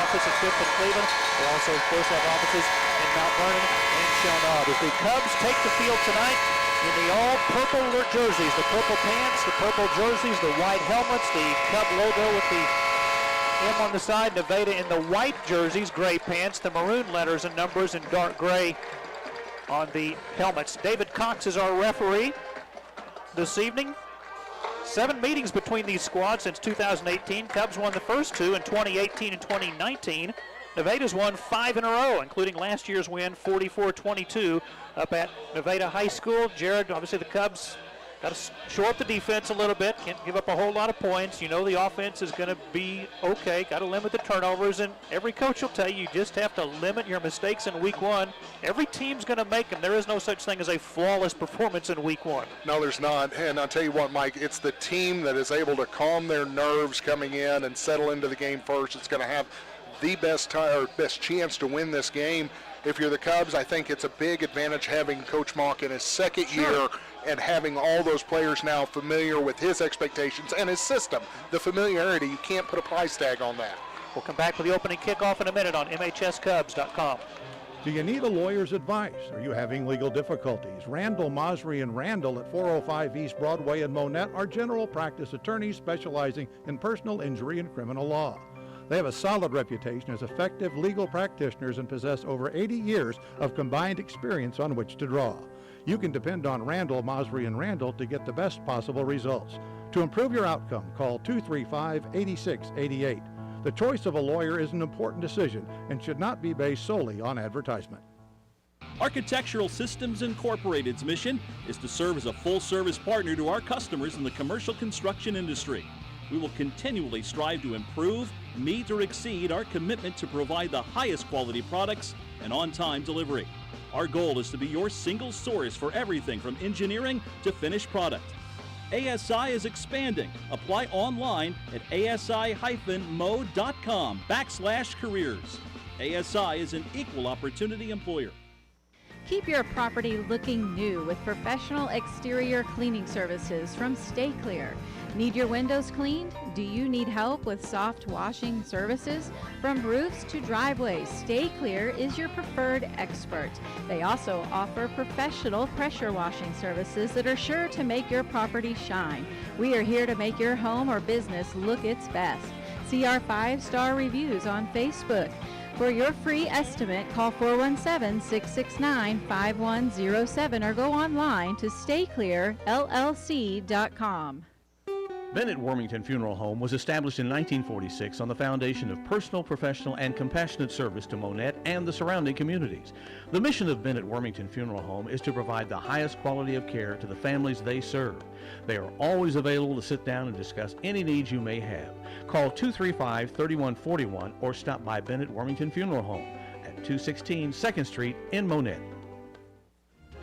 office at 5th and Cleveland. They also, of course, have offices in Mount Vernon and Shawnee. As the Cubs take the field tonight in the all-purple jerseys, the purple pants, the purple jerseys, the white helmets, the Cub logo with the M on the side, Nevada in the white jerseys, gray pants, the maroon letters and numbers in dark gray on the helmets. David Cox is our referee this evening. 7 meetings between these squads since 2018. Cubs won the first 2 in 2018 and 2019. Nevada's won 5 in a row, including last year's win, 44-22, up at Nevada High School. Jared, obviously the Cubs got to shore up the defense a little bit. Can't give up a whole lot of points. You know the offense is going to be okay. Got to limit the turnovers, and every coach will tell you, you just have to limit your mistakes in week 1. Every team's going to make them. There is no such thing as a flawless performance in week 1. No, there's not. And I'll tell you what, Mike, it's the team that is able to calm their nerves coming in and settle into the game first. It's going to have the best chance to win this game. If you're the Cubs, I think it's a big advantage having Coach Mock in his second year and having all those players now familiar with his expectations and his system. The familiarity, you can't put a price tag on that. We'll come back with the opening kickoff in a minute on MHSCubs.com. Do you need a lawyer's advice? Are you having legal difficulties? Randall, Mosry, and Randall at 405 East Broadway in Monett are general practice attorneys specializing in personal injury and criminal law. They have a solid reputation as effective legal practitioners and possess over 80 years of combined experience on which to draw. You can depend on Randall, Mosry, and Randall to get the best possible results. To improve your outcome, call 235-8688. The choice of a lawyer is an important decision and should not be based solely on advertisement. Architectural Systems Incorporated's mission is to serve as a full-service partner to our customers in the commercial construction industry. We will continually strive to improve, meet, or exceed our commitment to provide the highest quality products and on-time delivery. Our goal is to be your single source for everything from engineering to finished product. ASI is expanding. Apply online at asi-mo.com/careers. ASI is an equal opportunity employer. Keep your property looking new with professional exterior cleaning services from Stay Clear. Need your windows cleaned? Do you need help with soft washing services? From roofs to driveways, Stay Clear is your preferred expert. They also offer professional pressure washing services that are sure to make your property shine. We are here to make your home or business look its best. See our 5-star reviews on Facebook. For your free estimate, call 417-669-5107 or go online to stayclearllc.com. Bennett Wormington Funeral Home was established in 1946 on the foundation of personal, professional, and compassionate service to Monett and the surrounding communities. The mission of Bennett Wormington Funeral Home is to provide the highest quality of care to the families they serve. They are always available to sit down and discuss any needs you may have. Call 235-3141 or stop by Bennett Wormington Funeral Home at 216 2nd Street in Monett.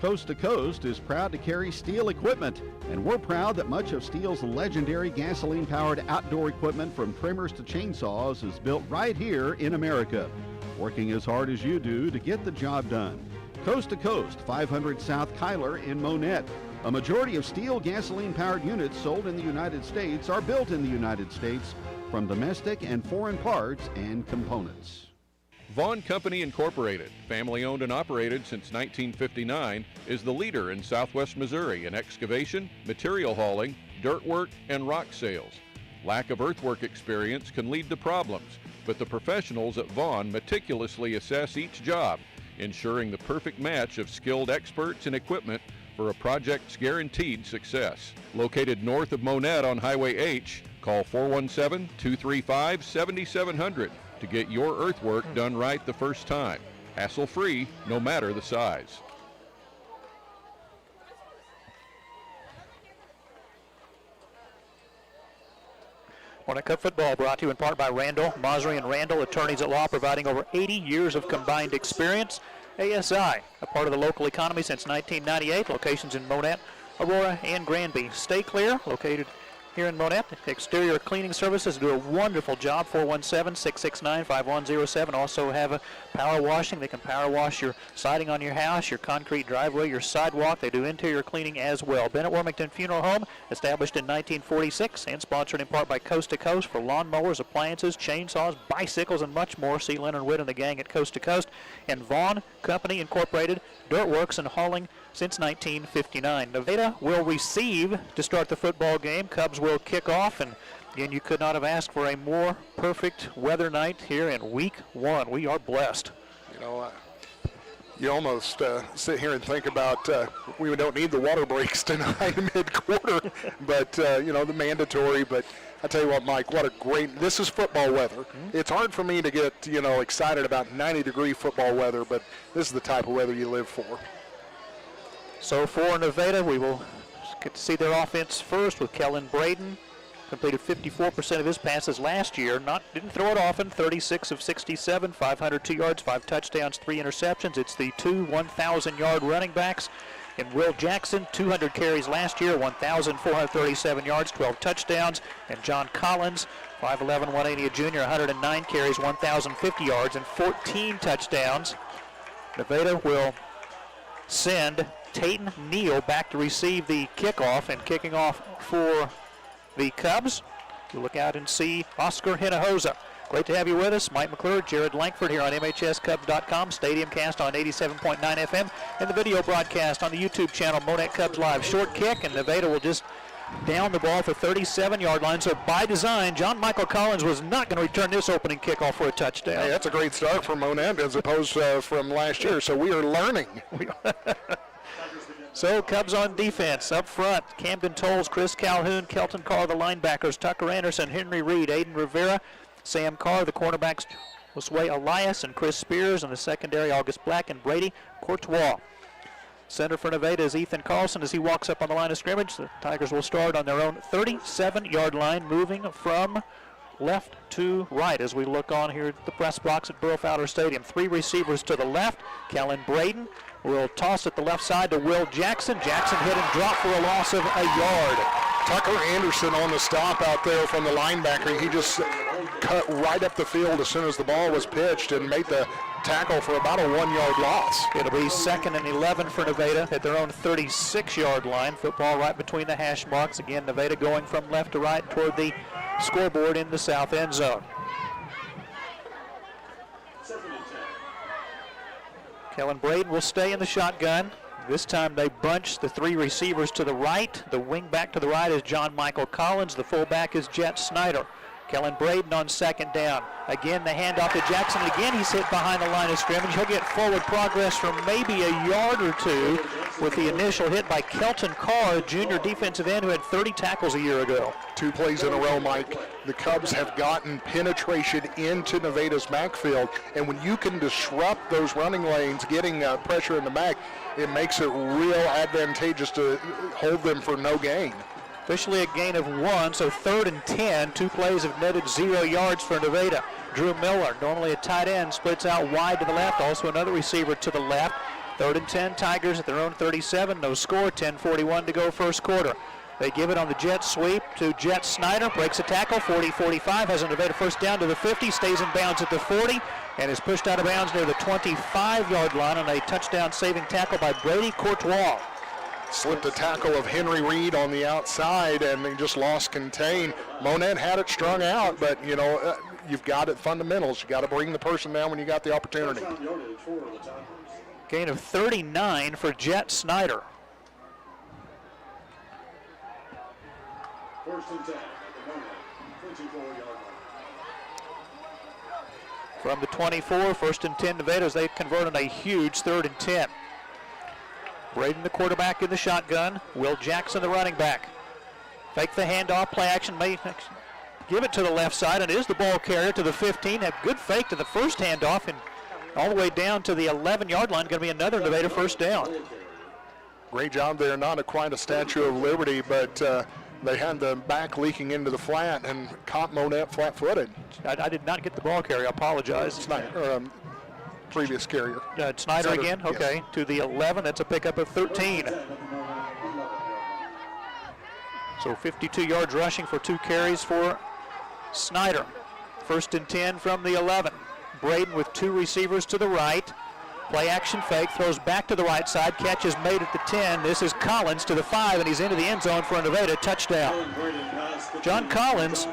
Coast to Coast is proud to carry Steel equipment, and we're proud that much of Steel's legendary gasoline-powered outdoor equipment from trimmers to chainsaws is built right here in America, working as hard as you do to get the job done. Coast to Coast, 500 South Kyler in Monett. A majority of Steel gasoline-powered units sold in the United States are built in the United States from domestic and foreign parts and components. Vaughn Company Incorporated, family-owned and operated since 1959, is the leader in southwest Missouri in excavation, material hauling, dirt work, and rock sales. Lack of earthwork experience can lead to problems, but the professionals at Vaughn meticulously assess each job, ensuring the perfect match of skilled experts and equipment for a project's guaranteed success. Located north of Monett on Highway H, call 417-235-7700. to get your earthwork done right the first time. Hassle-free, no matter the size. Monett Cup football brought to you in part by Randall, Mosry, and Randall, attorneys at law providing over 80 years of combined experience. ASI, a part of the local economy since 1998, locations in Monett, Aurora, and Granby. Stay Clear, located here in Monett. Exterior cleaning services do a wonderful job. 417-669-5107. Also have a power washing. They can power wash your siding on your house, your concrete driveway, your sidewalk. They do interior cleaning as well. Bennett Wormington Funeral Home, established in 1946 and sponsored in part by Coast to Coast for lawnmowers, appliances, chainsaws, bicycles, and much more. See Leonard Witt and the gang at Coast to Coast. And Vaughn Company Incorporated, dirt works and hauling since 1959. Nevada will receive to start the football game. Cubs will kick off, and again, you could not have asked for a more perfect weather night here in week 1. We are blessed. You know, you almost sit here and think about we don't need the water breaks tonight mid-quarter, but, you know, the mandatory. But I tell you what, Mike, what a great, this is football weather. Mm-hmm. It's hard for me to get, you know, excited about 90-degree football weather, but this is the type of weather you live for. So for Nevada, we will get to see their offense first with Kellen Braden. Completed 54% of his passes last year. Didn't throw it often. 36 of 67, 502 yards, 5 touchdowns, 3 interceptions. It's the 2 1,000-yard running backs. And Will Jackson, 200 carries last year, 1,437 yards, 12 touchdowns. And John Collins, 5'11", 180 a junior, 109 carries, 1,050 yards, and 14 touchdowns. Nevada will send Tayton Neal back to receive the kickoff, and kicking off for the Cubs, you look out and see Oscar Hinojosa. Great to have you with us. Mike McClure, Jared Langford here on MHSCubs.com, Stadium Cast on 87.9 FM, and the video broadcast on the YouTube channel, Monett Cubs Live. Short kick, and Nevada will just down the ball for 37-yard line. So by design, John Michael Collins was not going to return this opening kickoff for a touchdown. Hey, that's a great start for Monett as opposed from last year. So we are learning. So Cubs on defense. Up front, Camden Tolles, Chris Calhoun, Kelton Carr, the linebackers, Tucker Anderson, Henry Reed, Aiden Rivera, Sam Carr, the cornerbacks, Josue Elias and Chris Spears, and the secondary, August Black and Brady Courtois. Center for Nevada is Ethan Carlson as he walks up on the line of scrimmage. The Tigers will start on their own 37-yard line, moving from left to right as we look on here at the press box at Burl Fowler Stadium. 3 receivers to the left. Kellen Braden will toss at the left side to Will Jackson. Jackson hit and dropped for a loss of a yard. Tucker Anderson on the stop out there from the linebacker. He just cut right up the field as soon as the ball was pitched and made the tackle for about a 1-yard loss. It'll be 2nd and 11 for Nevada at their own 36-yard line. Football right between the hash marks. Again, Nevada going from left to right toward the scoreboard in the south end zone. Kellen Braden will stay in the shotgun. This time they bunch the 3 receivers to the right. The wing back to the right is John Michael Collins. The fullback is Jet Snyder. Kellen Braden on 2nd down. Again, the handoff to Jackson. Again, he's hit behind the line of scrimmage. He'll get forward progress from maybe a yard or 2 with the initial hit by Kelton Carr, a junior defensive end who had 30 tackles a year ago. 2 plays in a row, Mike. The Cubs have gotten penetration into Nevada's backfield, and when you can disrupt those running lanes, getting pressure in the back, it makes it real advantageous to hold them for no gain. Officially a gain of 1, so 3rd and 10. 2 plays have netted 0 yards for Nevada. Drew Miller, normally a tight end, splits out wide to the left. Also another receiver to the left. 3rd and 10, Tigers at their own 37. No score, 10:41 to go first quarter. They give it on the jet sweep to Jet Snyder. Breaks a tackle, 40-45. Has a Nevada first down to the 50. Stays in bounds at the 40. And is pushed out of bounds near the 25-yard line on a touchdown-saving tackle by Brady Courtois. Slipped a tackle of Henry Reed on the outside, and they just lost contain. Monett had it strung out, but, you know, you've got it fundamentals. You got to bring the person down when you got the opportunity. Gain of 39 for Jet Snyder. 1st and 10 at the moment, 24-yard line. From the 24, 1st and 10 Nevada as they convert on a huge 3rd and 10. Braden, the quarterback, in the shotgun. Will Jackson, the running back. Fake the handoff, play action, may give it to the left side, and it is the ball carrier to the 15. A good fake to the first handoff, and all the way down to the 11-yard line. Going to be another Nevada first down. Great job there. Not quite a Statue of Liberty, but they had the back leaking into the flat and caught Monett flat-footed. I did not get the ball carrier. I apologize. Snyder, previous carrier. Snyder again? Okay. Yes. To the 11. That's a pickup of 13. So 52 yards rushing for 2 carries for Snyder. 1st and 10 from the 11. Braden with 2 receivers to the right. Play action fake, throws back to the right side, catch is made at the 10. This is Collins to the 5, and he's into the end zone for a Nevada touchdown. John Collins,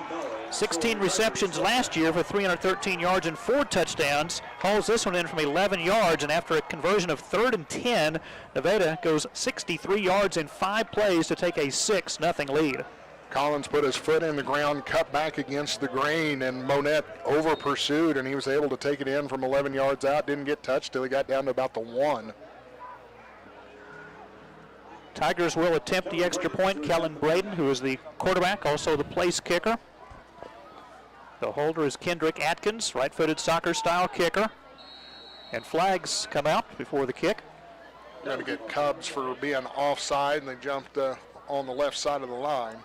16 receptions last year for 313 yards and 4 touchdowns. Hauls this one in from 11 yards, and after a conversion of 3rd and 10, Nevada goes 63 yards in 5 plays to take a 6-0 lead. Collins put his foot in the ground, cut back against the grain, and Monett over pursued, and he was able to take it in from 11 yards out. Didn't get touched till he got down to about the 1. Tigers will attempt the extra point. Kellen Braden, who is the quarterback, also the place kicker. The holder is Kendrick Atkins, right-footed soccer-style kicker. And flags come out before the kick. Going to get Cubs for being offside, and they jumped on the left side of the line.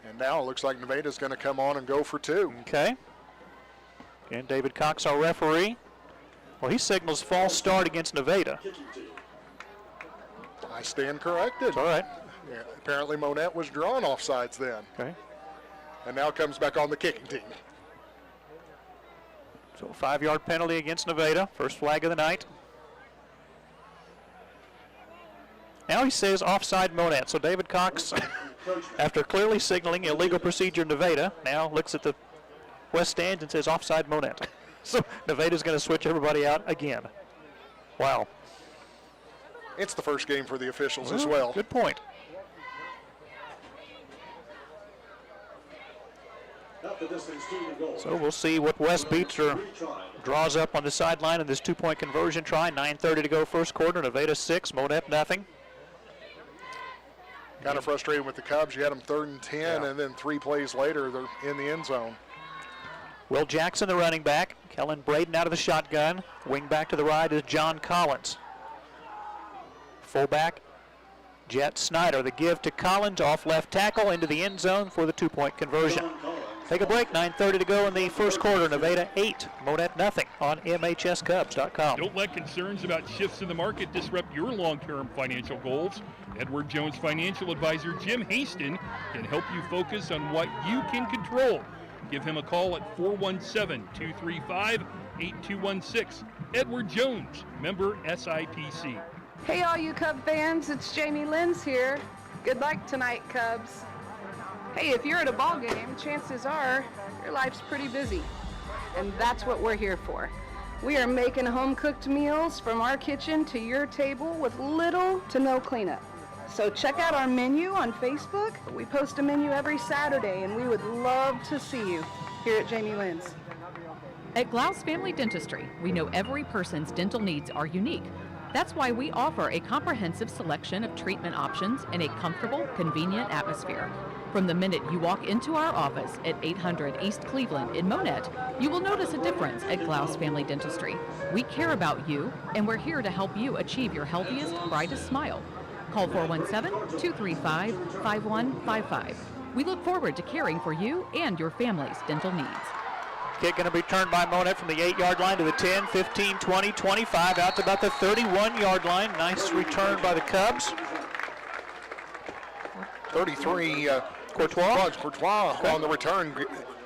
And now it looks like Nevada's going to come on and go for 2. Okay. And David Cox, our referee. Well, he signals false start against Nevada. I stand corrected. All right. Yeah, apparently Monett was drawn offsides then. Okay. And now comes back on the kicking team. So a 5-yard penalty against Nevada. First flag of the night. Now he says offside Monett. So David Cox, after clearly signaling illegal procedure Nevada, now looks at the west stands and says offside Monett. So Nevada's going to switch everybody out again. Wow. It's the first game for the officials as well. Good point. So we'll see what West Beecher draws up on the sideline in this 2-point conversion try. 9:30 to go first quarter. Nevada 6, Monett nothing. Kind of frustrating with the Cubs. You had them 3rd and 10, and then 3 plays later, they're in the end zone. Will Jackson, the running back. Kellen Braden out of the shotgun. Wing back to the right is John Collins. Fullback, Jet Snyder. The give to Collins off left tackle into the end zone for the 2-point conversion. Take a break, 9:30 to go in the first quarter. Nevada 8, Monett nothing on MHSCubs.com. Don't let concerns about shifts in the market disrupt your long-term financial goals. Edward Jones financial advisor Jim Haston can help you focus on what you can control. Give him a call at 417-235-8216. Edward Jones, member SIPC. Hey all you Cub fans, it's Jamie Lenz here. Good luck tonight, Cubs. Hey, if you're at a ball game, chances are your life's pretty busy. And that's what we're here for. We are making home-cooked meals from our kitchen to your table with little to no cleanup. So check out our menu on Facebook. We post a menu every Saturday, and we would love to see you here at Jamie Lenz. At Glaus Family Dentistry, we know every person's dental needs are unique. That's why we offer a comprehensive selection of treatment options in a comfortable, convenient atmosphere. From the minute you walk into our office at 800 East Cleveland in Monett, you will notice a difference at Glaus Family Dentistry. We care about you, and we're here to help you achieve your healthiest, brightest smile. Call 417-235-5155. We look forward to caring for you and your family's dental needs. Kick going to be turned by Monett from the 8-yard line to the 10, 15, 20, 25, out to about the 31-yard line. Nice return by the Cubs. 33, Courtois on the return.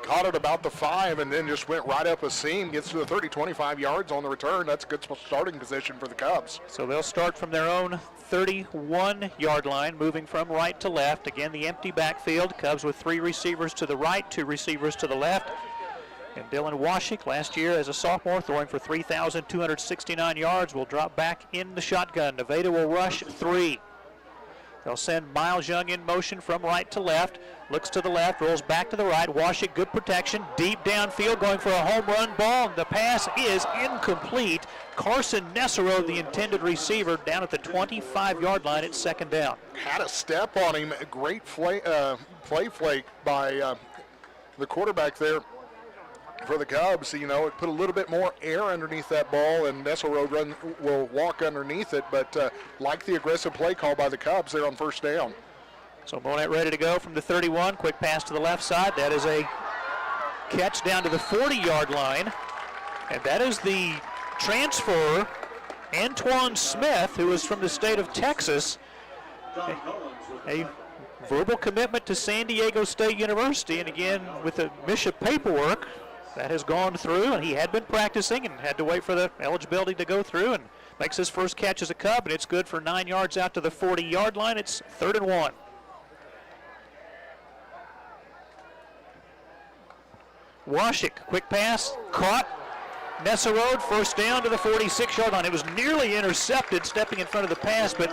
Caught it about the 5 and then just went right up a seam, gets to the 30, 25 yards on the return. That's a good starting position for the Cubs. So they'll start from their own 31-yard line, moving from right to left. Again, the empty backfield. Cubs with 3 receivers to the right, 2 receivers to the left. And Dylan Washik, last year as a sophomore, throwing for 3,269 yards, will drop back in the shotgun. Nevada will rush 3. They'll send Miles Young in motion from right to left. Looks to the left, rolls back to the right. Washik, good protection, deep downfield, going for a home run ball. The pass is incomplete. Carson Nessero, the intended receiver, down at the 25-yard line. It's second down. Had a step on him. A great play flake by the quarterback there for the Cubs. You know, it put a little bit more air underneath that ball, and Nessero will walk underneath it, but like the aggressive play call by the Cubs there on first down. So Monett ready to go from the 31. Quick pass to the left side. That is a catch down to the 40-yard line. And that is the transfer, Antoine Smith, who is from the state of Texas. A verbal commitment to San Diego State University, and again with the MSHA paperwork that has gone through, and he had been practicing and had to wait for the eligibility to go through, and makes his first catch as a Cub, and it's good for 9 yards out to the 40-yard line. It's 3rd and 1. Washik, quick pass, caught. Nesserode, first down to the 46-yard line. It was nearly intercepted, stepping in front of the pass, but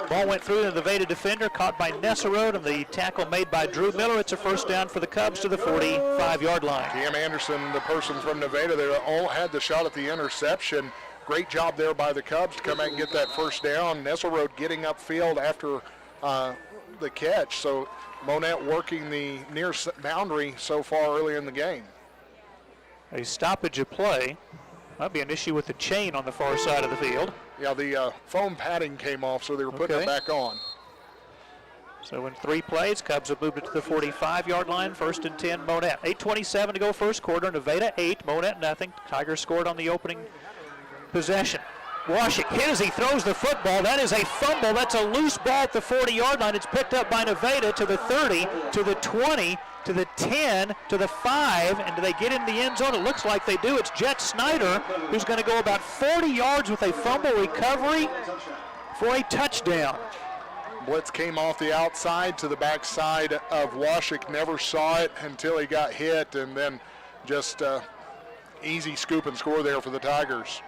ball went through the Nevada defender, caught by Nesserode, and the tackle made by Drew Miller. It's a first down for the Cubs to the 45-yard line. Cam Anderson, the person from Nevada, they all had the shot at the interception. Great job there by the Cubs to come out and get that first down. Nesselrode getting upfield after the catch. So Monett working the near boundary so far early in the game. A stoppage of play. Might be an issue with the chain on the far side of the field. Yeah, the foam padding came off, so they were putting it back on. So in 3 plays, Cubs have moved it to the 45-yard line. 1st and 10, Monett. 8:27 to go first quarter. Nevada 8, Monett nothing. Tigers scored on the opening possession. Washik hit as he throws the football. That is a fumble. That's a loose ball at the 40-yard line. It's picked up by Nevada to the 30, to the 20, to the 10, to the 5, and do they get in the end zone? It looks like they do. It's Jet Snyder who's going to go about 40 yards with a fumble recovery for a touchdown. Blitz came off the outside to the backside of Washik. Never saw it until he got hit, and then just easy scoop and score there for the Tigers.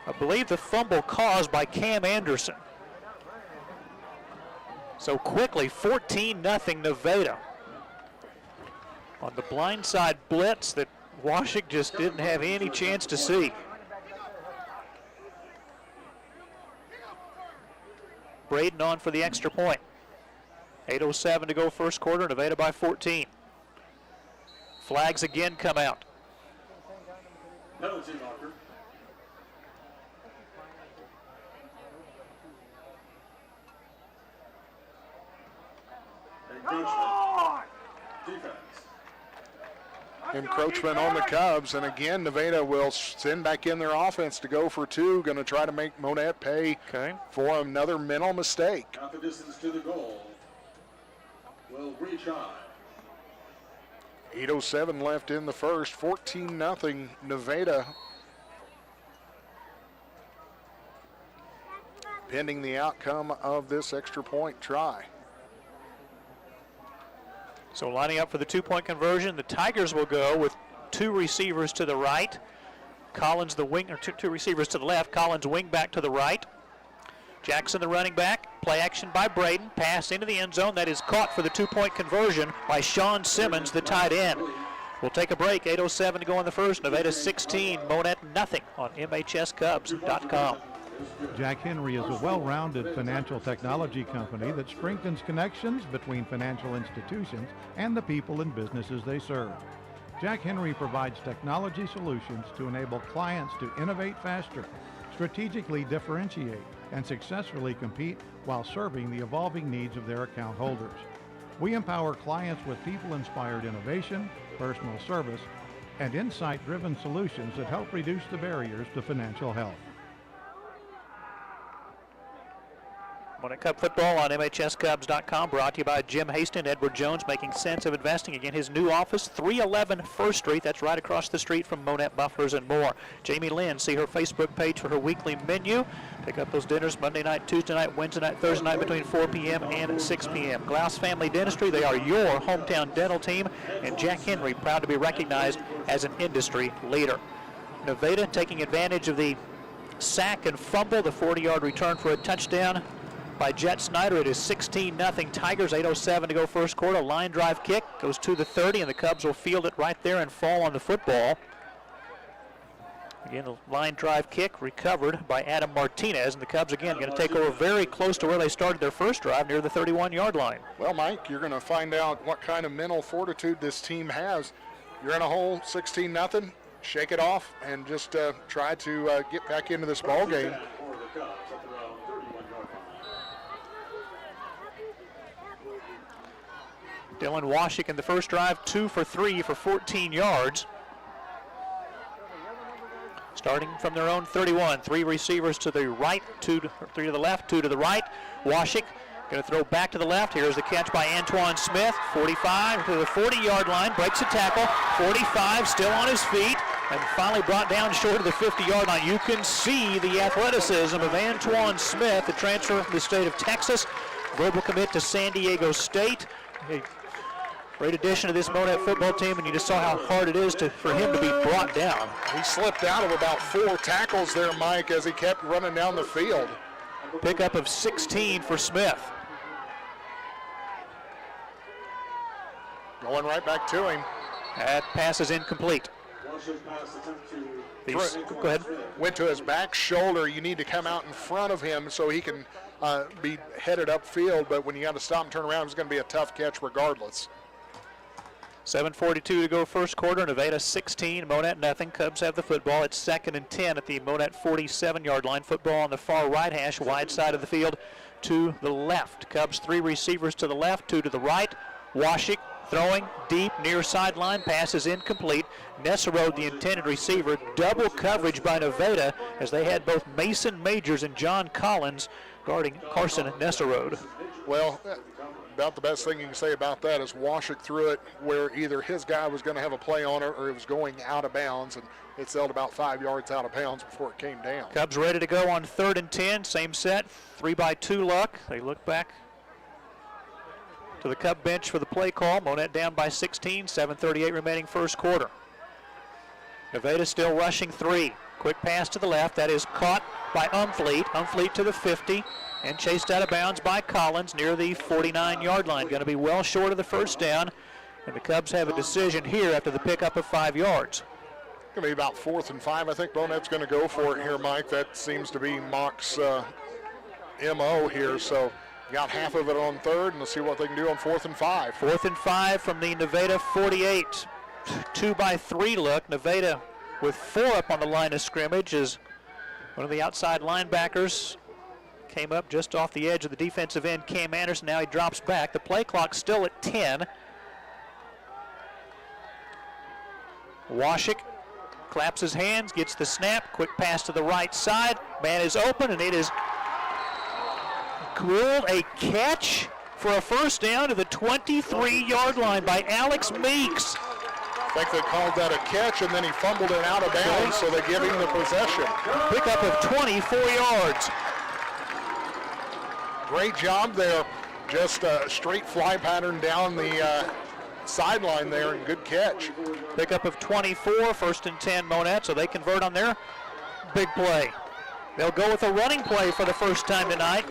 I believe the fumble caused by Cam Anderson. So quickly, 14-0 Nevada. On the blindside blitz that Washik just didn't have any chance to see. Braden on for the extra point. 8:07 to go first quarter, Nevada by 14. Flags again come out. Penalty marker. Encroachment on the Cubs, and again Nevada will send back in their offense to go for 2. Going to try to make Monett pay for another mental mistake. Half the distance to the goal. Will reach high. 8:07 left in the first. 14-0 Nevada. Pending the outcome of this extra point try. So lining up for the 2-point conversion, the Tigers will go with 2 receivers to the right. Collins the wing, or two receivers to the left. Collins wing back to the right. Jackson the running back. Play action by Braden. Pass into the end zone. That is caught for the 2-point conversion by Sean Simmons, the tight end. We'll take a break. 8:07 to go in the first. Nevada 16, Monett nothing on MHSCubs.com. Jack Henry is a well-rounded financial technology company that strengthens connections between financial institutions and the people and businesses they serve. Jack Henry provides technology solutions to enable clients to innovate faster, strategically differentiate, and successfully compete while serving the evolving needs of their account holders. We empower clients with people-inspired innovation, personal service, and insight-driven solutions that help reduce the barriers to financial health. Monett Cub football on MHSCubs.com, brought to you by Jim Haston, Edward Jones, making sense of investing. Again, his new office, 311 First Street. That's right across the street from Monett Buffers and more. Jamie Lynn, see her Facebook page for her weekly menu. Pick up those dinners Monday night, Tuesday night, Wednesday night, Thursday night between 4 p.m. and 6 p.m. Glaus Family Dentistry, they are your hometown dental team. And Jack Henry, proud to be recognized as an industry leader. Nevada taking advantage of the sack and fumble, the 40-yard return for a touchdown by Jet Snyder. It is 16-0 Tigers. 8:07 to go first quarter. Line drive kick goes to the 30, and the Cubs will field it right there and fall on the football. Again, the line drive kick recovered by Adam Martinez, and the Cubs again going to take over very close to where they started their first drive, near the 31-yard line. Well, Mike, you're going to find out what kind of mental fortitude this team has. You're in a hole, 16-0. Shake it off and just try to get back into this ball game. Dylan Washik in the first drive, 2 for 3 for 14 yards. Starting from their own 31, 3 receivers to the right, 3 to the left, 2 to the right. Washik Going to throw back to the left. Here's the catch by Antoine Smith. 45 to the 40-yard line. Breaks a tackle. 45 still on his feet. And finally brought down short of the 50-yard line. You can see the athleticism of Antoine Smith, the transfer from the state of Texas. Verbal commit to San Diego State. A great addition to this Monett football team, and you just saw how hard it is for him to be brought down. He slipped out of about 4 tackles there, Mike, as he kept running down the field. Pickup of 16 for Smith. Going right back to him. That pass is incomplete. Go ahead. Went to his back shoulder. You need to come out in front of him so he can be headed upfield, but when you got to stop and turn around, it's going to be a tough catch regardless. 7:42 to go first quarter. Nevada 16, Monett nothing. Cubs have the football. It's 2nd and 10 at the Monett 47-yard line. Football on the far right hash, wide side of the field to the left. Cubs 3 receivers to the left, 2 to the right. Washik throwing deep near sideline. Pass is incomplete. Nesserode, the intended receiver. Double coverage by Nevada as they had both Mason Majors and John Collins guarding Carson Nesserode. Well, about the best thing you can say about that is Washik threw it where either his guy was going to have a play on it or it was going out of bounds, and it sailed about 5 yards out of bounds before it came down. Cubs ready to go on 3rd and 10. Same set, 3-by-2 luck. They look back to the Cub bench for the play call. Monett down by 16, 7:38 remaining first quarter. Nevada still rushing 3. Quick pass to the left. That is caught by Umfleet. Umfleet to the 50 and chased out of bounds by Collins near the 49-yard line. Going to be well short of the first down. And the Cubs have a decision here after the pickup of 5 yards. Going to be about 4th and 5. I think Monett's going to go for it here, Mike. That seems to be Mock's MO here. So got half of it on 3rd, and let's see what they can do on 4th and 5. 4th and 5 from the Nevada 48. 2-by-3 look. Nevada with 4 up on the line of scrimmage as one of the outside linebackers came up just off the edge of the defensive end, Cam Anderson. Now he drops back. The play clock's still at 10. Washik claps his hands, gets the snap. Quick pass to the right side. Man is open, and it is ruled a catch for a first down to the 23-yard line by Alex Meeks. I think they called that a catch, and then he fumbled it out of bounds, so they give him the possession. Pickup of 24 yards. Great job there. Just a straight fly pattern down the sideline there, and good catch. Pickup of 24, 1st and 10 Monett, so they convert on their big play. They'll go with a running play for the first time tonight.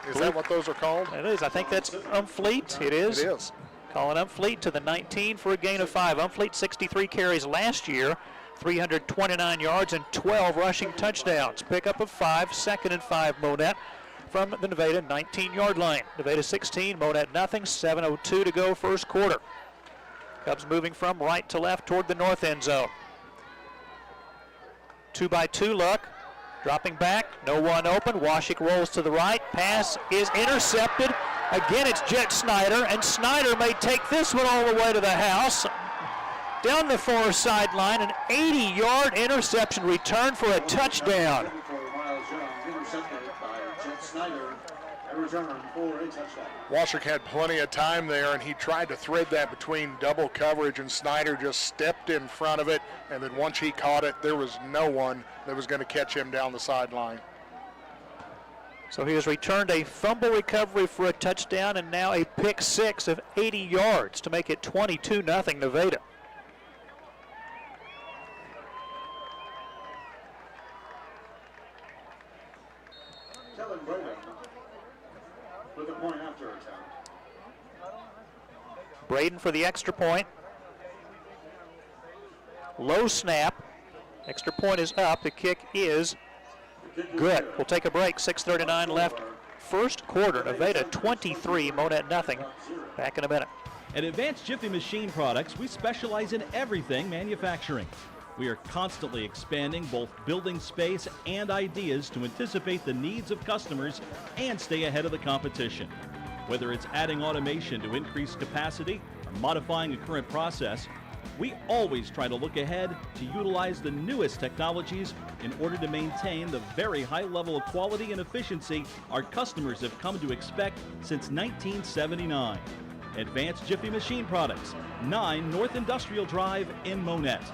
Is that what those are called? It is. I think that's Umfleet. It is. It is. Calling Umfleet to the 19 for a gain of 5. Umfleet 63 carries last year, 329 yards and 12 rushing touchdowns. Pickup of 5, 2nd and 5 Monett from the Nevada 19-yard line. Nevada 16, Monett nothing, 7:02 to go first quarter. Cubs moving from right to left toward the north end zone. 2-by-2 look. Dropping back, no one open. Washik rolls to the right. Pass is intercepted. Again, it's Jet Snyder, and Snyder may take this one all the way to the house. Down the far sideline, an 80-yard interception return for a touchdown. Washik had plenty of time there, and he tried to thread that between double coverage, and Snyder just stepped in front of it, and then once he caught it, there was no one that was going to catch him down the sideline. So he has returned a fumble recovery for a touchdown and now a pick 6 of 80 yards to make it 22-0 Nevada. With a point after attempt. Braden for the extra point. Low snap. Extra point is up. The kick is good. We'll take a break. 6:39 left. First quarter. Nevada 23, Monett nothing. Back in a minute. At Advanced Jiffy Machine Products, we specialize in everything manufacturing. We are constantly expanding both building space and ideas to anticipate the needs of customers and stay ahead of the competition. Whether it's adding automation to increase capacity or modifying a current process, We always try to look ahead to utilize the newest technologies in order to maintain the very high level of quality and efficiency our customers have come to expect since 1979. Advanced Jiffy Machine Products, 9 North Industrial Drive in Monett.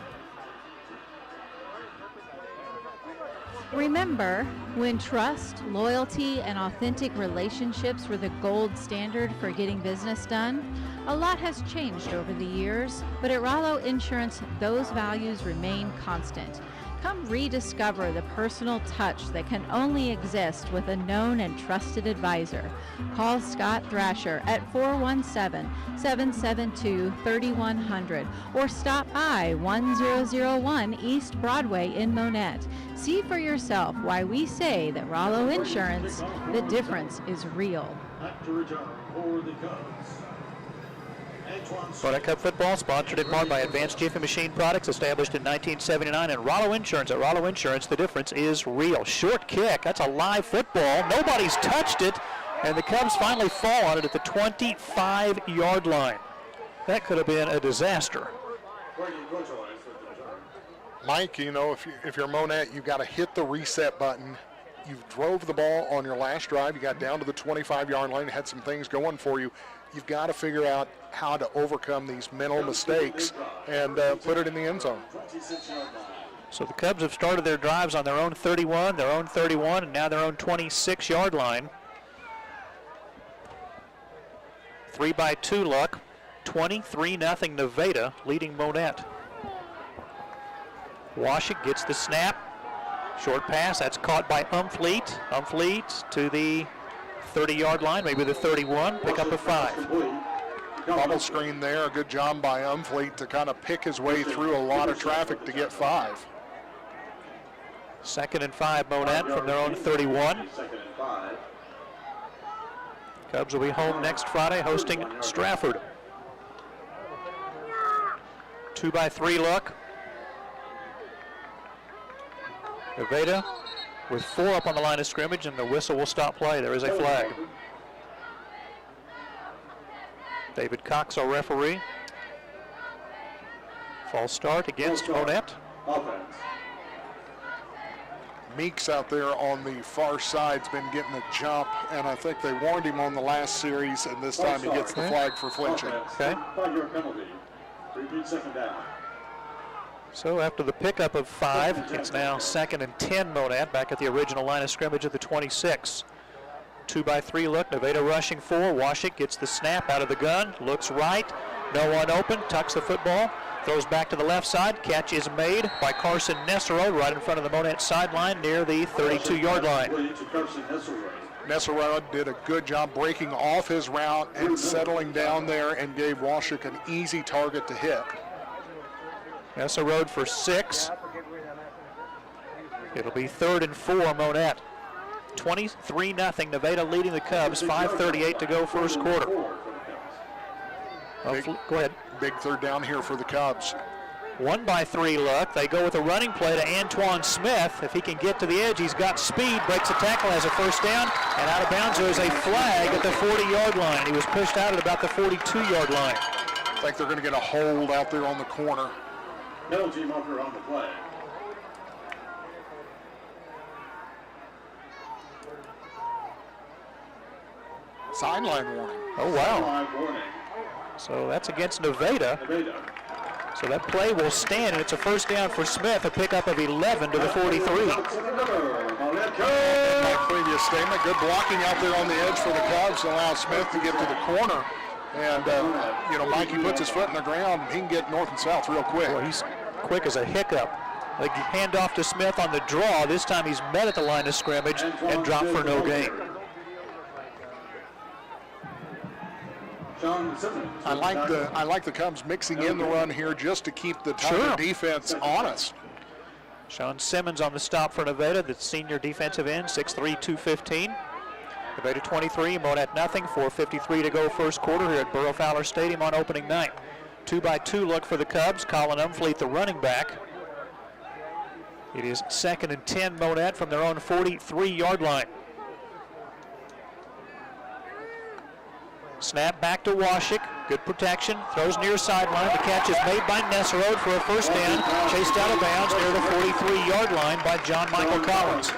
Remember, when trust, loyalty, and authentic relationships were the gold standard for getting business done, a lot has changed over the years, but at Rollo Insurance, those values remain constant. Come rediscover the personal touch that can only exist with a known and trusted advisor. Call Scott Thrasher at 417-772-3100 or stop by 1001 East Broadway in Monett. See for yourself why we say that Rollo Insurance, the difference is real. Monett Cup football sponsored in part by Advanced Jiffy Machine Products, established in 1979, and Rollo Insurance. At Rollo Insurance, the difference is real. Short kick, that's a live football. Nobody's touched it, and the Cubs finally fall on it at the 25-yard line. That could have been a disaster. Mike, you know, if you're Monett, you've got to hit the reset button. You've drove the ball on your last drive. You got down to the 25-yard line, had some things going for you. You've got to figure out how to overcome these mental mistakes and put it in the end zone. So the Cubs have started their drives on their own 31, and now their own 26-yard line. 3-2 luck, 23-0 Nevada, leading Monett. Washik gets the snap. Short pass, that's caught by Umfleet. Umfleet to the 30-yard line, maybe the 31, pick up a 5. Bubble screen there, a good job by Umfleet to kind of pick his way through a lot of traffic to get 5. 2nd and 5 Monett from their own 31. Cubs will be home next Friday hosting Stratford. 2-3 look. Nevada with 4 up on the line of scrimmage, and the whistle will stop play. There is a flag. David Cox, our referee. False start against Monett. Meeks out there on the far side's been getting a jump, and I think they warned him on the last series, and this time he gets the flag for flinching. Okay. So after the pickup of 5, it's now 2nd and 10 Monett, back at the original line of scrimmage at the 26. 2-3 look, Nevada rushing 4. Washik gets the snap out of the gun, looks right, no one open, tucks the football, throws back to the left side. Catch is made by Carson Nesserode right in front of the Monett sideline near the 32-yard line. Nesserode did a good job breaking off his route and settling down there and gave Washik an easy target to hit. Nesserode for 6. It'll be 3rd and 4 Monett. 23-0 Nevada leading the Cubs, 5:38 to go first quarter. Go ahead. Big third down here for the Cubs. 1-3 look. They go with a running play to Antoine Smith. If he can get to the edge, he's got speed, breaks a tackle, has a first down, and out of bounds. There's a flag at the 40-yard line. He was pushed out at about the 42-yard line. I think they're going to get a hold out there on the corner. Penalty marker on the play. Sideline warning. Oh, wow. Sideline warning. So that's against Nevada. So that play will stand, and it's a first down for Smith, a pickup of 11 to the 43. My previous statement, good blocking out there on the edge for the Cubs to allow Smith to get to the corner. And, you know, Mikey puts his foot in the ground, he can get north and south real quick. Well, he's quick as a hiccup. They hand off to Smith on the draw. This time he's met at the line of scrimmage and dropped for no gain. I like the Cubs mixing in the run here just to keep the Tiger defense honest. Sean Simmons on the stop for Nevada, the senior defensive end, 6'3", 215. Nevada 23, Monett nothing, 4:53 to go first quarter here at Burrow Fowler Stadium on opening night. 2-2 look for the Cubs. Colin Umfleet, the running back. It is 2nd and 10 Monett from their own 43-yard line. Snap back to Washik. Good protection, throws near sideline. The catch is made by Nesserode for a first down. Chased out of bounds near the 43-yard line by John Michael Collins.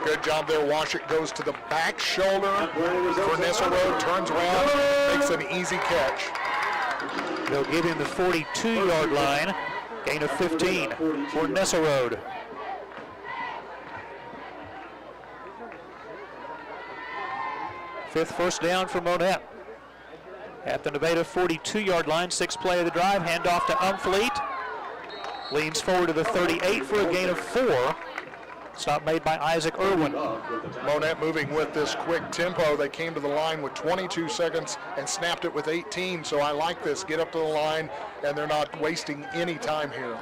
Good job there. Washington goes to the back shoulder for Nesserode, turns around, makes an easy catch. They'll give him the 42-yard line. Gain of 15 for Nesserode. Fifth first down for Monett. At the Nevada 42-yard line, sixth play of the drive, handoff to Umfleet. Leans forward to the 38 for a gain of 4. Stop made by Isaac Irwin. Monett moving with this quick tempo. They came to the line with 22 seconds and snapped it with 18, so I like this. Get up to the line, and they're not wasting any time here.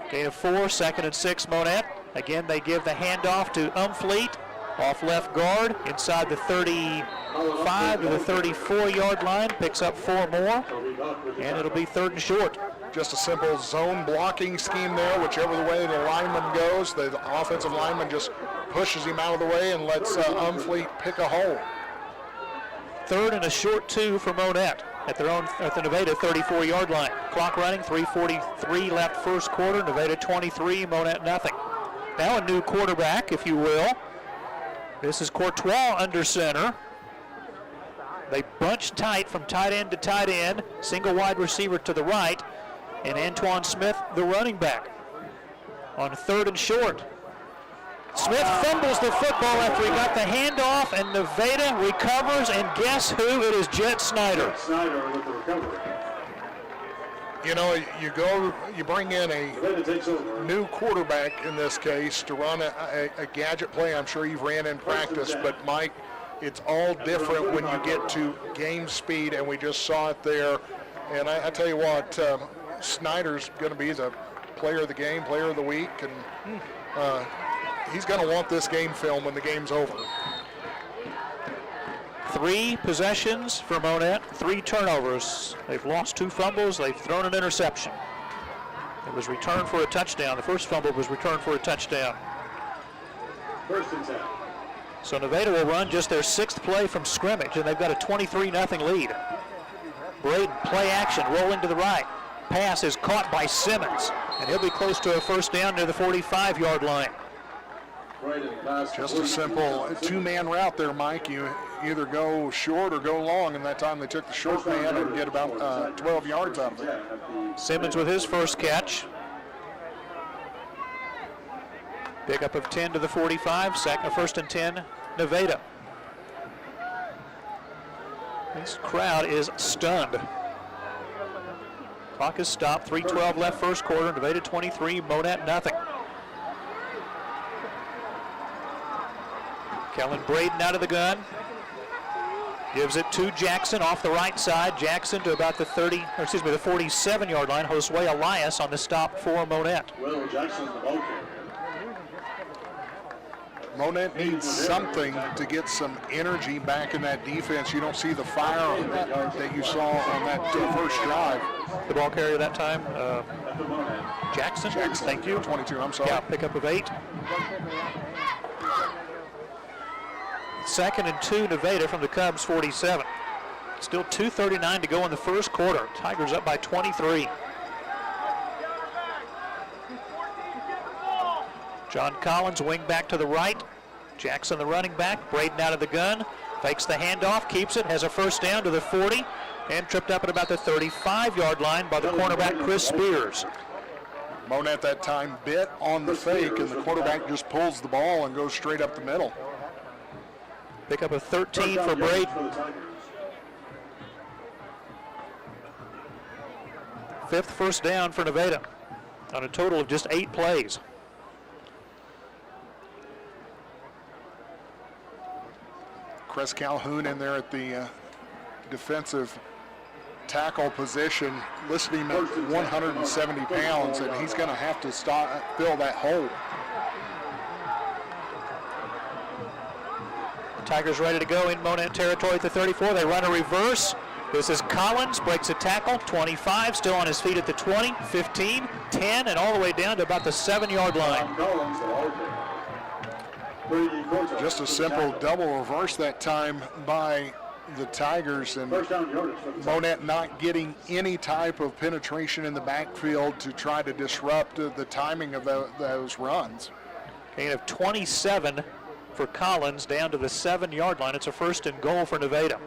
Gain of 4, 2nd and 6, Monett. Again, they give the handoff to Umfleet. Off left guard, inside the 35 to the 34-yard line, picks up 4 more, and it'll be 3rd and short. Just a simple zone blocking scheme there. Whichever the way the lineman goes, the offensive lineman just pushes him out of the way and lets Umfleet pick a hole. 3rd and a short 2 for Monett at the Nevada 34-yard line. Clock running, 3:43 left first quarter. Nevada 23, Monett nothing. Now a new quarterback, if you will. This is Courtois under center. They bunch tight from tight end to tight end. Single wide receiver to the right. And Antoine Smith, the running back. On 3rd and short. Smith fumbles the football after he got the handoff, and Nevada recovers, and guess who? It is Jet Snyder. Snyder with the recovery. You know, you bring in a new quarterback in this case to run a gadget play. I'm sure you've ran in practice, but Mike, it's all different when you get to game speed, and we just saw it there. And I tell you what, Snyder's going to be the player of the game, player of the week, and he's going to want this game film when the game's over. 3 possessions for Monett, 3 turnovers. They've lost 2 fumbles, they've thrown an interception. It was returned for a touchdown. The first fumble was returned for a touchdown. 1st and 10. So Nevada will run just their 6th play from scrimmage, and they've got a 23-0 lead. Braden, play action, rolling to the right. Pass is caught by Simmons, and he'll be close to a first down near the 45-yard line. Just a simple 2-man route there, Mike. You either go short or go long, and that time they took the short man and get about 12 yards out of it. Simmons with his first catch. Pickup of 10 to the 45, 1st and 10, Nevada. This crowd is stunned. Clock is stopped, 3:12 left first quarter, Nevada 23, Monett nothing. Kellen Braden out of the gun. Gives it to Jackson off the right side. Jackson to about the 47-yard line. Josue Elias on the stop for Monett. Will Jackson's the ball carrier. Monett needs something to get some energy back in that defense. You don't see the fire that you saw on that first drive. The ball carrier that time, Jackson. Thank you. 22, I'm sorry. Yeah, pickup of 8. 2nd and 2, Nevada from the Cubs 47. Still 2:39 to go in the first quarter. Tigers up by 23. John Collins, wing back to the right. Jackson, the running back. Braden out of the gun. Fakes the handoff, keeps it, has a first down to the 40, and tripped up at about the 35-yard line by the cornerback, Chris Spears. Monett that time bit on the fake, and the quarterback just pulls the ball and goes straight up the middle. Pickup of 13 for Braden. 5th first down for Nevada on a total of just 8 plays. Chris Calhoun in there at the defensive tackle position, listed him at 170 pounds, and he's going to have to fill that hole. The Tigers ready to go in Monett territory at the 34. They run a reverse. This is Collins, breaks a tackle, 25, still on his feet at the 20, 15, 10, and all the way down to about the 7-yard line. Just a simple double reverse that time by the Tigers, and First down yardage for the Monett not getting any type of penetration in the backfield to try to disrupt the timing of those runs. Gain of 27 for Collins down to the 7-yard line. It's a first and goal for Nevada.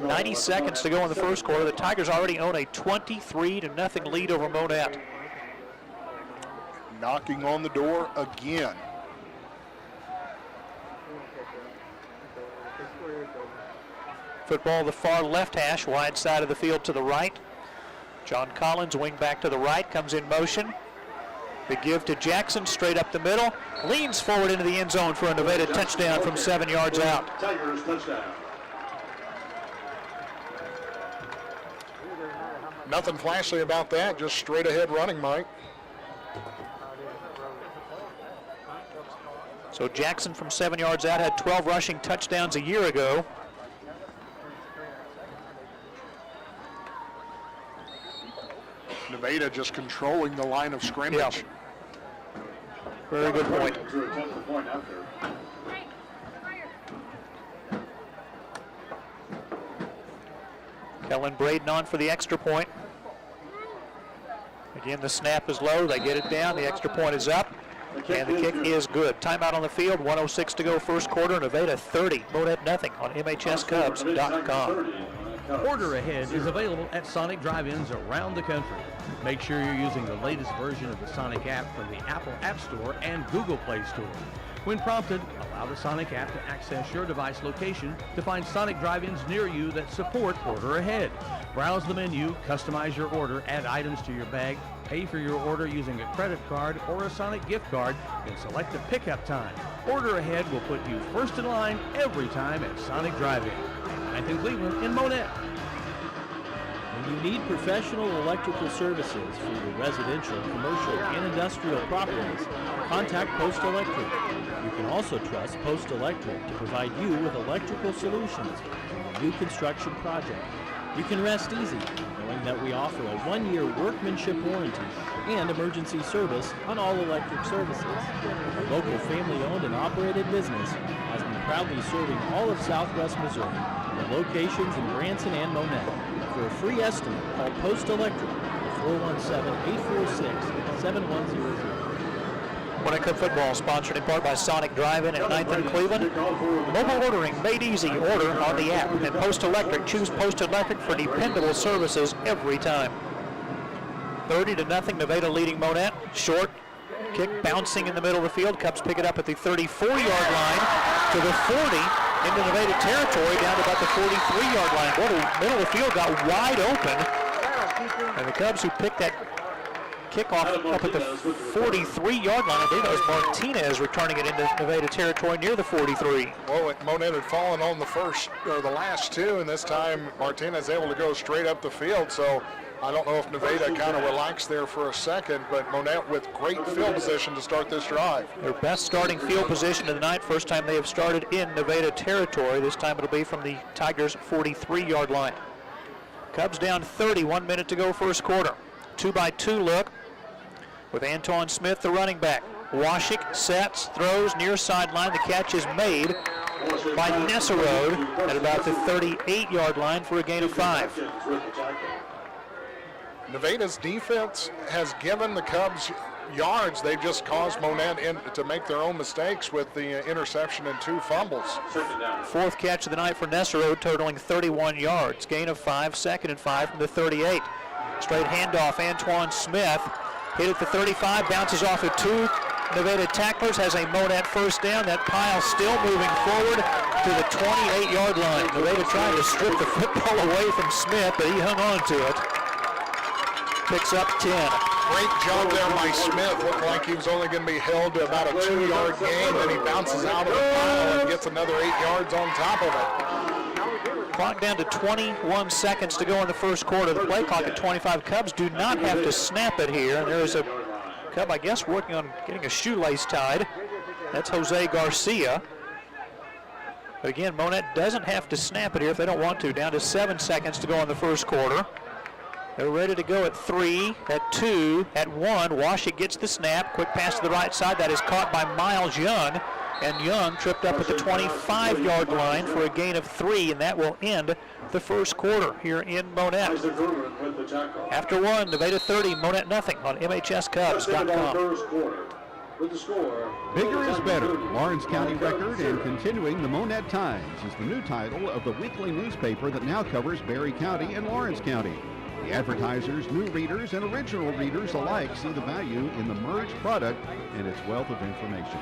90 seconds to go in the first quarter. The Tigers already own a 23-0 lead over Monett. Knocking on the door again. Football the far left hash, wide side of the field to the right. John Collins, wing back to the right, comes in motion. The give to Jackson, straight up the middle. Leans forward into the end zone for a Nevada touchdown from 7 yards out. Tigers touchdown. Nothing flashy about that, just straight ahead running, Mike. So Jackson from 7 yards out had 12 rushing touchdowns a year ago. Nevada just controlling the line of scrimmage. Yeah. Very good point. To attempt the point after. Kellen Braden on for the extra point. Again, the snap is low. They get it down. The extra point is up. And the kick is good. Timeout on the field. 1:06 to go first quarter. Nevada 30. Monett nothing on MHSCubs.com. Order Ahead is available at Sonic drive-ins around the country. Make sure you're using the latest version of the Sonic app from the Apple App Store and Google Play Store. When prompted, allow the Sonic app to access your device location to find Sonic drive-ins near you that support Order Ahead. Browse the menu, customize your order, add items to your bag, pay for your order using a credit card or a Sonic gift card, and select a pickup time. Order Ahead will put you first in line every time at Sonic Drive-In. And in Cleveland, in Monett. When you need professional electrical services for your residential, commercial, and industrial properties, contact Post Electric. You can also trust Post Electric to provide you with electrical solutions for a new construction project. You can rest easy knowing that we offer a 1-year workmanship warranty and emergency service on all electric services. Our local family-owned and operated business has been proudly serving all of Southwest Missouri, with locations in Branson and Monett. For a free estimate, call Post Electric at 417-846-7100. Monett Cup football sponsored in part by Sonic Drive-In at 9th and Cleveland. Mobile ordering made easy. Order on the app. And Post Electric. Choose Post Electric for dependable services every time. 30-0. Nevada leading Monett. Short kick bouncing in the middle of the field. Cubs pick it up at the 34-yard line to the 40 into Nevada territory down to about the 43-yard line. Boy, the middle of the field got wide open. And the Cubs who picked that kickoff up at the 43-yard line. I believe that was Martinez returning it into Nevada territory near the 43. Well, Monett had fallen on the last two, and this time Martinez able to go straight up the field. So I don't know if Nevada kind of relaxed there for a second, but Monett with great field position to start this drive. Their best starting field position of the night. First time they have started in Nevada territory. This time it'll be from the Tigers' 43-yard line. Cubs down 30, 1 minute to go first quarter. 2-by-2 look with Antoine Smith, the running back. Washik sets, throws near sideline. The catch is made by Nesserode at about the 38-yard line for a gain of 5. Nevada's defense has given the Cubs yards. They've just caused Monett to make their own mistakes with the interception and 2 fumbles. Fourth catch of the night for Nesserode, totaling 31 yards. Gain of 5, 2nd and 5 from the 38. Straight handoff, Antoine Smith hit at the 35, bounces off of 2 Nevada tacklers, has a Monett first down. That pile still moving forward to the 28-yard line. Nevada trying to strip the football away from Smith, but he hung on to it. Picks up 10. Great job there by Smith. Looked like he was only going to be held to about a 2-yard gain, then he bounces out of the pile and gets another 8 yards on top of it. Clock down to 21 seconds to go in the first quarter. The play clock at 25. Cubs do not have to snap it here. And there's a Cub, I guess, working on getting a shoelace tied. That's Jose Garcia. But again, Monett doesn't have to snap it here if they don't want to. Down to 7 seconds to go in the first quarter. They're ready to go at 3, at 2, at 1. Washik gets the snap. Quick pass to the right side. That is caught by Miles Young. And Young tripped up at the 25-yard line for a gain of 3, and that will end the first quarter here in Monett. After one, Nevada 30, Monett nothing on MHSCubs.com. Bigger is better. Lawrence County Record and Continuing the Monett Times is the new title of the weekly newspaper that now covers Berry County and Lawrence County. The advertisers, new readers, and original readers alike see the value in the merged product and its wealth of information.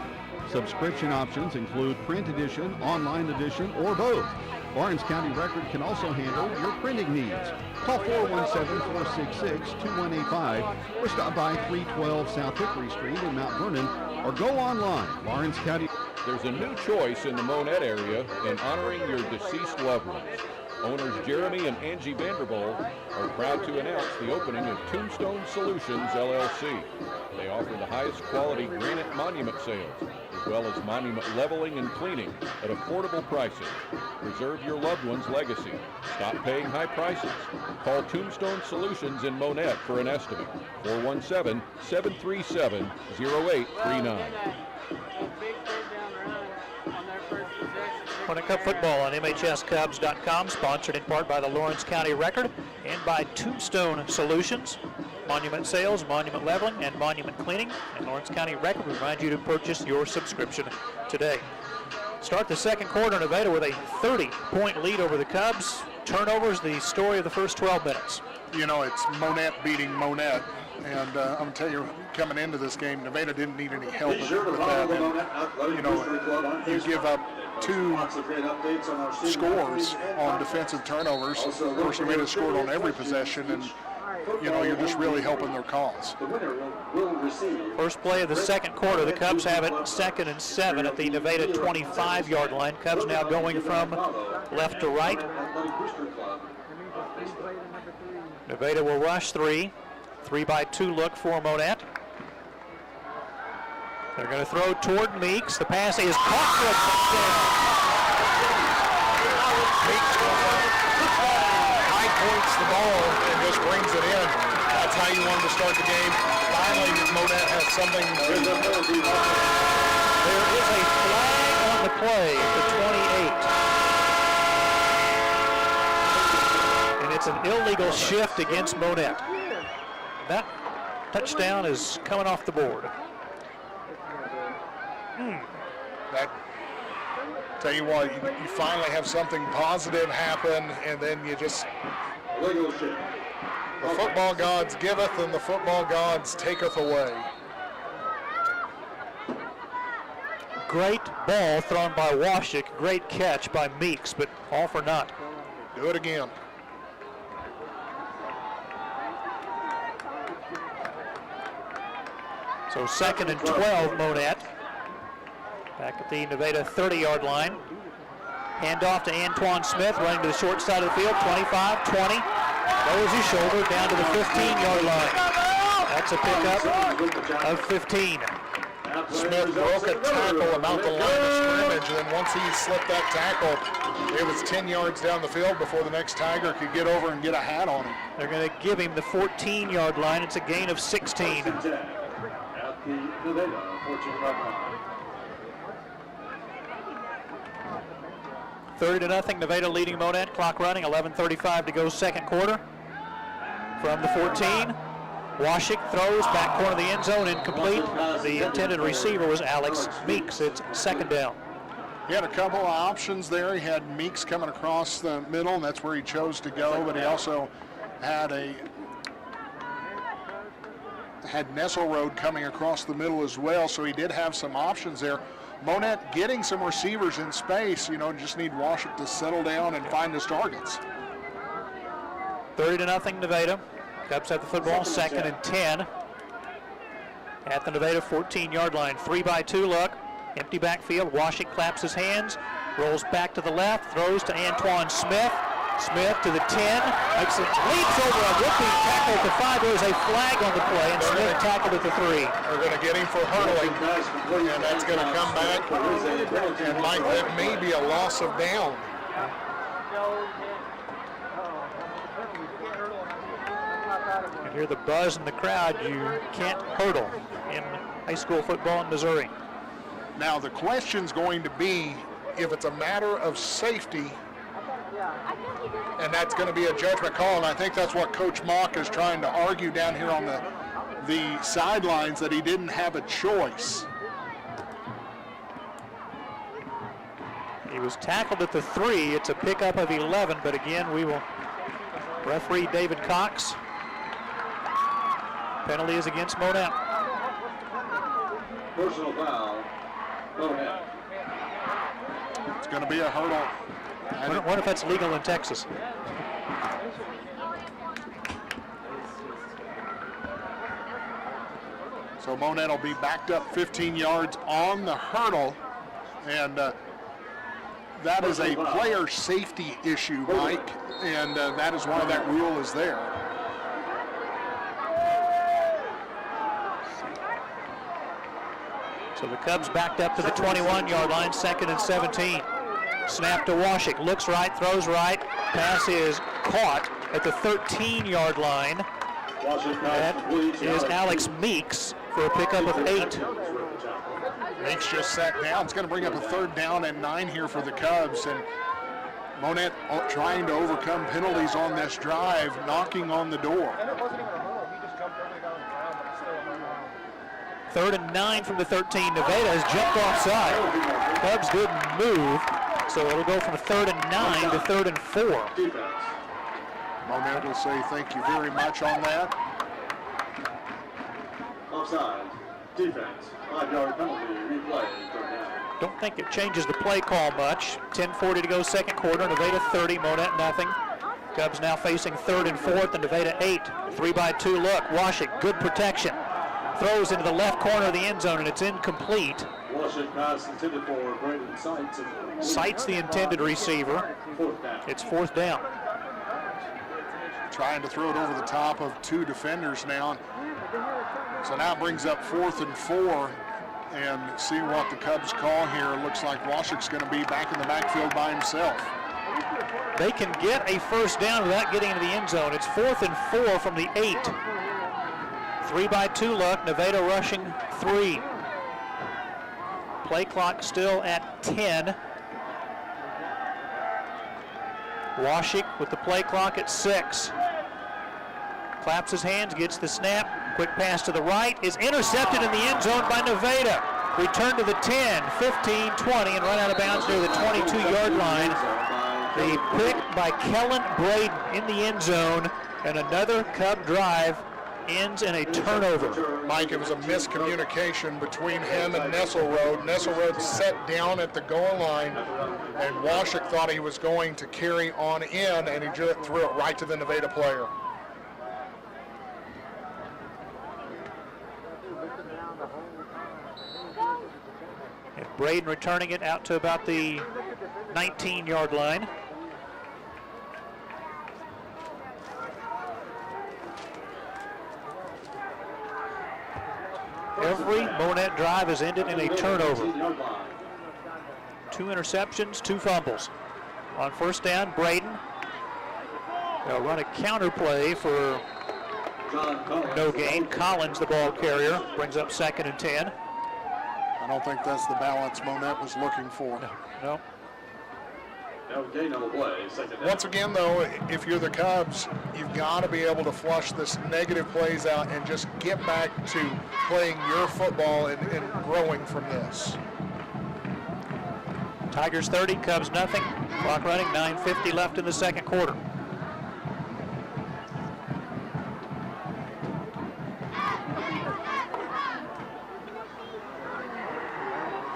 Subscription options include print edition, online edition, or both. Lawrence County Record can also handle your printing needs. Call 417-466-2185 or stop by 312 South Hickory Street in Mount Vernon or go online, Lawrence County. There's a new choice in the Monett area in honoring your deceased loved ones. Owners Jeremy and Angie Vanderbilt are proud to announce the opening of Tombstone Solutions, LLC. They offer the highest quality granite monument sales, as well as monument leveling and cleaning at affordable prices. Preserve your loved one's legacy. Stop paying high prices. Call Tombstone Solutions in Monett for an estimate. 417-737-0839. Monett Cup football on MHSCubs.com, sponsored in part by the Lawrence County Record and by Tombstone Solutions. Monument sales, monument leveling, and monument cleaning. And Lawrence County Record remind you to purchase your subscription today. Start the second quarter, Nevada with a 30-point lead over the Cubs. Turnovers, the story of the first 12 minutes. You know, it's Monett beating Monett. And I'm going to tell you, coming into this game, Nevada didn't need any help with that. And, you know, you give up 2 scores on defensive turnovers. Of course, Nevada scored on every possession, and, you know, you're just really helping their cause. First play of the second quarter, the Cubs have it 2nd and 7 at the Nevada 25-yard line. Cubs now going from left to right. Nevada will rush 3. 3-by-2 look for Monett. They're going to throw toward Meeks. The pass is caught for a touchdown. Meeks high points the ball and just brings it in. That's how you wanted to start the game. Finally, Monett has something. There is a flag on the play at the 28. And it's an illegal shift against Monett. That touchdown is coming off the board. That, tell you what, you finally have something positive happen, and then you just, the football gods giveth and the football gods taketh away. Great ball thrown by Washik, great catch by Meeks, but all for naught. Do it again. So 2nd and 12, Monett. Back at the Nevada 30-yard line. Handoff to Antoine Smith, running to the short side of the field, 25, 20. Lowers his shoulder down to the 15-yard line. That's a pickup of 15. Smith broke a tackle about the line of scrimmage, and then once he slipped that tackle, it was 10 yards down the field before the next Tiger could get over and get a hat on him. They're going to give him the 14-yard line. It's a gain of 16. 30-0, Nevada leading Monett. Clock running, 11:35 to go, second quarter. From the 14, Washik throws back corner of the end zone, incomplete. The intended receiver was Alex Meeks. It's second down. He had a couple of options there. He had Meeks coming across the middle, and that's where he chose to go, but he also had Nessel Road coming across the middle as well, so he did have some options there. Monett getting some receivers in space, you know, just need Washik to settle down and find his targets. 30-0 Nevada. Cubs have the football, 2nd and 10. At the Nevada 14-yard line, 3-by-2 look. Empty backfield, Washik claps his hands, rolls back to the left, throws to Antoine Smith. Smith to the 10, leaps over a would-be tackle at the 5. There's a flag on the play, and Smith tackled at the 3. They're going to get him for hurdling, and that's going to come back. And Mike, that may be a loss of down. You hear the buzz in the crowd. You can't hurdle in high school football in Missouri. Now the question's going to be if it's a matter of safety, and that's going to be a judgment call, and I think that's what Coach Mock is trying to argue down here on the sidelines, that he didn't have a choice. He was tackled at the 3. It's a pickup of 11, but again, we will referee David Cox. Penalty is against Monett. Personal foul, Monett. It's going to be a hurdle. I wonder if that's legal in Texas. So Monett will be backed up 15 yards on the hurdle, and that is a player safety issue, Mike, and that is why that rule is there. So the Cubs backed up to the 21-yard line, 2nd and 17. Snap to Washik, looks right, throws right. Pass is caught at the 13-yard line. That is Alex Meeks for a pickup of 8. Meeks just sat down. It's going to bring up a 3rd down and 9 here for the Cubs, and Monett trying to overcome penalties on this drive, knocking on the door. 3rd and 9 from the 13. Nevada has jumped offside. Cubs didn't move, so it'll go from 3rd and 9 to 3rd and 4. Monett will say thank you very much on that. Offside, defense, 5-yard penalty, replay, 3rd down. Don't think it changes the play call much. 10:40 to go, 2nd quarter. Nevada 30, Monett nothing. Cubs now facing 3rd and 4th, and Nevada 8. 3-by-2 look. Washik, good protection. Throws into the left corner of the end zone, and it's incomplete. Washik pass intended for Braden Sights. Sights the intended receiver. It's 4th down. Trying to throw it over the top of 2 defenders now. So now it brings up 4th and 4, and see what the Cubs call here. It looks like Washik's going to be back in the backfield by himself. They can get a 1st down without getting into the end zone. It's 4th and 4 from the 8. 3-by-2 look, Nevada rushing 3. Play clock still at 10. Washik with the play clock at 6. Claps his hands, gets the snap. Quick pass to the right is intercepted in the end zone by Nevada. Return to the 10, 15, 20, and run out of bounds near the 22-yard line. The pick by Kellen Braden in the end zone, and another Cub drive ends in a turnover. Mike, it was a miscommunication between him and Nesselrode. Nesselrode sat down at the goal line, and Washik thought he was going to carry on in, and he just threw it right to the Nevada player. And Braden returning it out to about the 19-yard line. Every Monett drive has ended in a turnover. 2 interceptions, 2 fumbles. On 1st down, Braden. They'll run a counter play for no gain. Collins, the ball carrier, brings up 2nd and 10. I don't think that's the balance Monett was looking for. No. Once again, though, if you're the Cubs, you've got to be able to flush this negative plays out and just get back to playing your football and growing from this. Tigers 30, Cubs nothing. Clock running, 9:50 left in the 2nd quarter.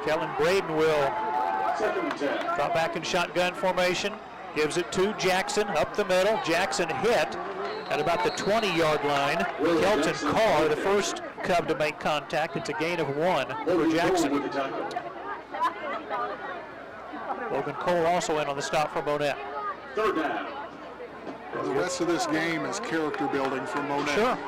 Kellen Braden will drop back in shotgun formation. Gives it to Jackson up the middle. Jackson hit at about the 20-yard line. Kelton Carr, the first Cub to make contact. It's a gain of 1 for Jackson. Logan Cole also in on the stop for Monett. 3rd down. The rest of this game is character building for Monett. Sure.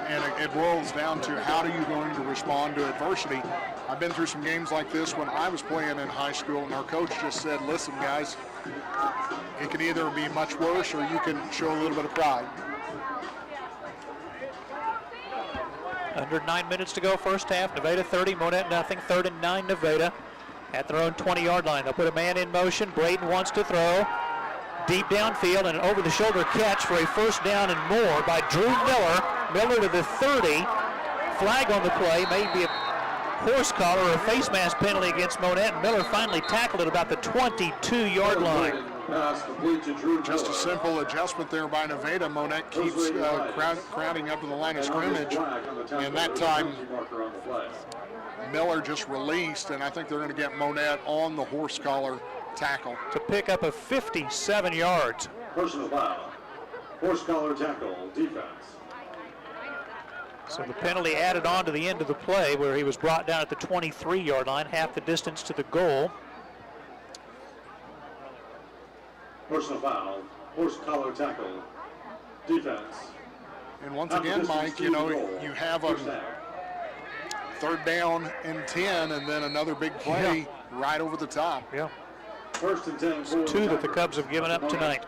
And it boils down to how are you going to respond to adversity. I've been through some games like this when I was playing in high school, and our coach just said, listen, guys, it can either be much worse or you can show a little bit of pride. Under 9 minutes to go, first half. Nevada 30, Monett nothing. 3rd and 9, Nevada at their own 20-yard line. They'll put a man in motion. Braden wants to throw. Deep downfield and an over-the-shoulder catch for a first down and more by Drew Miller. Miller to the 30. Flag on the play. Maybe a horse collar or a face mask penalty against Monett. Miller finally tackled at about the 22-yard line. Just a simple adjustment there by Nevada. Monett keeps crowding up to the line of scrimmage, and that time Miller just released, and I think they're going to get Monett on the horse collar tackle to pick up a 57 yards. Personal foul. Horse collar tackle, defense. So the penalty added on to the end of the play where he was brought down at the 23-yard line, half the distance to the goal. Personal foul, horse collar tackle, defense. And once again, Mike, you know, you have a 3rd down and 10, and then another big play right over the top. Yeah. 1st and 10. It's 2 that the Cubs have given up tonight.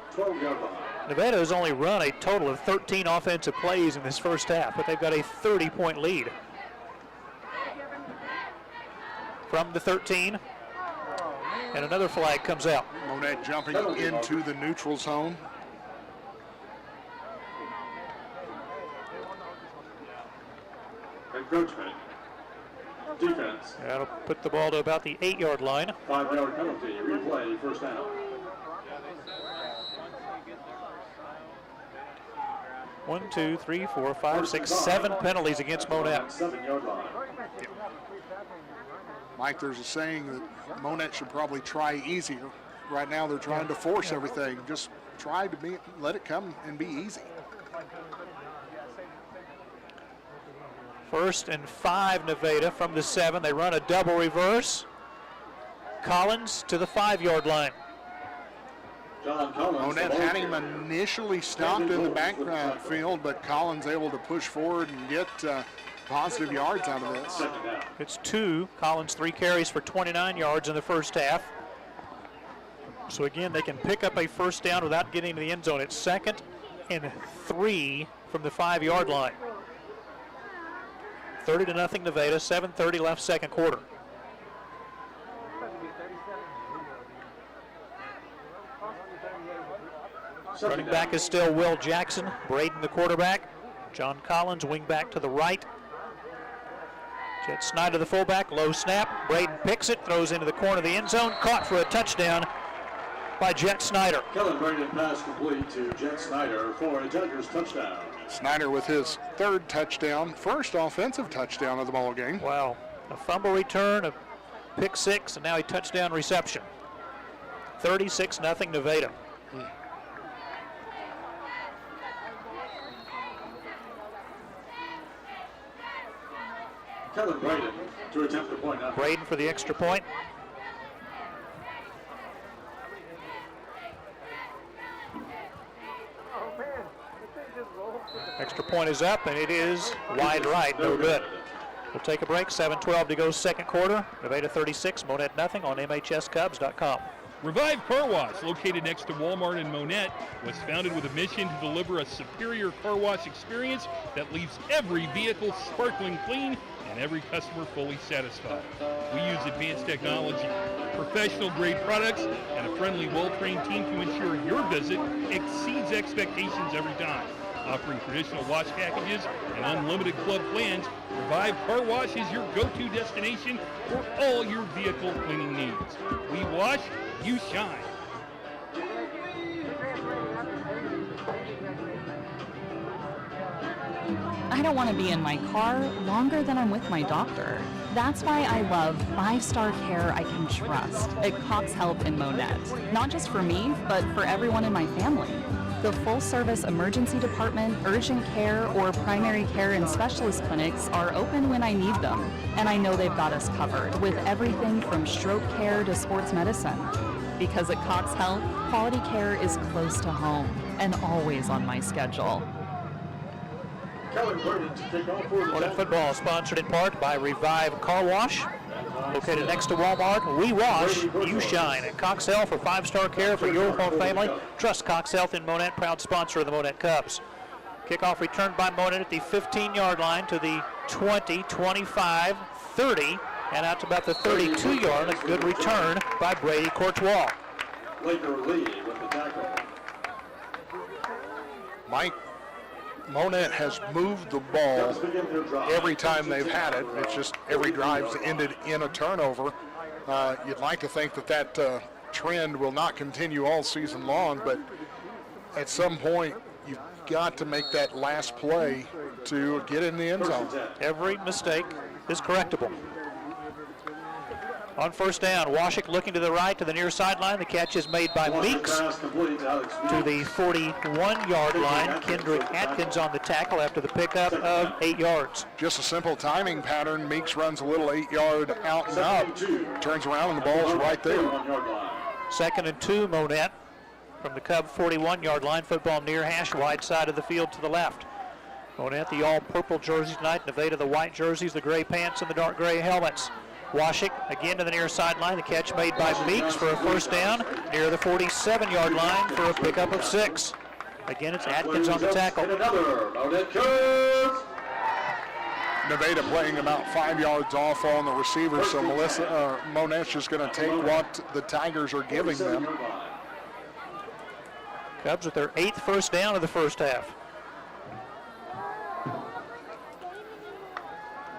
Nevada has only run a total of 13 offensive plays in this first half, but they've got a 30-point lead. From the 13, and another flag comes out. Monett jumping into the neutral zone. Encroachment. Defense. That'll put the ball to about the 8-yard line. 5-yard penalty. Replay. First down. 1, 2, 3, 4, 5, 6, 7 penalties against Monett. 7-yard line. Mike, there's a saying that Monett should probably try easier. Right now they're trying to force everything. Just try to let it come and be easy. 1st and 5, Nevada from the 7. They run a double reverse. Collins to the 5-yard line. Monett had him initially stopped in the backfield, but Collins able to push forward and get positive yards out of this. It's 2. Collins 3 carries for 29 yards in the first half. So again, they can pick up a first down without getting to the end zone. It's 2nd and 3 from the 5-yard line. 30-0 Nevada, 7:30 left, second quarter. Running back is still Will Jackson. Braden the quarterback. John Collins wing back to the right. Jet Snyder the fullback. Low snap. Braden picks it, throws into the corner of the end zone. Caught for a touchdown by Jet Snyder. Kellen Braden pass complete to Jet Snyder for a Tigers touchdown. Snyder with his 3rd touchdown, first offensive touchdown of the ball game. Wow. A fumble return, a pick 6, and now a touchdown reception. 36-0 Nevada. Kellen Braden to attempt the point. Braden for the extra point. Extra point is up, and it is wide right, no good. We'll take a break, 7:12 to go, second quarter. Nevada 36, Monett nothing on MHSCubs.com. Revive Car Wash, located next to Walmart in Monett, was founded with a mission to deliver a superior car wash experience that leaves every vehicle sparkling clean and every customer fully satisfied. We use advanced technology, professional-grade products, and a friendly, well-trained team to ensure your visit exceeds expectations every time. Offering traditional wash packages and unlimited club plans, Revive Car Wash is your go-to destination for all your vehicle cleaning needs. We wash, you shine. I don't want to be in my car longer than I'm with my doctor. That's why I love 5-star care I can trust at Cox Health in Monett. Not just for me, but for everyone in my family. The full-service emergency department, urgent care, or primary care and specialist clinics are open when I need them. And I know they've got us covered with everything from stroke care to sports medicine. Because at Cox Health, quality care is close to home and always on my schedule. Monett football is sponsored in part by Revive Car Wash. Located next to Walmart, we wash, you shine. At Cox Health for 5-star care for your whole family. Trust Cox Health in Monett, proud sponsor of the Monett Cubs. Kickoff returned by Monett at the 15-yard line to the 20, 25, 30, and out to about the 32-yard. A good return by Brady Courtois. Laker Lee with the tackle. Mike, Monett has moved the ball every time they've had it. It's just every drive's ended in a turnover. You'd like to think that trend will not continue all season long, but at some point you've got to make that last play to get in the end zone. Every mistake is correctable. On first down, Washik looking to the right to the near sideline. The catch is made by Meeks to the 41-yard line. Kendrick Atkins on the tackle after the pickup of 8 yards. Just a simple timing pattern. Meeks runs a little 8-yard out and up, turns around and the ball's right there. 2nd and 2, Monett from the Cub 41-yard line. Football near hash, wide side of the field to the left. Monett, the all-purple jersey tonight. Nevada, the white jerseys, the gray pants, and the dark gray helmets. Washik again to the near sideline. The catch made by Meeks for a first down near the 47-yard line for a pickup of 6. Again, it's Atkins on the tackle. Nevada playing about 5 yards off on the receiver, so Monett's just going to take what the Tigers are giving them. Cubs with their 8th first down of the first half.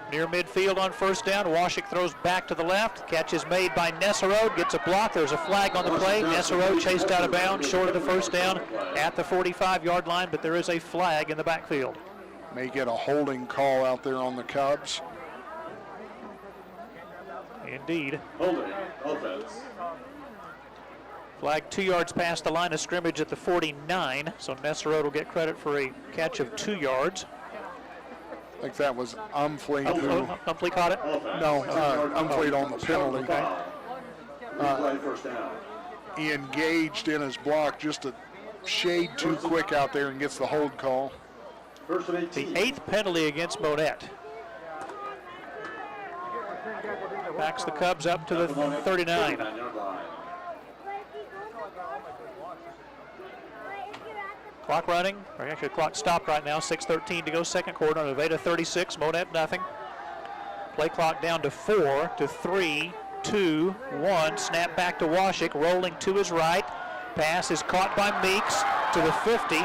Near midfield on first down, Washik throws back to the left. Catch is made by Nesserode, gets a block. There's a flag on the play. Nesserode chased out of bounds, short of the first down at the 45-yard line, but there is a flag in the backfield. May get a holding call out there on the Cubs. Indeed. Holding, offense. Flag 2 yards past the line of scrimmage at the 49, so Nesserode will get credit for a catch of 2 yards. I think that was Umfleet. Umfleet caught it? No, Umfleet on the penalty. First down. He engaged in his block just a shade too quick out there and gets the hold call. The 8th penalty against Monett. Backs the Cubs up to the 39. Clock running, or actually the clock stopped right now, 6:13 to go, second quarter. Nevada 36, Monett nothing. Play clock down to 4, to 3, 2, 1. Snap back to Washik, rolling to his right. Pass is caught by Meeks to the 50,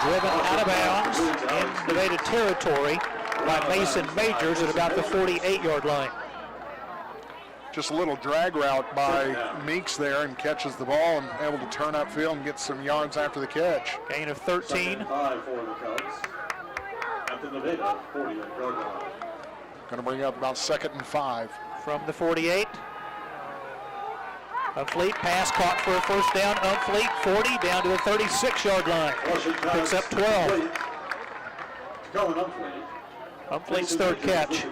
driven out of bounds in Nevada territory by Mason Majors at about the 48-yard line. Just a little drag route by Meeks there and catches the ball and able to turn upfield and get some yards after the catch. Gain of 13. Going to bring up about 2nd and 5. From the 48. Umfleet pass caught for a first down. Umfleet 40 down to the 36-yard line. Picks up 12. Umfleet's 3rd catch.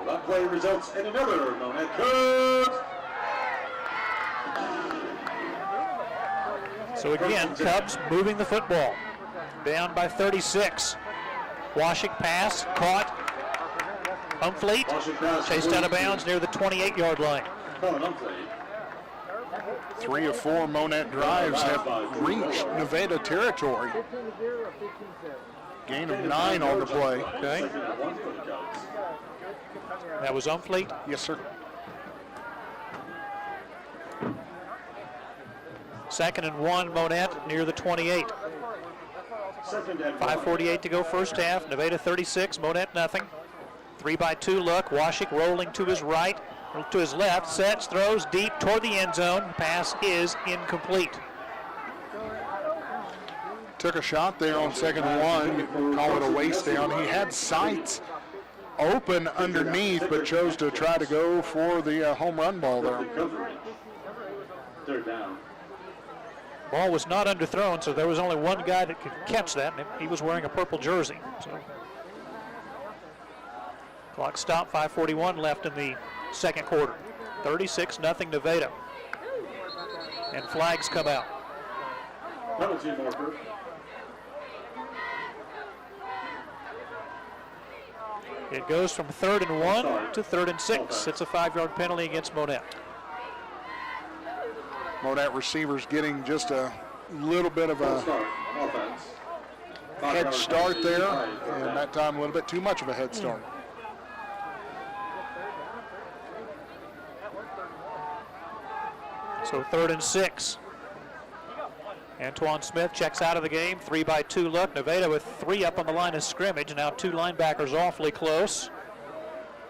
That play results in another Monett Cubs. So again, Cubs moving the football. Down by 36. Washik pass, caught. Umfleet chased out of bounds near the 28-yard line. 3 of 4 Monett drives have reached Nevada territory. Gain of 9 on the play. Okay. That was Umfleet? Yes, sir. 2nd and 1, Monett near the 28. 5:48 to go first half. Nevada 36, Monett nothing. 3-by-2 look. Washik rolling to his right, to his left, sets, throws deep toward the end zone. Pass is incomplete. Took a shot there on 2nd and 1. Call it a waste down. He had sights open underneath, but chose to try to go for the home run ball there. 3rd down. Ball was not underthrown, so there was only one guy that could catch that, and he was wearing a purple jersey. So, clock stopped, 5:41 left in the second quarter. 36-0 Nevada. And flags come out. Penalty marker. It goes from 3rd and 1 to 3rd and 6. It's a 5-yard penalty against Monett. Monett receivers getting just a little bit of a head start there, and that time a little bit too much of a head start. So 3rd and 6. Antoine Smith checks out of the game. 3-by-2 look. Nevada with 3 up on the line of scrimmage. Now 2 linebackers awfully close.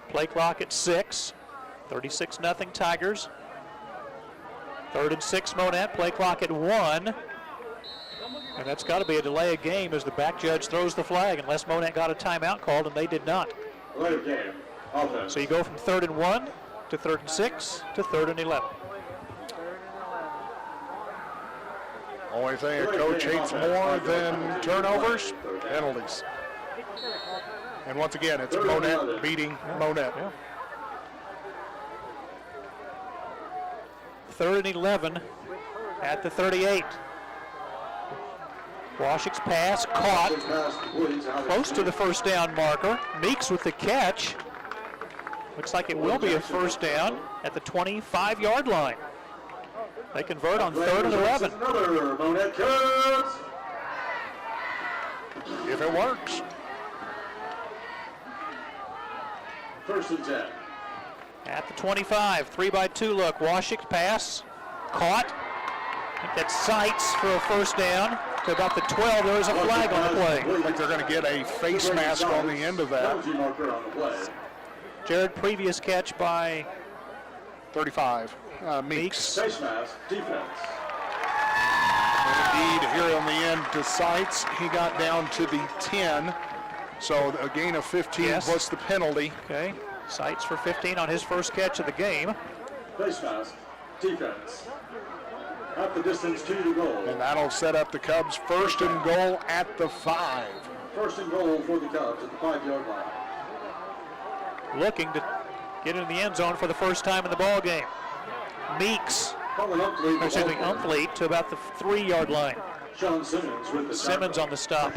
Play clock at 6. 36-0 Tigers. 3rd and 6 Monett. Play clock at 1. And that's got to be a delay of game as the back judge throws the flag, unless Monett got a timeout called, and they did not. Delay of game. Offense. So you go from 3rd and 1 to 3rd and 6 to 3rd and 11. Only thing a coach hates more than turnovers, penalties. And once again, it's Monett beating Monett. Yeah. 3rd and 11 at the 38. Washik's pass caught close to the first down marker. Meeks with the catch. Looks like it will be a first down at the 25-yard line. They convert on 3rd and 11. Another Monett Cubs. If it works. 1st and 10. At the 25, 3-by-2 look. Washik's pass caught. I think that's Seitz for a first down. To about the 12, there was a flag on the play. I think they're going to get a face mask on the end of that. Jared, previous catch by 35, Meeks. Face mask, defense. And indeed, here on the end to Seitz, he got down to the 10. So a gain of 15 plus the penalty. Okay, Seitz for 15 on his first catch of the game. Face mask, defense. At the distance 2 to goal. And that'll set up the Cubs 1st and goal at the 5. 1st and goal for the Cubs at the 5-yard line. Looking to get in the end zone for the first time in the ball game. Meeks, Umfleet to about the 3-yard line. Sean Simmons with the Simmons on the stop.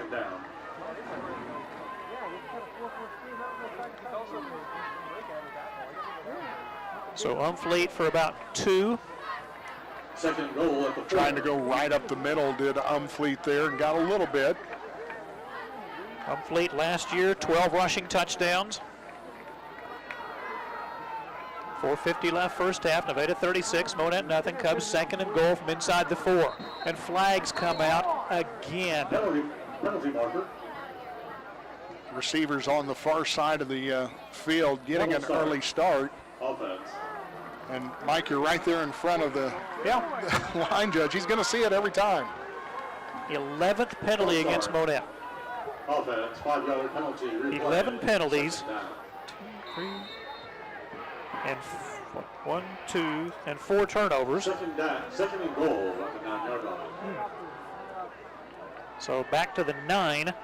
So Umfleet for about 2. 2nd goal at the 4. Trying to go right up the middle, did Umfleet there and got a little bit. Umfleet last year, 12 rushing touchdowns. 4:50 left first half. Nevada 36, Monett nothing. Cubs 2nd and goal from inside the 4. And flags come out again. Penalty marker. Receivers on the far side of the field getting an early start. Offense. And Mike, you're right there in front of the line judge. He's going to see it every time. 11th penalty against Monett. Offense, 5-yard penalty. 11 penalties. 2, 3, and 1, 2, and 4 turnovers. 2nd and goal at the 9-yard line. So back to the 9.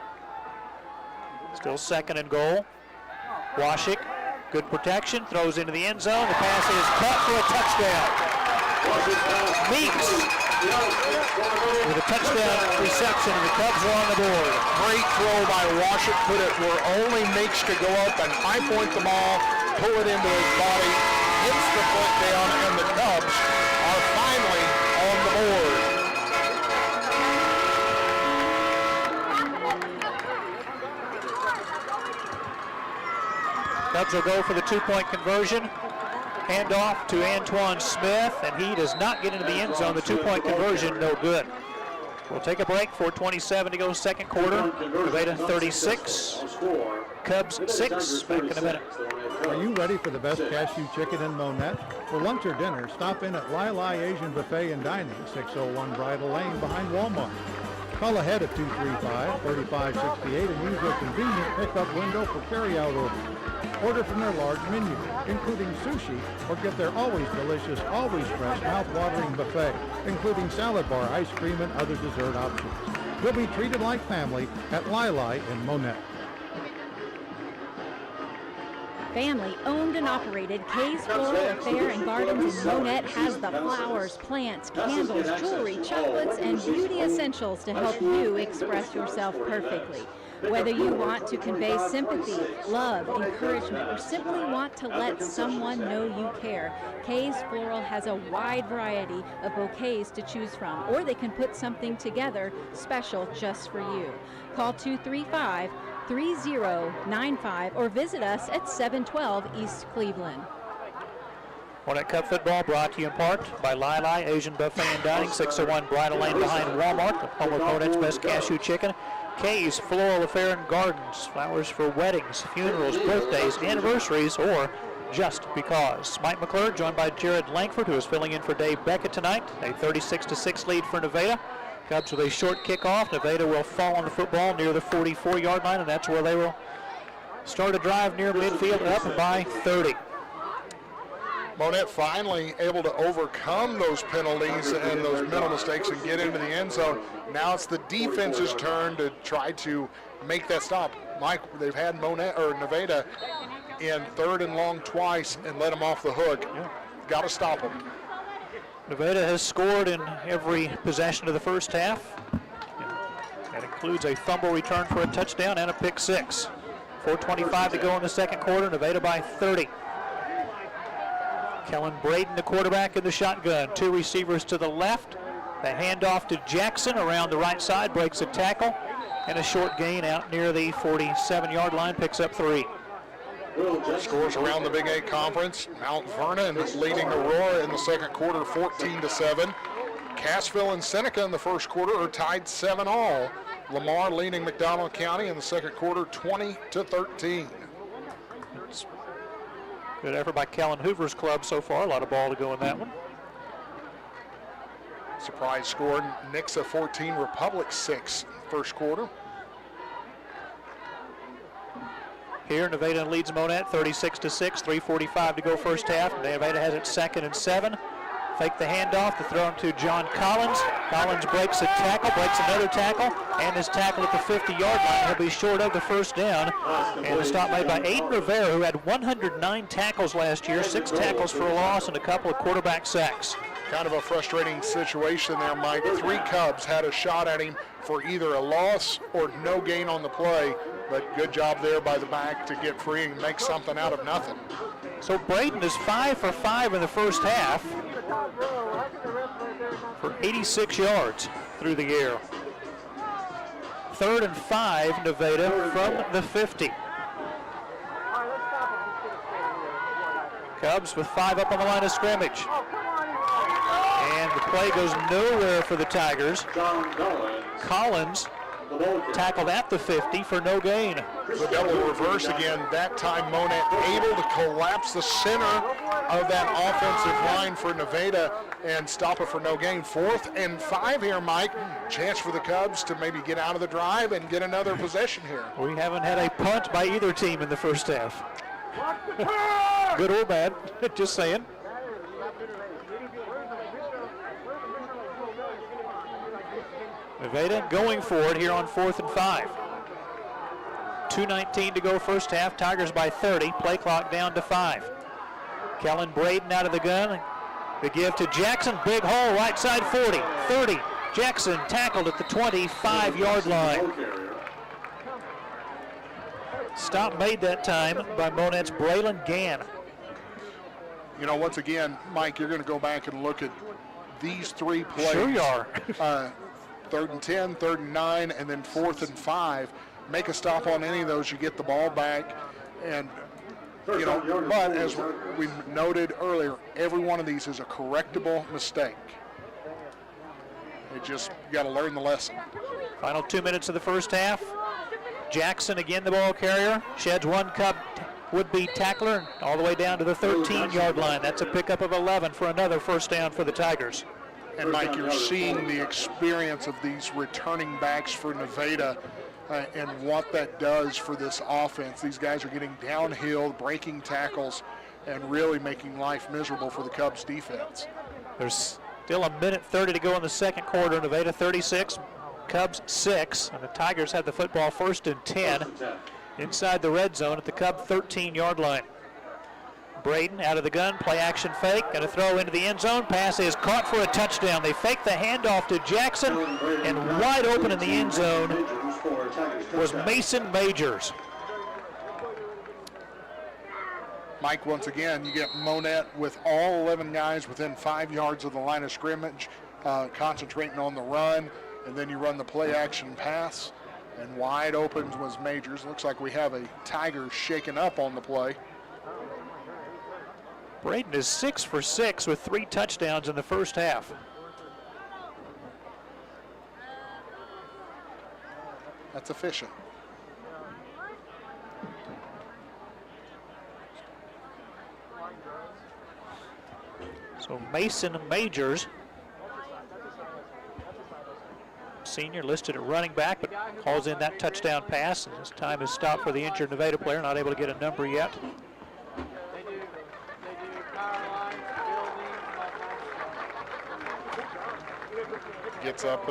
Still 2nd and goal. Washik, good protection, throws into the end zone. The pass is caught for a touchdown. Meeks with a touchdown reception, and the Cubs are on the board. Great throw by Washik, put it where only Meeks could go up and high point the ball, pull it into his body, hits the foot down, and the Cubs are finally on the board. Cubs will go for the 2-point conversion. Handoff to Antoine Smith, and he does not get into the end zone. The 2-point conversion, no good. We'll take a break. 4:27 to go, 2nd quarter. Nevada 36, Cubs 6. Back in a minute. Are you ready for the best cashew chicken in Monett? For lunch or dinner, stop in at Lai Asian Buffet and Dining, 601 Bridle Lane behind Walmart. Call ahead at 235-3568 and use their convenient pickup window for carry-out orders. Order from their large menu, including sushi, or get their always delicious, always fresh, mouth-watering buffet, including salad bar, ice cream, and other dessert options. You'll be treated like family at Lai in Monett. Family owned and operated Kay's Floral Affair and Gardens in Monett has the flowers, plants, candles, jewelry, chocolates, and beauty essentials to help you express yourself perfectly. Whether you want to convey sympathy, love, encouragement, or simply want to let someone know you care, Kay's Floral has a wide variety of bouquets to choose from, or they can put something together special just for you. Call 235-3095 or visit us at 712 East Cleveland. Monett Cup football brought to you in part by Lili Asian Buffet and Dining, 601 Bridle Lane behind Walmart, the home of Monett's best cashew chicken. Kay's Floral Affair and Gardens, flowers for weddings, funerals, birthdays, anniversaries, or just because. Mike McClure joined by Jared Langford, who is filling in for Dave Beckett tonight. A 36-6 lead for Nevada. Cubs with a short kickoff. Nevada will fall on the football near the 44-yard line, and that's where they will start a drive near midfield, up by 30. Monett finally able to overcome those penalties and those mental mistakes and get into the end zone. Now it's the defense's turn to try to make that stop. Mike, they've had Nevada in 3rd and long twice and let them off the hook. Yeah. Got to stop them. Nevada has scored in every possession of the first half. That includes a fumble return for a touchdown and a pick six. 4:25 to go in the second quarter. Nevada by 30. Kellen Braden, the quarterback, in the shotgun. Two receivers to the left. The handoff to Jackson around the right side, breaks a tackle, and a short gain out near the 47-yard line, picks up 3. Scores around the Big 8 Conference. Mount Vernon leading Aurora in the second quarter, 14-7. Cassville and Seneca in the first quarter are tied 7-all. Lamar leading McDonald County in the second quarter, 20-13. Good effort by Kellen Hoover's club so far. A lot of ball to go in that one. Surprise score, Nixa 14, Republic 6, first quarter. Here, Nevada leads Monett 36-6, 3:45 to go first half. Nevada has it 2nd and 7. Fake the handoff to throw to John Collins. Collins breaks a tackle, breaks another tackle, and is tackled at the 50-yard line. He'll be short of the first down. And the stop made by Aiden Rivera, who had 109 tackles last year, 6 tackles for a loss, and a couple of quarterback sacks. Kind of a frustrating situation there, Mike. 3 Cubs had a shot at him for either a loss or no gain on the play, but good job there by the back to get free and make something out of nothing. So Braden is 5 for 5 in the first half for 86 yards through the air. 3rd and 5, Nevada from the 50. Cubs with 5 up on the line of scrimmage. And the play goes nowhere for the Tigers. Collins tackled at the 50 for no gain. The double reverse again. That time Monett able to collapse the center of that offensive line for Nevada and stop it for no gain. 4th and 5 here, Mike. Chance for the Cubs to maybe get out of the drive and get another possession here. We haven't had a punt by either team in the first half. Good or bad, just saying. Nevada going for it here on 4th and 5. 2:19 to go first half. Tigers by 30. Play clock down to 5. Kellen Braden out of the gun. The give to Jackson. Big hole, right side 40. 30. Jackson tackled at the 25-yard line. Stop made that time by Monett's Braylon Gann. You know, once again, Mike, you're going to go back and look at these 3 plays. Sure you are. 3rd and 10, 3rd and 9, and then 4th and 5. Make a stop on any of those, you get the ball back. And, you know, but as we noted earlier, every one of these is a correctable mistake. You got to learn the lesson. Final 2 minutes of the first half. Jackson again the ball carrier. Sheds one Cub would-be tackler all the way down to the 13-yard line. That's a pickup of 11 for another first down for the Tigers. And Mike, you're seeing the experience of these returning backs for Nevada and what that does for this offense. These guys are getting downhill, breaking tackles, and really making life miserable for the Cubs defense. There's still 1:30 to go in the second quarter. Nevada 36, Cubs 6, and the Tigers had the football 1st and 10 inside the red zone at the Cub 13-yard line. Braden out of the gun, play action fake, going to throw into the end zone. Pass is caught for a touchdown. They fake the handoff to Jackson, and wide open in the end zone was Mason Majors. Mike, once again, you get Monett with all 11 guys within 5 yards of the line of scrimmage, concentrating on the run, and then you run the play action pass, and wide open was Majors. Looks like we have a Tiger shaken up on the play. Braden is 6 for 6 with 3 touchdowns in the first half. That's efficient. So Mason Majors, senior, listed at running back, but calls in that touchdown pass. And his time is stopped for the injured Nevada player, not able to get a number yet. Gets up,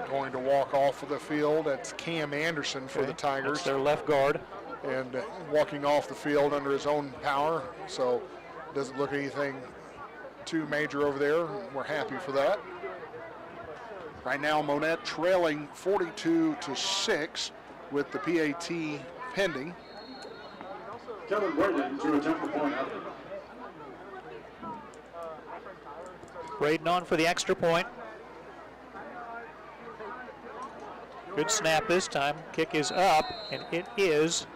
going to walk off of the field. That's Cam Anderson for the Tigers. That's their left guard. And walking off the field under his own power, so doesn't look anything too major over there. We're happy for that. Right now, Monett trailing 42-6 with the PAT pending. Kevin Braden to attempt the point out. Braden on for the extra point. Good snap this time. Kick is up, and it is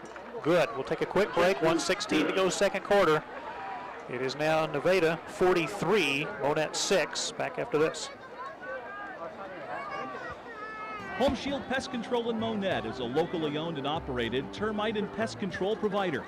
good. We'll take a quick break. 1:16 to go, second quarter. It is now Nevada 43, Monett 6. Back after this. Home Shield Pest Control in Monett is a locally owned and operated termite and pest control provider.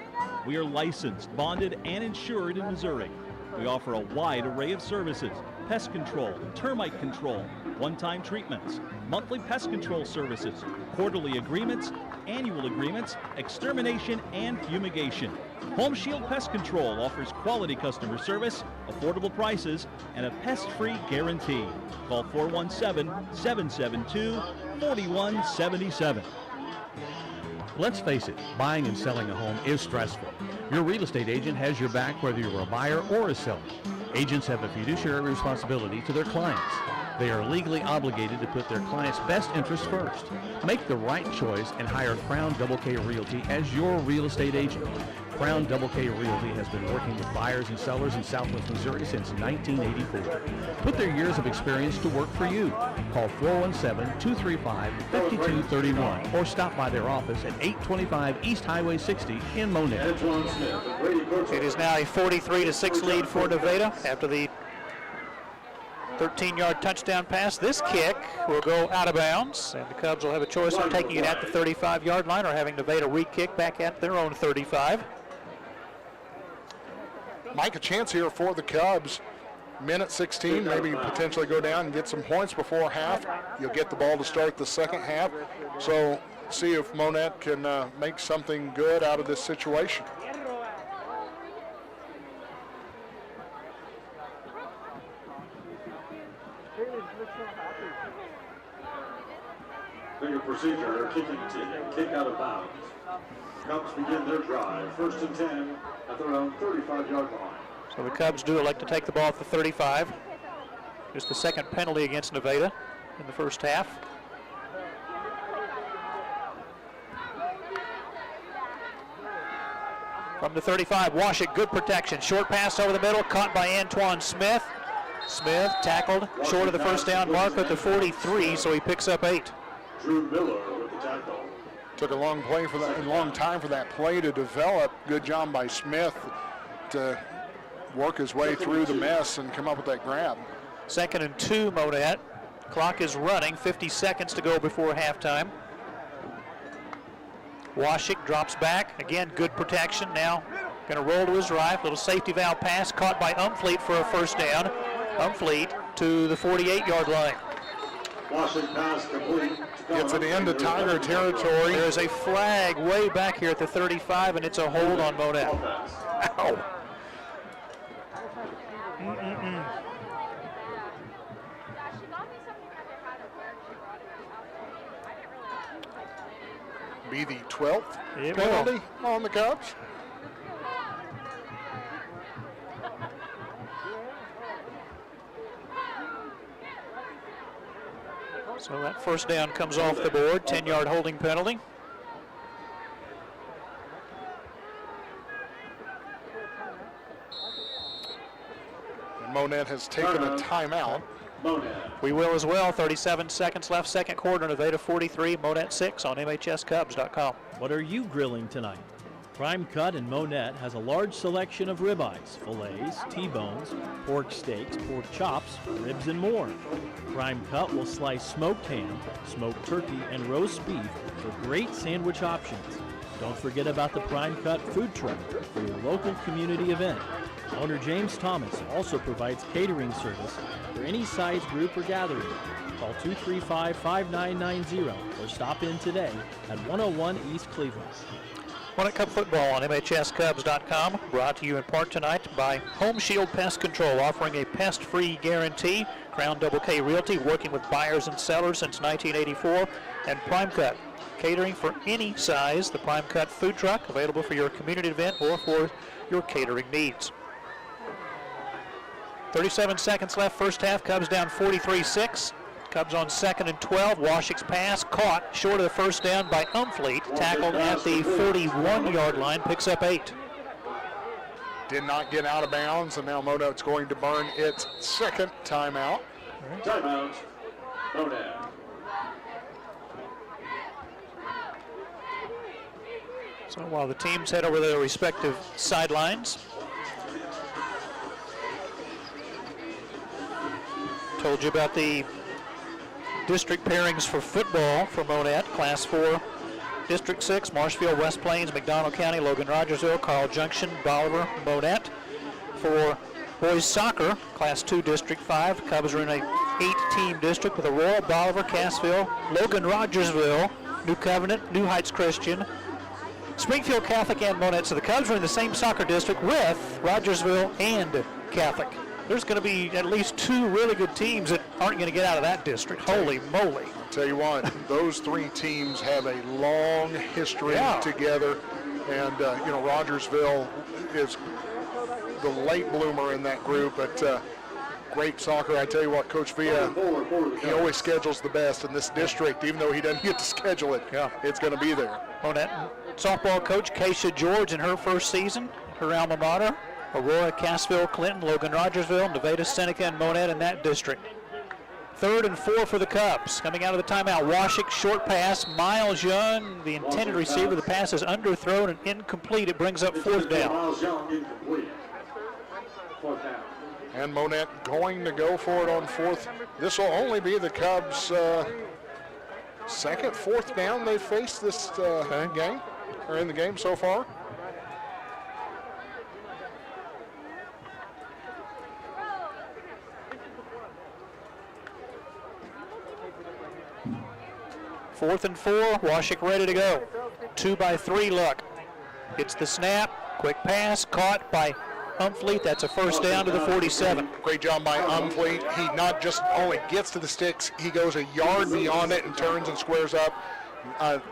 We are licensed, bonded, and insured in Missouri. We offer a wide array of services: pest control, termite control, one-time treatments, monthly pest control services, quarterly agreements, annual agreements, extermination, and fumigation. Home Shield Pest Control offers quality customer service, affordable prices, and a pest-free guarantee. Call 417-772-4177. Let's face it, buying and selling a home is stressful. Your real estate agent has your back whether you're a buyer or a seller. Agents have a fiduciary responsibility to their clients. They are legally obligated to put their client's best interests first. Make the right choice and hire Crown Double K Realty as your real estate agent. Crown Double K Realty has been working with buyers and sellers in Southwest Missouri since 1984. Put their years of experience to work for you. Call 417-235-5231 or stop by their office at 825 East Highway 60 in Monett. It is now a 43-6 lead for Nevada after the 13-yard touchdown pass. This kick will go out of bounds, and the Cubs will have a choice of taking it at the 35-yard line or having Nevada re-kick back at their own 35. Mike, a chance here for the Cubs. Minute 16, maybe potentially go down and get some points before half. You'll get the ball to start the second half. So see if Monett can make something good out of this situation. Bigger procedure, kicking team, kick out of bounds. Cubs begin their drive, 1st and 10 at their own 35-yard line. So the Cubs do elect to take the ball at the 35. Just the second penalty against Nevada in the first half. From the 35, Washington, good protection. Short pass over the middle, caught by Antoine Smith. Smith tackled short of the first down mark at the 43, so he picks up 8. Drew Miller with the tackle. Took a long time for that play to develop. Good job by Smith to work his way through the mess and come up with that grab. 2nd and 2, Monett. Clock is running, 50 seconds to go before halftime. Washik drops back. Again, good protection. Now going to roll to his right. Little safety valve pass caught by Umfleet for a first down. Umfleet to the 48-yard line. Washington pass complete. Gets it into Tiger territory. There's a flag way back here at the 35, and it's a hold on Monett. Ow. Be the 12th penalty on the Cubs. So that first down comes off the board, 10-yard holding penalty. And Monett has taken a timeout. We will as well. 37 seconds left, second quarter. Nevada 43, Monett 6 on MHSCubs.com. What are you grilling tonight? Prime Cut in Monett has a large selection of ribeyes, fillets, T-bones, pork steaks, pork chops, ribs, and more. Prime Cut will slice smoked ham, smoked turkey, and roast beef for great sandwich options. Don't forget about the Prime Cut food truck for your local community event. Owner James Thomas also provides catering service for any size group or gathering. Call 235-5990 or stop in today at 101 East Cleveland. Monett Cup football on MHSCubs.com. Brought to you in part tonight by Home Shield Pest Control, offering a pest-free guarantee. Crown Double K Realty, working with buyers and sellers since 1984. And Prime Cut, catering for any size. The Prime Cut food truck, available for your community event or for your catering needs. 37 seconds left, first half. Cubs down 43-6. Cubs on 2nd and 12. Washik's pass caught short of the first down by Umfleet. Tackled at the 41-yard line. Picks up 8. Did not get out of bounds, and now Monett's going to burn its second timeout. Timeout, Monett. So while the teams head over their respective sidelines, told you about the district pairings for football for Monett. Class 4, District 6, Marshfield, West Plains, McDonald County, Logan Rogersville, Carl Junction, Bolivar, Monett. For boys soccer, Class 2, District 5, Cubs are in a 8-team district with Aurora, Bolivar, Cassville, Logan Rogersville, New Covenant, New Heights Christian, Springfield Catholic, and Monett. So the Cubs are in the same soccer district with Rogersville and Catholic. There's going to be at least 2 really good teams that aren't going to get out of that district. Holy moly. I'll tell you what, those 3 teams have a long history together. And, Rogersville is the late bloomer in that group. But great soccer. I tell you what, Coach Villa, he always schedules the best in this district. Even though he doesn't get to schedule it, it's going to be there. Monett softball coach Keisha George in her first season, her alma mater. Aurora, Cassville, Clinton, Logan Rogersville, Nevada, Seneca, and Monett in that district. 3rd and 4 for the Cubs. Coming out of the timeout, Washik, short pass. Miles Young, the intended receiver. The pass is underthrown and incomplete. It brings up 4th down. And Monett going to go for it on 4th. This will only be the Cubs' second 4th down they've faced this game, or in the game so far. 4th and 4, Washik ready to go. 2-by-3 look. It's the snap, quick pass, caught by Umfleet. That's a first down to the 47. Great job by Umfleet. He not just only gets to the sticks, he goes a yard beyond it and turns and squares up.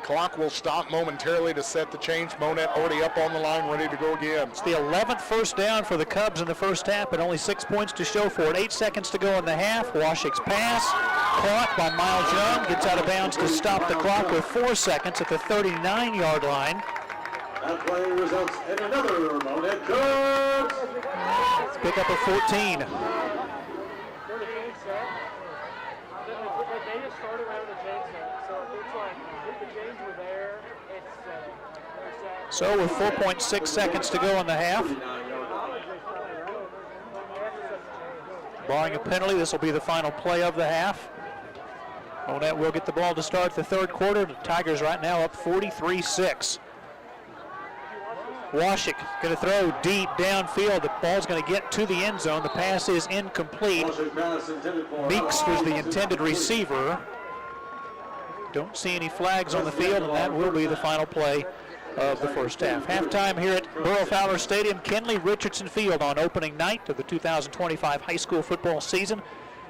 Clock will stop momentarily to set the change. Monett already up on the line, ready to go again. It's the 11th first down for the Cubs in the first half, but only 6 points to show for it. 8 seconds to go in the half. Washik's pass, caught by Miles Young, gets out of bounds to stop the clock with 4 seconds at the 39-yard line. That play results in another Monett Cubs. Pick up a 14. So with 4.6 seconds to go in the half, barring a penalty, this will be the final play of the half. Monett will get the ball to start the 3rd quarter. The Tigers right now up 43-6. Washik going to throw deep downfield. The ball's going to get to the end zone. The pass is incomplete. Meeks was the intended receiver. Don't see any flags on the field, and that will be the final play of the first half. Halftime here at Burrow Fowler Stadium, Kenley Richardson Field on opening night of the 2025 high school football season.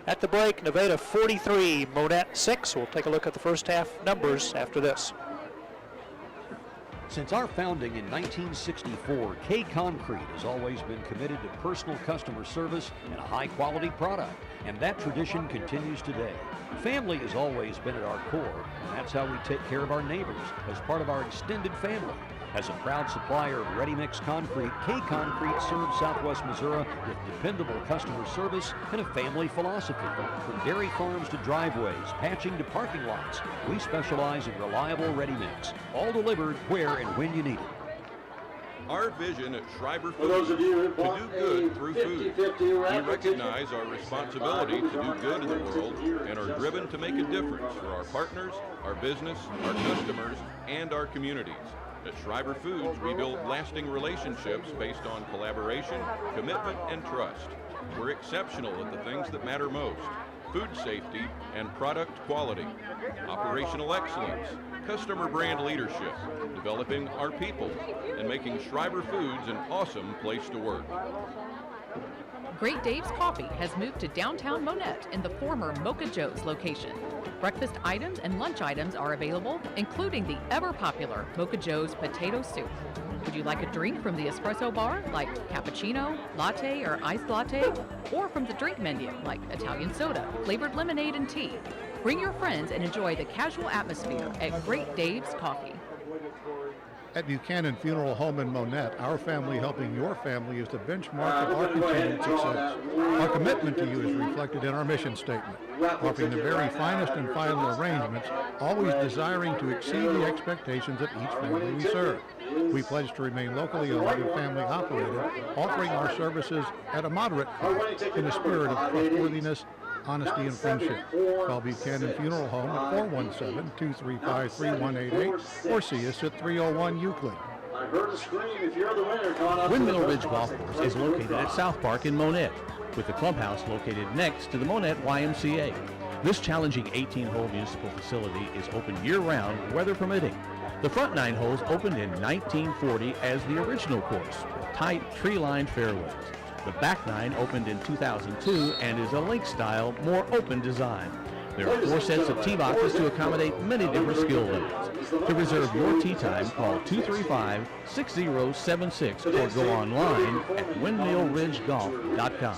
At the break, Nevada 43, Monett 6. We'll take a look at the first half numbers after this. Since our founding in 1964, K Concrete has always been committed to personal customer service and a high-quality product, and that tradition continues today. Family has always been at our core, and that's how we take care of our neighbors as part of our extended family. As a proud supplier of ready-mix concrete, K Concrete serves Southwest Missouri with dependable customer service and a family philosophy. From dairy farms to driveways, patching to parking lots, we specialize in reliable ready-mix, all delivered where and when you need it. Our vision at Schreiber Foods is to do good through food. We recognize our responsibility to do good in the world and are driven to make a difference for our partners, our business, our customers, and our communities. At Schreiber Foods, we build lasting relationships based on collaboration, commitment, and trust. We're exceptional at the things that matter most: food safety and product quality, operational excellence, customer brand leadership, developing our people, and making Schreiber Foods an awesome place to work. Great Dave's Coffee has moved to downtown Monett in the former Mocha Joe's location. Breakfast items and lunch items are available, including the ever-popular Mocha Joe's potato soup. Would you like a drink from the espresso bar, like cappuccino, latte, or iced latte? Or from the drink menu, like Italian soda, flavored lemonade, and tea? Bring your friends and enjoy the casual atmosphere at Great Dave's Coffee. At Buchanan Funeral Home in Monett, our family helping your family is the benchmark of our continued success. Our commitment to you is reflected in our mission statement, offering the very finest and final arrangements, always desiring to exceed the expectations of each family we serve. We pledge to remain locally owned and family operated, offering our services at a moderate cost in a spirit of trustworthiness, honesty, and friendship. Call Buchanan Funeral Home at 417-235-3188 or see us at 301 Euclid. Windmill Ridge Golf Course is located at South Park in Monett, with the clubhouse located next to the Monett YMCA. This challenging 18-hole municipal facility is open year-round, weather permitting. The front 9 holes opened in 1940 as the original course, with tight, tree-lined fairways. The back 9 opened in 2002 and is a link-style, more open design. There are 4 sets of tee boxes to accommodate many different skill levels. To reserve your tee time, call 235-6076 or go online at windmillridgegolf.com.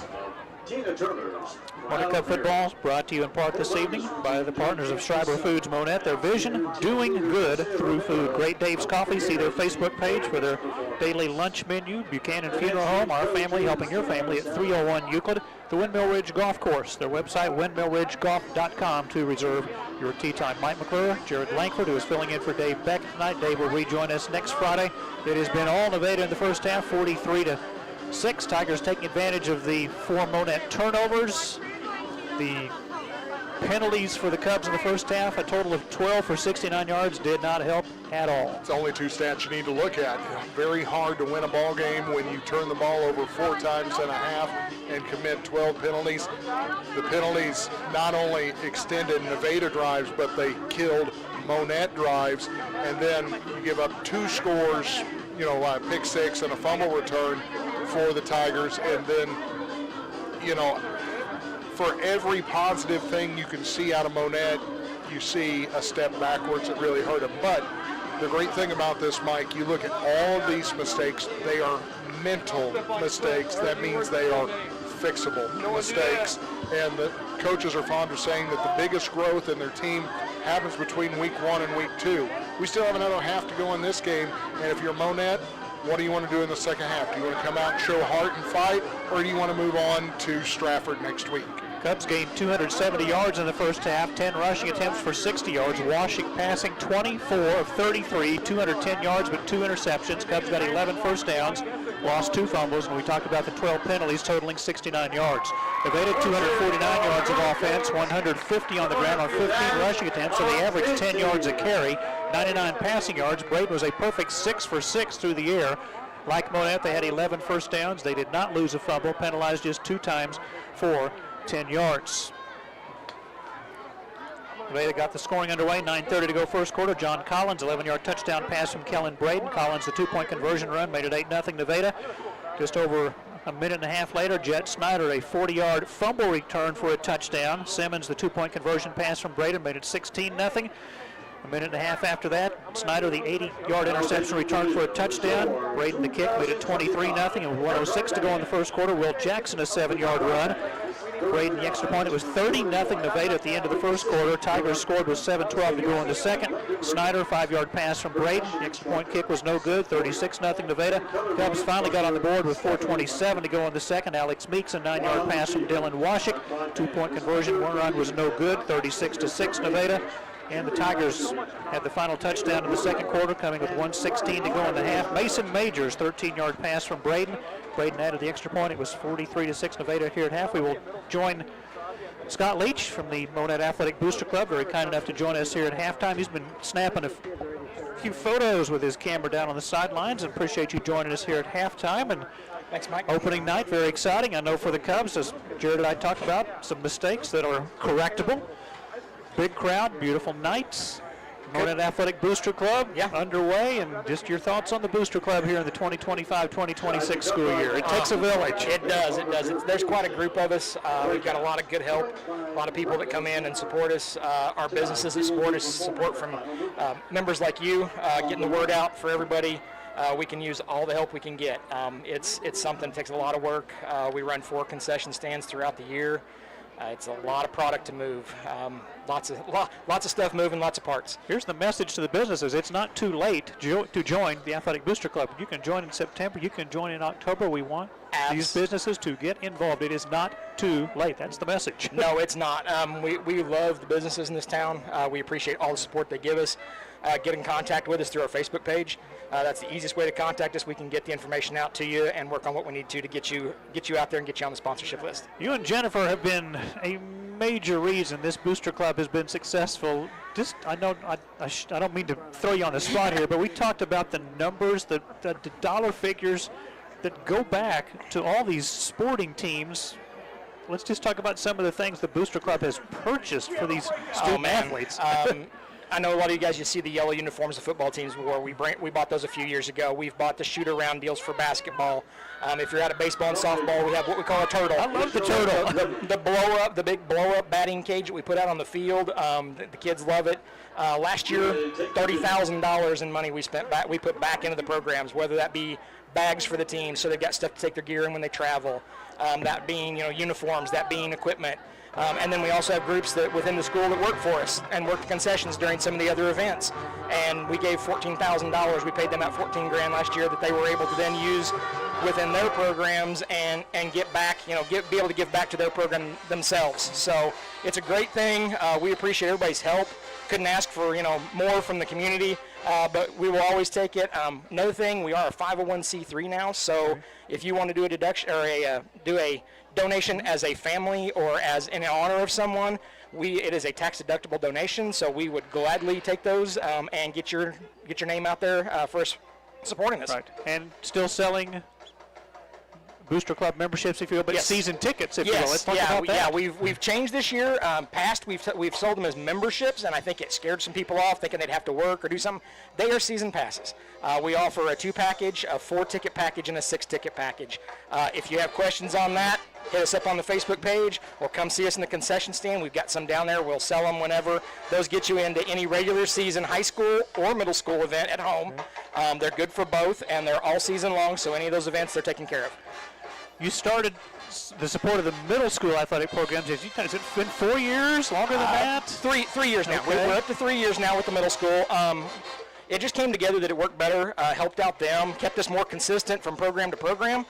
Monett Cup football is brought to you in part this evening by the partners of Schreiber Foods Monett. Their vision, doing good through food. Great Dave's Coffee. See their Facebook page for their daily lunch menu. Buchanan Funeral Home, our family helping your family at 301 Euclid. The Windmill Ridge Golf Course. Their website, windmillridgegolf.com, to reserve your tee time. Mike McClure, Jared Langford, who is filling in for Dave Beck tonight. Dave will rejoin us next Friday. It has been all Nevada in the first half, 43-6. Tigers taking advantage of the 4 Monett turnovers. The penalties for the Cubs in the first half, a total of 12 for 69 yards, did not help at all. It's only 2 stats you need to look at. Very hard to win a ball game when you turn the ball over 4 times and a half and commit 12 penalties. The penalties not only extended Nevada drives, but they killed Monett drives. And then you give up 2 scores, a pick 6 and a fumble return for the Tigers. And then, for every positive thing you can see out of Monett, you see a step backwards that really hurt them. But the great thing about this, Mike, you look at all of these mistakes, they are mental mistakes. That means they are fixable mistakes. And the coaches are fond of saying that the biggest growth in their team happens between week 1 and week 2. We still have another half to go in this game, and if you're Monett, what do you want to do in the second half? Do you want to come out and show heart and fight, or do you want to move on to Stratford next week? Cubs gained 270 yards in the first half, 10 rushing attempts for 60 yards. Washington passing 24 of 33, 210 yards but 2 interceptions. Cubs got 11 first downs, lost 2 fumbles, and we talked about the 12 penalties totaling 69 yards. Nevada 249 yards of offense, 150 on the ground on 15 rushing attempts, so they averaged 10 yards a carry, 99 passing yards. Braden was a perfect 6 for 6 through the air. Like Monett, they had 11 first downs. They did not lose a fumble, penalized just 2 times for 10 yards. Nevada got the scoring underway, 9:30 to go first quarter. John Collins, 11-yard touchdown pass from Kellen Braden. Collins, the 2-point conversion run, made it 8-0 Nevada. Just over a minute and a half later, Jet Snyder, a 40-yard fumble return for a touchdown. Simmons, the 2-point conversion pass from Braden, made it 16-0. A minute and a half after that, Snyder, the 80-yard interception return for a touchdown. Braden, the kick, made it 23-0, and with 1:06 to go in the first quarter. Will Jackson, a 7-yard run. Braden, the extra point. It was 30-0 Nevada at the end of the first quarter. Tigers scored with 7:12 to go in the second. Snyder, 5-yard pass from Braden. The extra point kick was no good. 36-0 Nevada. Cubs finally got on the board with 4:27 to go in the second. Alex Meeks, a 9-yard pass from Dylan Washik. 2-point conversion. One run was no good. 36-6 Nevada. And the Tigers had the final touchdown in the second quarter, coming with 1:16 to go in the half. Mason Majors, 13-yard pass from Braden. Braden added the extra point. It was 43-6 Nevada here at half. We will join Scott Leach from the Monett Athletic Booster Club, very kind enough to join us here at halftime. He's been snapping a few photos with his camera down on the sidelines, and appreciate you joining us here at halftime. And thanks, Mike. Opening night, very exciting. I know for the Cubs, as Jared and I talked about, some mistakes that are correctable. Big crowd, beautiful nights. Monett Athletic Booster Club underway, and just your thoughts on the Booster Club here in the 2025-2026 school year. It takes a village. It does. There's quite a group of us. We've got a lot of good help, a lot of people that come in and support us. Our businesses that support us, support from members like you, getting the word out for everybody. We can use all the help we can get. It's something that takes a lot of work. We run 4 concession stands throughout the year. It's a lot of product to move. Lots of stuff moving, lots of parts. Here's the message to the businesses. It's not too late to join the Athletic Booster Club. You can join in September. You can join in October. We want these businesses to get involved. It is not too late. That's the message. No, it's not. We love the businesses in this town. We appreciate all the support they give us. Get in contact with us through our Facebook page. That's the easiest way to contact us. We can get the information out to you and work on what we need to get you out there and get you on the sponsorship list. You and Jennifer have been a major reason this booster club has been successful. Just, I don't mean to throw you on the spot here, but we talked about the numbers, the dollar figures that go back to all these sporting teams. Let's just talk about some of the things the booster club has purchased for these student athletes. I know a lot of you guys, you see the yellow uniforms the football teams wore. We bought those a few years ago. We've bought the shoot-around deals for basketball. If you're out of baseball and softball, we have what we call a turtle. I love the turtle. The blow-up, the big blow-up batting cage that we put out on the field. The kids love it. Last year, $30,000 in money we put back into the programs, whether that be bags for the team so they've got stuff to take their gear in when they travel, that being uniforms, that being equipment. And then we also have groups that within the school that work for us and work the concessions during some of the other events. And we gave $14,000. We paid them out $14,000 last year that they were able to then use within their programs and get back, be able to give back to their program themselves. So it's a great thing. We appreciate everybody's help. Couldn't ask for more from the community, but we will always take it. Another thing, we are a 501c3 now. So if you want to do a deduction or do a donation as a family or as in honor of someone, it is a tax-deductible donation, so we would gladly take those and get your name out there for supporting us. Right, and still selling Booster Club memberships, if you will, but season tickets, if you will. Let's talk about that. Yeah, we've changed this year. Past, we've sold them as memberships, and I think it scared some people off, thinking they'd have to work or do something. They are season passes. We offer a 2-package, a 4-ticket package, and a 6-ticket package. If you have questions on that, hit us up on the Facebook page or come see us in the concession stand. We've got some down there. We'll sell them whenever. Those get you into any regular season high school or middle school event at home. They're good for both, and they're all season long, so any of those events they're taken care of. You started the support of the middle school athletic programs. Has it been 4 years, longer than that? 3 years now. Okay. We're up to 3 years now with the middle school. It just came together that it worked better, helped out them, kept us more consistent from program to program.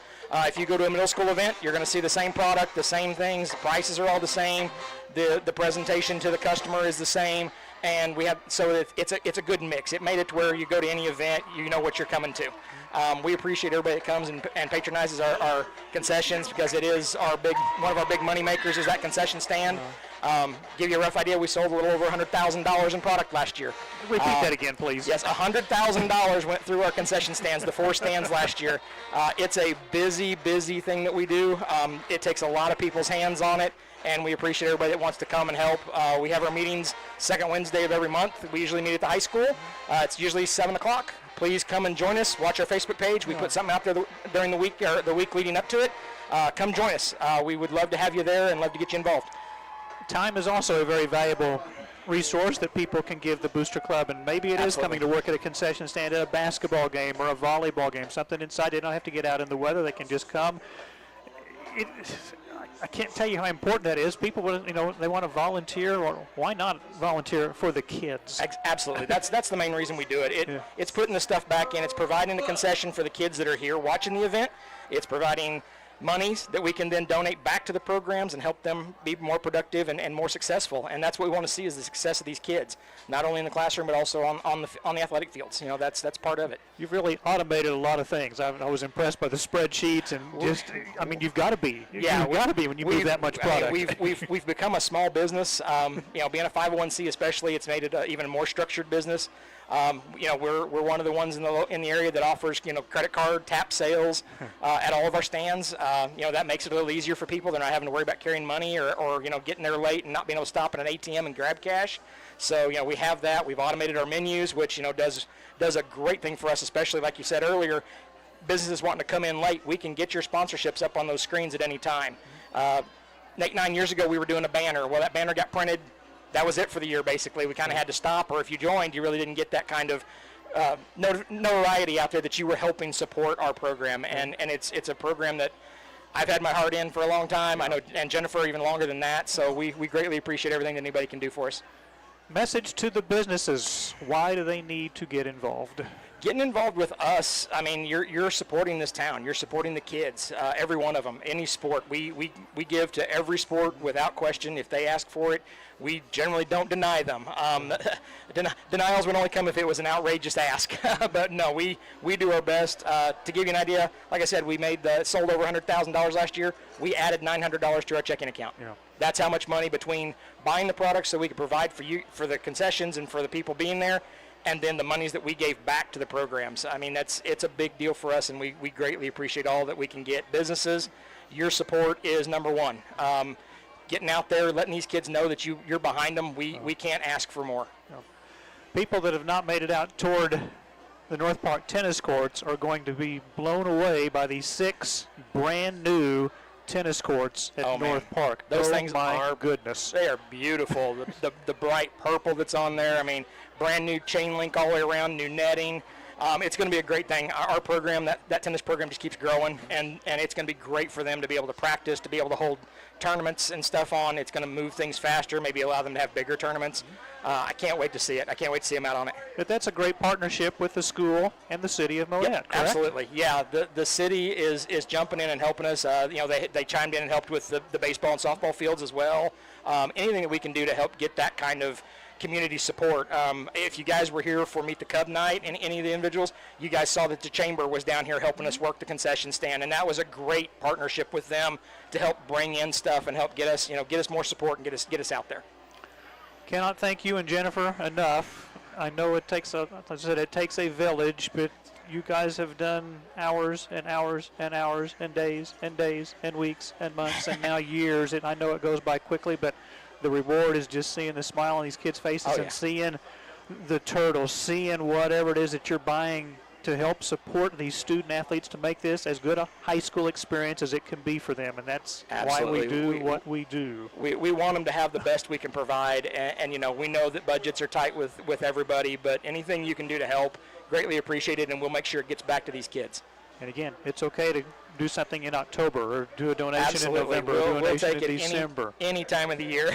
If you go to a middle school event, you're going to see the same product, the same things. The prices are all the same. The presentation to the customer is the same. And it's a good mix. It made it to where you go to any event, you know what you're coming to. We appreciate everybody that comes and patronizes our concessions, because it is one of our big money makers is that concession stand. Give you a rough idea, we sold a little over $100,000 in product last year. Repeat that again, please. Yes, $100,000 went through our concession stands, the 4 stands last year. It's a busy thing that we do. It takes a lot of people's hands on it, and we appreciate everybody that wants to come and help. We have our meetings second Wednesday of every month. We usually meet at the high school. It's usually 7 o'clock. Please come and join us. Watch our Facebook page. We put something out there during the week or the week leading up to it. Come join us. We would love to have you there and love to get you involved. Time is also a very valuable resource that people can give the Booster Club, and maybe it is coming to work at a concession stand at a basketball game or a volleyball game, something inside. They don't have to get out in the weather. They can just come. I can't tell you how important that is. People, they want to volunteer, or why not volunteer for the kids? Absolutely. That's the main reason we do it. It's putting the stuff back in. It's providing the concession for the kids that are here watching the event. It's providing monies that we can then donate back to the programs and help them be more productive and more successful. And that's what we want to see, is the success of these kids, not only in the classroom but also on the athletic fields. That's part of it. You've really automated a lot of things. I was impressed by the spreadsheets and you've got to be. Yeah, you've got to be when you move that much product. We've become a small business. Being a 501c especially, it's made it even a more structured business. We're one of the ones in the area that offers credit card tap sales at all of our stands. That makes it a little easier for people. They're not having to worry about carrying money or getting there late and not being able to stop at an ATM and grab cash. So we have that. We've automated our menus, which does a great thing for us, especially like you said earlier. Businesses wanting to come in late, we can get your sponsorships up on those screens at any time. 9 years ago we were doing a banner. Well, that banner got printed. That was it for the year, basically. We kind of had to stop, or if you joined, you really didn't get that kind of notoriety out there that you were helping support our program. And it's a program that I've had my heart in for a long time. I know, and Jennifer even longer than that. So we greatly appreciate everything that anybody can do for us. Message to the businesses: why do they need to get involved? Getting involved with us, you're supporting this town. You're supporting the kids, every one of them, any sport. We give to every sport without question. If they ask for it, we generally don't deny them. Denials would only come if it was an outrageous ask. But no, we do our best. To give you an idea, like I said, we sold over $100,000 last year. We added $900 to our checking account. Yeah. That's how much money between buying the products so we could provide for the concessions and for the people being there, and then the monies that we gave back to the programs. It's a big deal for us, and we greatly appreciate all that we can get. Businesses, your support is number one. Getting out there, letting these kids know that you're behind them, we can't ask for more. People that have not made it out toward the North Park tennis courts are going to be blown away by these 6 brand new tennis courts at North Park. Those things are goodness. They are beautiful. the bright purple that's on there. Brand new chain link all the way around, new netting. It's going to be a great thing. Our program, that tennis program, just keeps growing, and it's going to be great for them to be able to practice, to be able to hold tournaments and stuff on. It's going to move things faster, maybe allow them to have bigger tournaments. I can't wait to see it. I can't wait to see them out on it. But that's a great partnership with the school and the city of Monett, correct? Absolutely. Yeah, the city is jumping in and helping us. They chimed in and helped with the baseball and softball fields as well. Anything that we can do to help get that kind of community support. If you guys were here for Meet the Cub night and any of the individuals, you guys saw that the chamber was down here helping us work the concession stand, and that was a great partnership with them to help bring in stuff and help get us more support and get us out there. Cannot thank you and Jennifer enough. I know it takes a village, but you guys have done hours and hours and hours and days and weeks and months and now years. And I know it goes by quickly, but the reward is just seeing the smile on these kids' faces and seeing the turtles, seeing whatever it is that you're buying to help support these student athletes to make this as good a high school experience as it can be for them. And that's why we do what we do. We want them to have the best we can provide. And we know that budgets are tight with everybody, but anything you can do to help, greatly appreciated, and we'll make sure it gets back to these kids. And again, it's okay to do something in October or do a donation in November or we'll donation take it in December. Any time of the year.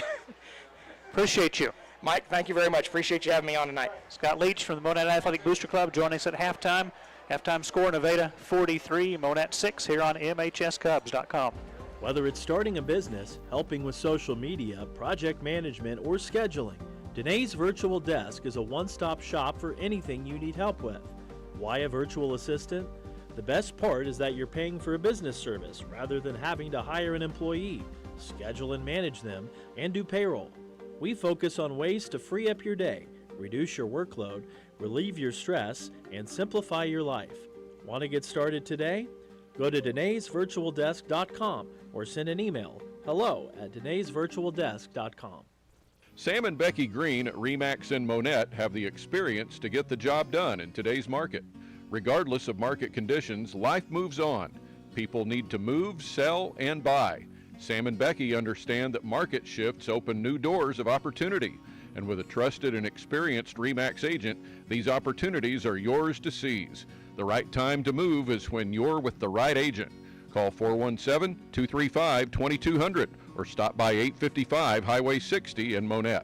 Appreciate you. Mike, thank you very much. Appreciate you having me on tonight. Scott Leach from the Monett Athletic Booster Club joining us at halftime. Halftime score, Nevada 43, Monett 6 here on MHSCubs.com. Whether it's starting a business, helping with social media, project management, or scheduling, Danae's Virtual Desk is a one-stop shop for anything you need help with. Why a virtual assistant? The best part is that you're paying for a business service rather than having to hire an employee, schedule and manage them, and do payroll. We focus on ways to free up your day, reduce your workload, relieve your stress, and simplify your life. Want to get started today? Go to Denae'sVirtualDesk.com or send an email, hello@Denae'sVirtualDesk.com. Sam and Becky Green at Remax and Monett have the experience to get the job done in today's market. Regardless of market conditions, life moves on. People need to move, sell, and buy. Sam and Becky understand that market shifts open new doors of opportunity. And with a trusted and experienced RE/MAX agent, these opportunities are yours to seize. The right time to move is when you're with the right agent. Call 417-235-2200 or stop by 855 Highway 60 in Monett.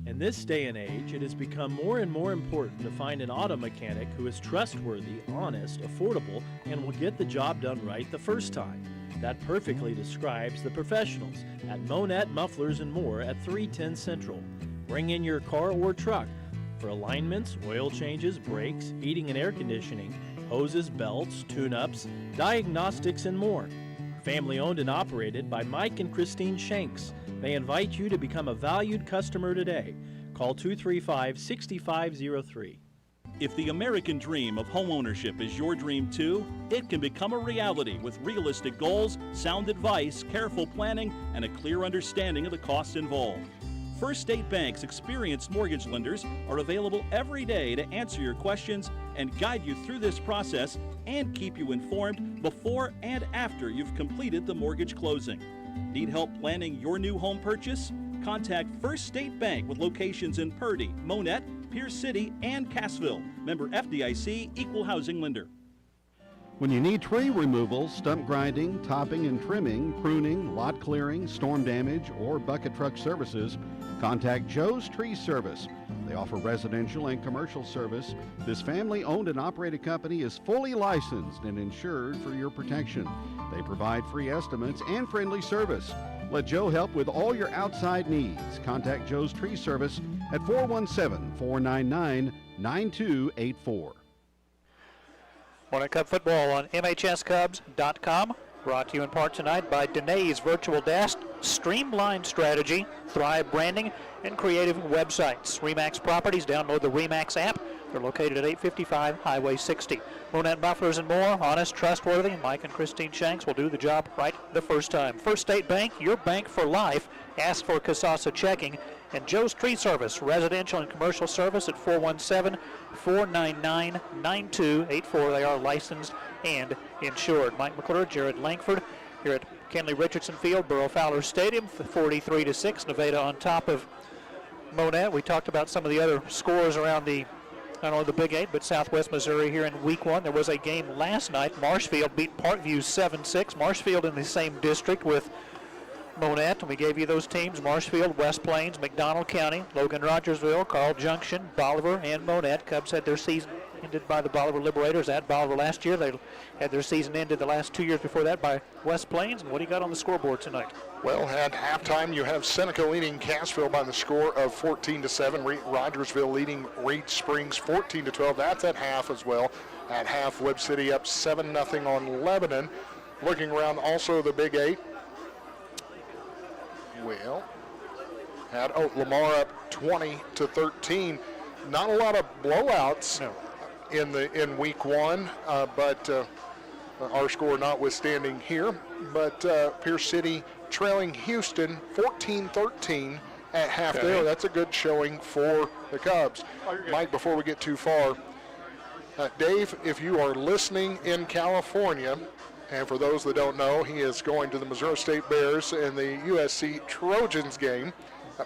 In this day and age, it has become more and more important to find an auto mechanic who is trustworthy, honest, affordable, and will get the job done right the first time. That perfectly describes the professionals at Monett Mufflers and More at 310 Central. Bring in your car or truck for alignments, oil changes, brakes, heating and air conditioning, hoses, belts, tune-ups, diagnostics, and more. Family owned and operated by Mike and Christine Shanks. They invite you to become a valued customer today. Call 235-6503. If the American dream of homeownership is your dream too, it can become a reality with realistic goals, sound advice, careful planning, and a clear understanding of the costs involved. First State Bank's experienced mortgage lenders are available every day to answer your questions and guide you through this process and keep you informed before and after you've completed the mortgage closing. Need help planning your new home purchase? Contact First State Bank with locations in Purdy, Monett, Pierce City, and Cassville. Member FDIC, Equal Housing Lender. When you need tree removal, stump grinding, topping and trimming, pruning, lot clearing, storm damage, or bucket truck services, contact Joe's Tree Service. They offer residential and commercial service. This family-owned and operated company is fully licensed and insured for your protection. They provide free estimates and friendly service. Let Joe help with all your outside needs. Contact Joe's Tree Service at 417-499-9284. Monett Cub football on MHSCubs.com. Brought to you in part tonight by Danae's Virtual Desk, Streamlined Strategy, Thrive Branding, and Creative Websites. RE/MAX Properties, download the RE/MAX app. They're located at 855 Highway 60. Monett Mufflers and More, honest, trustworthy. Mike and Christine Shanks will do the job right the first time. First State Bank, your bank for life. Ask for Casasa Checking. And Joe's Tree Service, residential and commercial service at 417-499-9284. They are licensed and insured. Mike McClure, Jared Langford here at Kenley Richardson Field, Burrow Fowler Stadium, 43-6. Nevada on top of Monett. We talked about some of the other scores around the, not only the Big 8, but Southwest Missouri here in Week 1. There was a game last night. Marshfield beat Parkview 7-6. Marshfield in the same district with Monett, and we gave you those teams: Marshfield, West Plains, McDonald County, Logan Rogersville, Carl Junction, Bolivar, and Monett. Cubs had their season ended by the Bolivar Liberators at Bolivar last year. They had their season ended the last 2 years before that by West Plains. And what do you got on the scoreboard tonight? Well, at halftime, you have Seneca leading Cassville by the score of 14-7. Rogersville leading Reed Springs 14-12. That's at half as well. At half, Webb City up 7-0 on Lebanon. Looking around also the Big 8. Well, had Lamar up 20-13. Not a lot of blowouts in Week 1, but our score notwithstanding here. But Pierce City trailing Houston 14-13 at half there. That's a good showing for the Cubs. Mike, before we get too far, Dave, if you are listening in California, and for those that don't know, he is going to the Missouri State Bears in the USC Trojans game.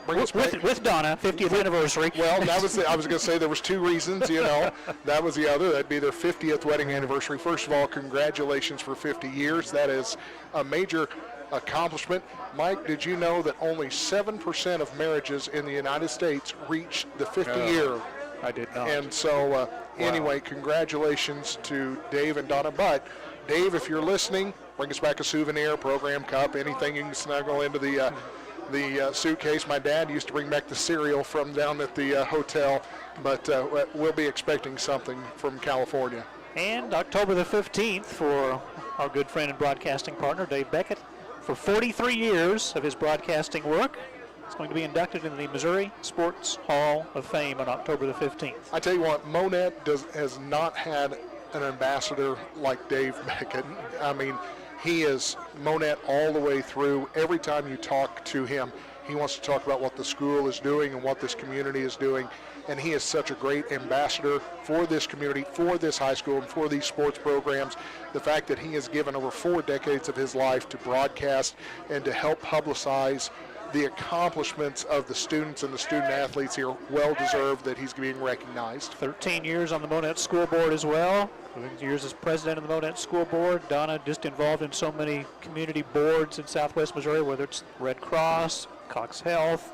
With Donna, 50th anniversary. Well, that was I was going to say there was two reasons, you know. That was the other. That'd be their 50th wedding anniversary. First of all, congratulations for 50 years. That is a major accomplishment. Mike, did you know that only 7% of marriages in the United States reach the 50-year? I did not. And so, anyway, congratulations to Dave and Donna. But Dave, if you're listening, bring us back a souvenir, program cup, anything you can snuggle into the suitcase. My dad used to bring back the cereal from down at the hotel, but we'll be expecting something from California. And October the 15th for our good friend and broadcasting partner, Dave Beckett, for 43 years of his broadcasting work. He's going to be inducted into the Missouri Sports Hall of Fame on October the 15th. I tell you what, Monett has not had an ambassador like Dave Beckett. I mean, he is Monett all the way through. Every time you talk to him, he wants to talk about what the school is doing and what this community is doing. And he is such a great ambassador for this community, for this high school, and for these sports programs. The fact that he has given over 4 decades of his life to broadcast and to help publicize the accomplishments of the students and the student athletes here, well deserved that he's being recognized. 13 years on the Monett School Board as well. Years as president of the Monett School Board. Donna just involved in so many community boards in Southwest Missouri, whether it's Red Cross, Cox Health,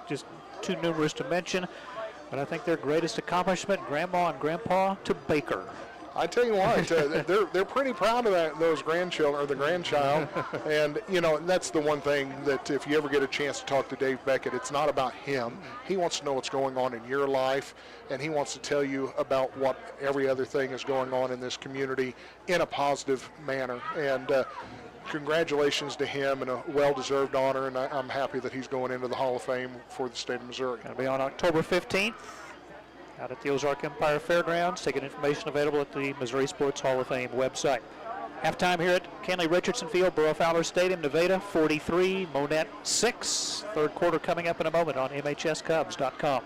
just too numerous to mention. But I think their greatest accomplishment, Grandma and Grandpa to Baker. I tell you what, they're pretty proud of those grandchildren, or the grandchild. And, you know, that's the one thing that if you ever get a chance to talk to Dave Beckett, it's not about him. He wants to know what's going on in your life, and he wants to tell you about what every other thing is going on in this community in a positive manner. And congratulations to him, and a well-deserved honor, and I'm happy that he's going into the Hall of Fame for the state of Missouri. Going to be on October 15th. Out at the Ozark Empire Fairgrounds. Ticket information available at the Missouri Sports Hall of Fame website. Halftime here at Kenley Richardson Field, Burrow Fowler Stadium. Nevada 43, Monett 6. Third quarter coming up in a moment on MHSCubs.com.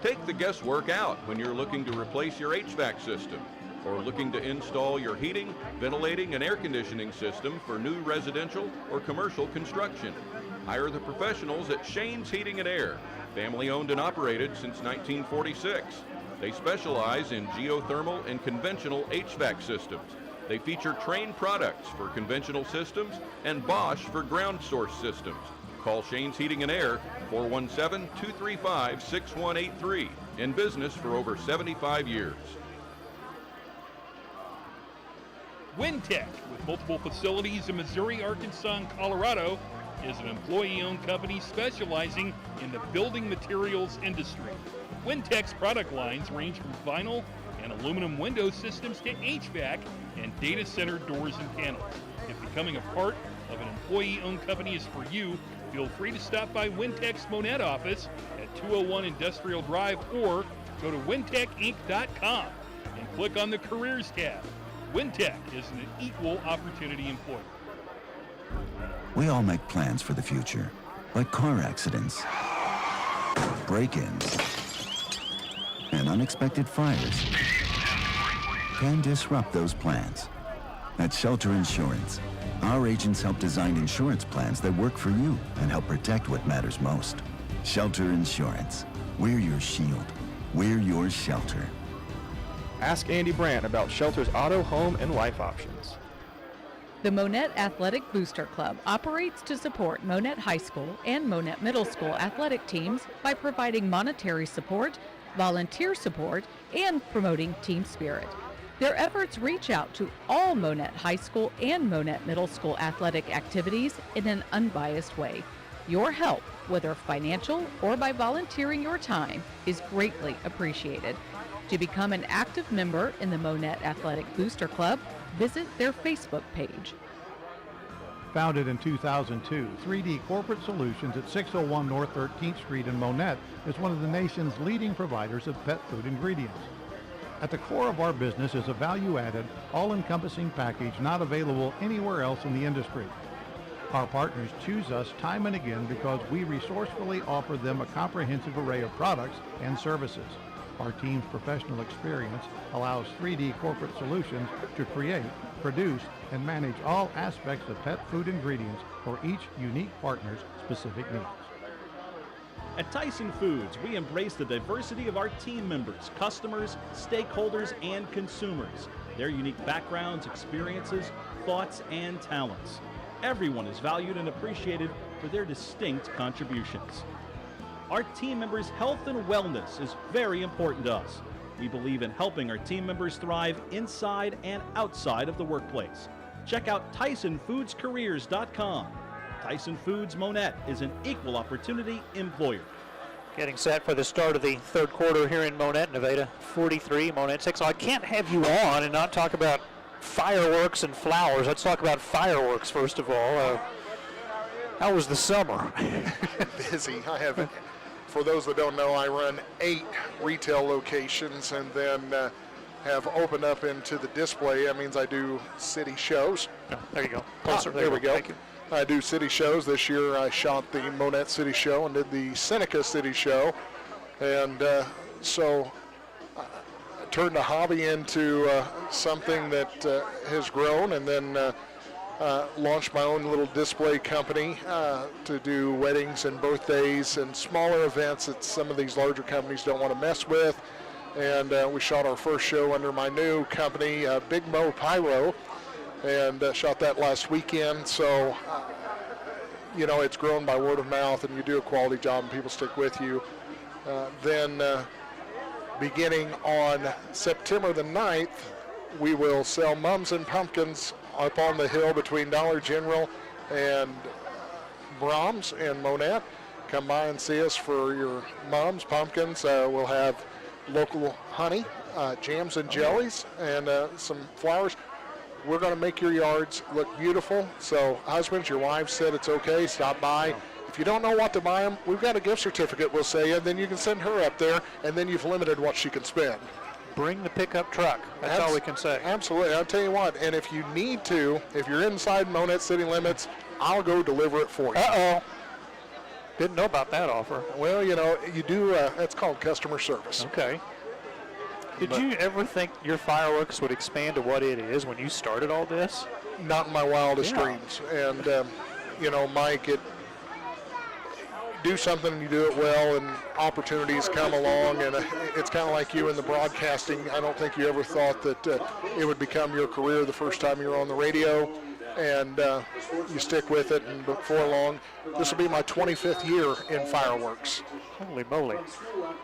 Take the guesswork out when you're looking to replace your HVAC system or looking to install your heating, ventilating, and air conditioning system for new residential or commercial construction. Hire the professionals at Shane's Heating and Air, family owned and operated since 1946. They specialize in geothermal and conventional HVAC systems. They feature Trane products for conventional systems and Bosch for ground source systems. Call Shane's Heating and Air, 417-235-6183. In business for over 75 years. Wintech, with multiple facilities in Missouri, Arkansas, and Colorado, is an employee-owned company specializing in the building materials industry. Wintech's product lines range from vinyl and aluminum window systems to HVAC and data center doors and panels. If becoming a part of an employee-owned company is for you, feel free to stop by Wintech's Monett office at 201 Industrial Drive or go to wintecinc.com and click on the Careers tab. Wintech is an equal opportunity employer. We all make plans for the future, like car accidents, break-ins, and unexpected fires can disrupt those plans. At Shelter Insurance, our agents help design insurance plans that work for you and help protect what matters most. Shelter Insurance. We're your shield. We're your shelter. Ask Andy Brandt about Shelter's auto, home, and life options. The Monett Athletic Booster Club operates to support Monett High School and Monett Middle School athletic teams by providing monetary support, volunteer support, and promoting team spirit. Their efforts reach out to all Monett High School and Monett Middle School athletic activities in an unbiased way. Your help, whether financial or by volunteering your time, is greatly appreciated. To become an active member in the Monett Athletic Booster Club, visit their Facebook page. Founded in 2002, 3D Corporate Solutions at 601 North 13th Street in Monett is one of the nation's leading providers of pet food ingredients. At the core of our business is a value-added, all-encompassing package not available anywhere else in the industry. Our partners choose us time and again because we resourcefully offer them a comprehensive array of products and services. Our team's professional experience allows 3D Corporate Solutions to create, produce, and manage all aspects of pet food ingredients for each unique partner's specific needs. At Tyson Foods, we embrace the diversity of our team members, customers, stakeholders, and consumers, their unique backgrounds, experiences, thoughts, and talents. Everyone is valued and appreciated for their distinct contributions. Our team members' health and wellness is very important to us. We believe in helping our team members thrive inside and outside of the workplace. Check out TysonFoodsCareers.com. Tyson Foods Monett is an equal opportunity employer. Getting set for the start of the third quarter here in Monett, Nevada 43, Monett 6. I can't have you on and not talk about fireworks and flowers. Let's talk about fireworks first of all. How was the summer? Busy. I haven't. For those that don't know, I run 8 retail locations and then have opened up into the display. That means I do city shows. Oh, there you go. Closer. There we go. Thank you. I do city shows. This year I shot the Monett City Show and did the Seneca City Show. And so I turned a hobby into something that has grown, and then launched my own little display company to do weddings and birthdays and smaller events that some of these larger companies don't want to mess with. And we shot our first show under my new company, Big Mo Pyro, and shot that last weekend. So, you know, it's grown by word of mouth, and you do a quality job and people stick with you. Then beginning on September the 9th, we will sell mums and pumpkins up on the hill between Dollar General and Brahms and Monett. Come by and see us for your mums, pumpkins. We'll have local honey, jams and jellies, and some flowers. We're going to make your yards look beautiful. So husbands, your wives said it's okay, stop by. If you don't know what to buy them, we've got a gift certificate, we'll say, and then you can send her up there, and then you've limited what she can spend. Bring the pickup truck. That's all we can say. Absolutely. I'll tell you what, and if you need to, if you're inside Monett city limits, I'll go deliver it for you. Uh-oh. Didn't know about that offer. Well, you know, you do, that's called customer service. Okay. Did you ever think your fireworks would expand to what it is when you started all this? Not in my wildest dreams. And, you know, Mike, do something and you do it well, and opportunities come along, and it's kind of like you in the broadcasting. I don't think you ever thought that it would become your career the first time you were on the radio, and you stick with it, and before long, this will be my 25th year in fireworks. Holy moly.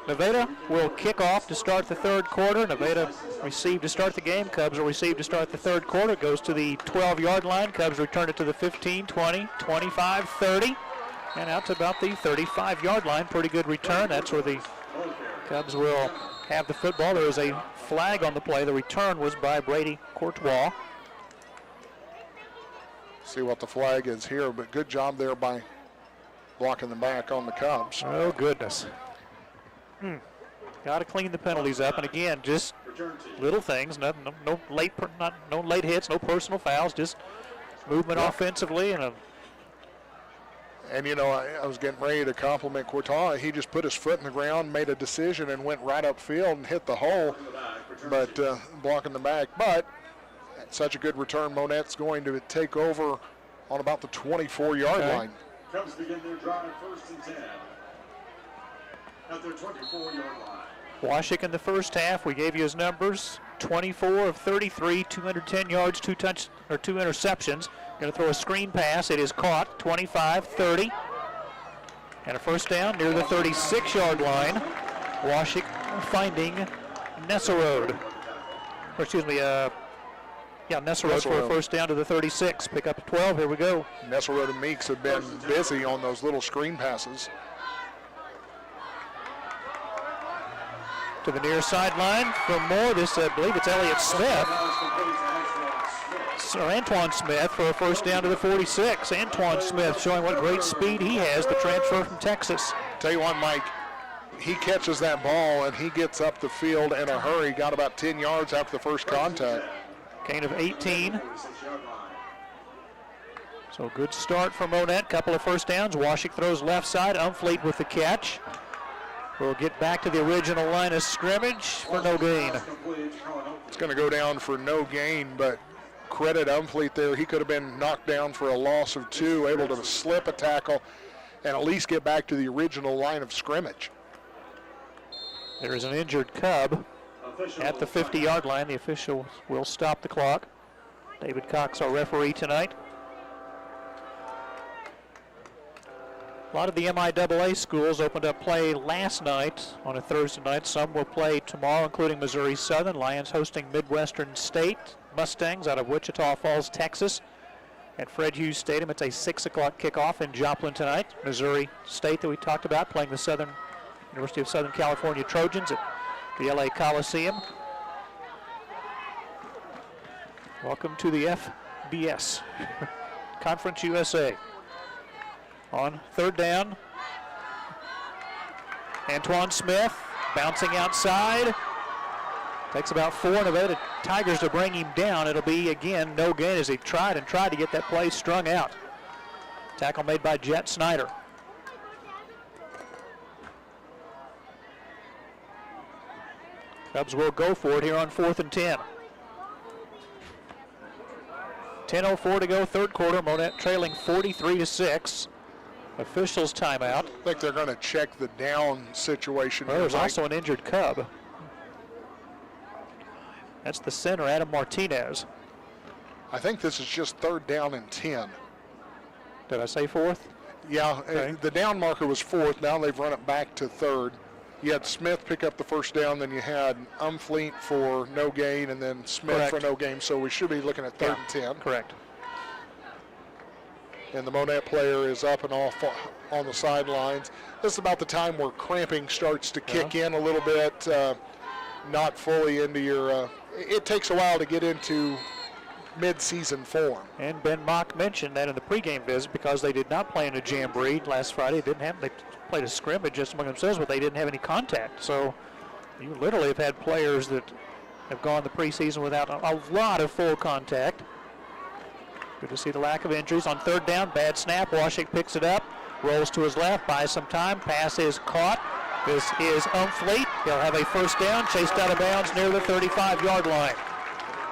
Nevada will kick off to start the third quarter. Nevada received to start the game. Cubs will receive to start the third quarter. Goes to the 12-yard line. Cubs return it to the 15, 20, 25, 30. And out to about the 35-yard line. Pretty good return. That's where the Cubs will have the football. There was a flag on the play. The return was by Brady Courtois. See what the flag is here, but good job there by blocking them back on the Cubs. Oh, goodness. Got to clean the penalties up. And again, just little things. No late hits, no personal fouls, just movement offensively and And, you know, I was getting ready to compliment Courtois. He just put his foot in the ground, made a decision, and went right upfield and hit the hole, but blocking the back. But such a good return, Monett's going to take over on about the 24-yard line. Cubs begin their drive first and 10 at their 24-yard line. Washik in the first half, we gave you his numbers. 24 of 33, 210 yards, two interceptions. Going to throw a screen pass. It is caught, 25-30. And a first down near the 36-yard line. Washik finding Nesserode. Or excuse me, Nesserode for a first down to the 36. Pick up 12, here we go. Nesserode and Meeks have been busy on those little screen passes. To the near sideline for more. This, I believe it's Elliott Smith. So Antoine Smith for a first down to the 46. Antoine Smith showing what great speed he has, the transfer from Texas. Tell you what, Mike, he catches that ball and he gets up the field in a hurry. Got about 10 yards after the first contact. Gain of 18. So good start for Monett. Couple of first downs. Washik throws left side. Umfleet with the catch. We'll get back to the original line of scrimmage for no gain. It's going to go down for no gain, but credit Umfleet there. He could have been knocked down for a loss of 2, able to slip a tackle and at least get back to the original line of scrimmage. There is an injured Cub at the 50-yard line. The official will stop the clock. David Cox, our referee tonight. A lot of the MIAA schools opened up play last night on a Thursday night. Some will play tomorrow, including Missouri Southern. Lions hosting Midwestern State. Mustangs out of Wichita Falls, Texas. At Fred Hughes Stadium, it's a 6 o'clock kickoff in Joplin tonight. Missouri State that we talked about playing the University of Southern California Trojans at the LA Coliseum. Welcome to the FBS, Conference USA. On third down, Antoine Smith bouncing outside. Takes about 4 Nevada Tigers to bring him down. It'll be, again, no gain as he tried to get that play strung out. Tackle made by Jet Snyder. Cubs will go for it here on 4th and 10. 10:04 to go, third quarter. Monett trailing 43-6. Officials timeout. I think they're going to check the down situation. Well, there's also an injured Cub. That's the center, Adam Martinez. I think this is just third down and 10. Did I say fourth? Yeah, Okay. The down marker was fourth. Now they've run it back to third. You had Smith pick up the first down, then you had Umfleet for no gain, and then Smith Correct. for no gain. So we should be looking at third and 10. Correct. And the Monett player is up and off on the sidelines. This is about the time where cramping starts to kick in a little bit, not fully into your, it takes a while to get into mid-season form. And Ben Mock mentioned that in the pregame visit because they did not play in a jamboree last Friday. They played a scrimmage just among themselves, but they didn't have any contact. So you literally have had players that have gone the preseason without a lot of full contact. Good to see the lack of injuries. On third down, bad snap. Washik picks it up, rolls to his left, buys some time. Pass is caught. This is Umfleet. He'll have a first down, chased out of bounds near the 35-yard line.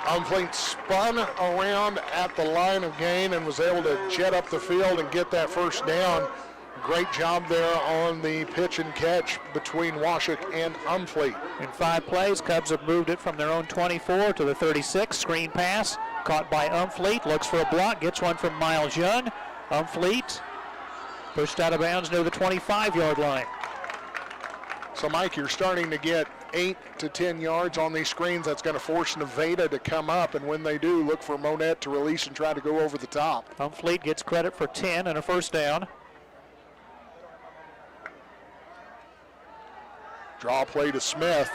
Umfleet spun around at the line of gain and was able to jet up the field and get that first down. Great job there on the pitch and catch between Washik and Umfleet. In 5 plays, Cubs have moved it from their own 24 to the 36. Screen pass, caught by Umfleet, looks for a block, gets one from Miles Young. Umfleet pushed out of bounds near the 25-yard line. So, Mike, you're starting to get 8 to 10 yards on these screens. That's going to force Nevada to come up, and when they do, look for Monett to release and try to go over the top. Umfleet gets credit for 10 and a first down. Draw play to Smith.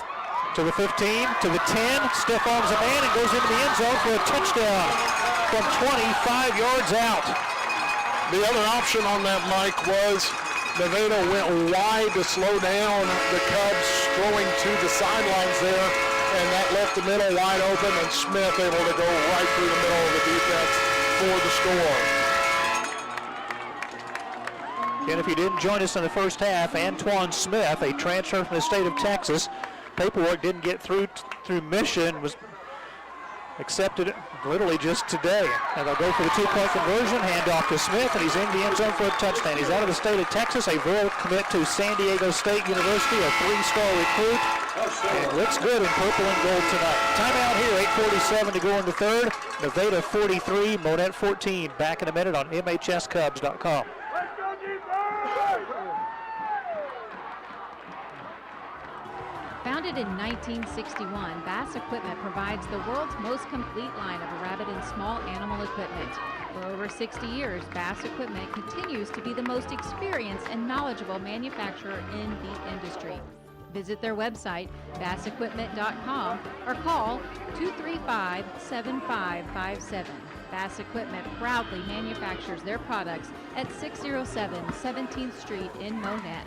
To the 15, to the 10, stiff arms a man and goes into the end zone for a touchdown from 25 yards out. The other option on that, Mike, was Nevada went wide to slow down the Cubs throwing to the sidelines there, and that left the middle wide open, and Smith able to go right through the middle of the defense for the score. And if you didn't join us in the first half, Antoine Smith, a transfer from the state of Texas, paperwork didn't get through Mission, was accepted literally just today. And they'll go for the 2-point conversion, handoff to Smith, and he's in the end zone for a touchdown. He's out of the state of Texas, a Vero commit to San Diego State University, a 3-star recruit, and looks good in purple and gold tonight. Timeout here, 8:47 to go in the third. Nevada 43, Monett 14. Back in a minute on MHSCubs.com. Founded in 1961, Bass Equipment provides the world's most complete line of rabbit and small animal equipment. For over 60 years, Bass Equipment continues to be the most experienced and knowledgeable manufacturer in the industry. Visit their website, bassequipment.com, or call 235-7557. Bass Equipment proudly manufactures their products at 607 17th Street in Monett.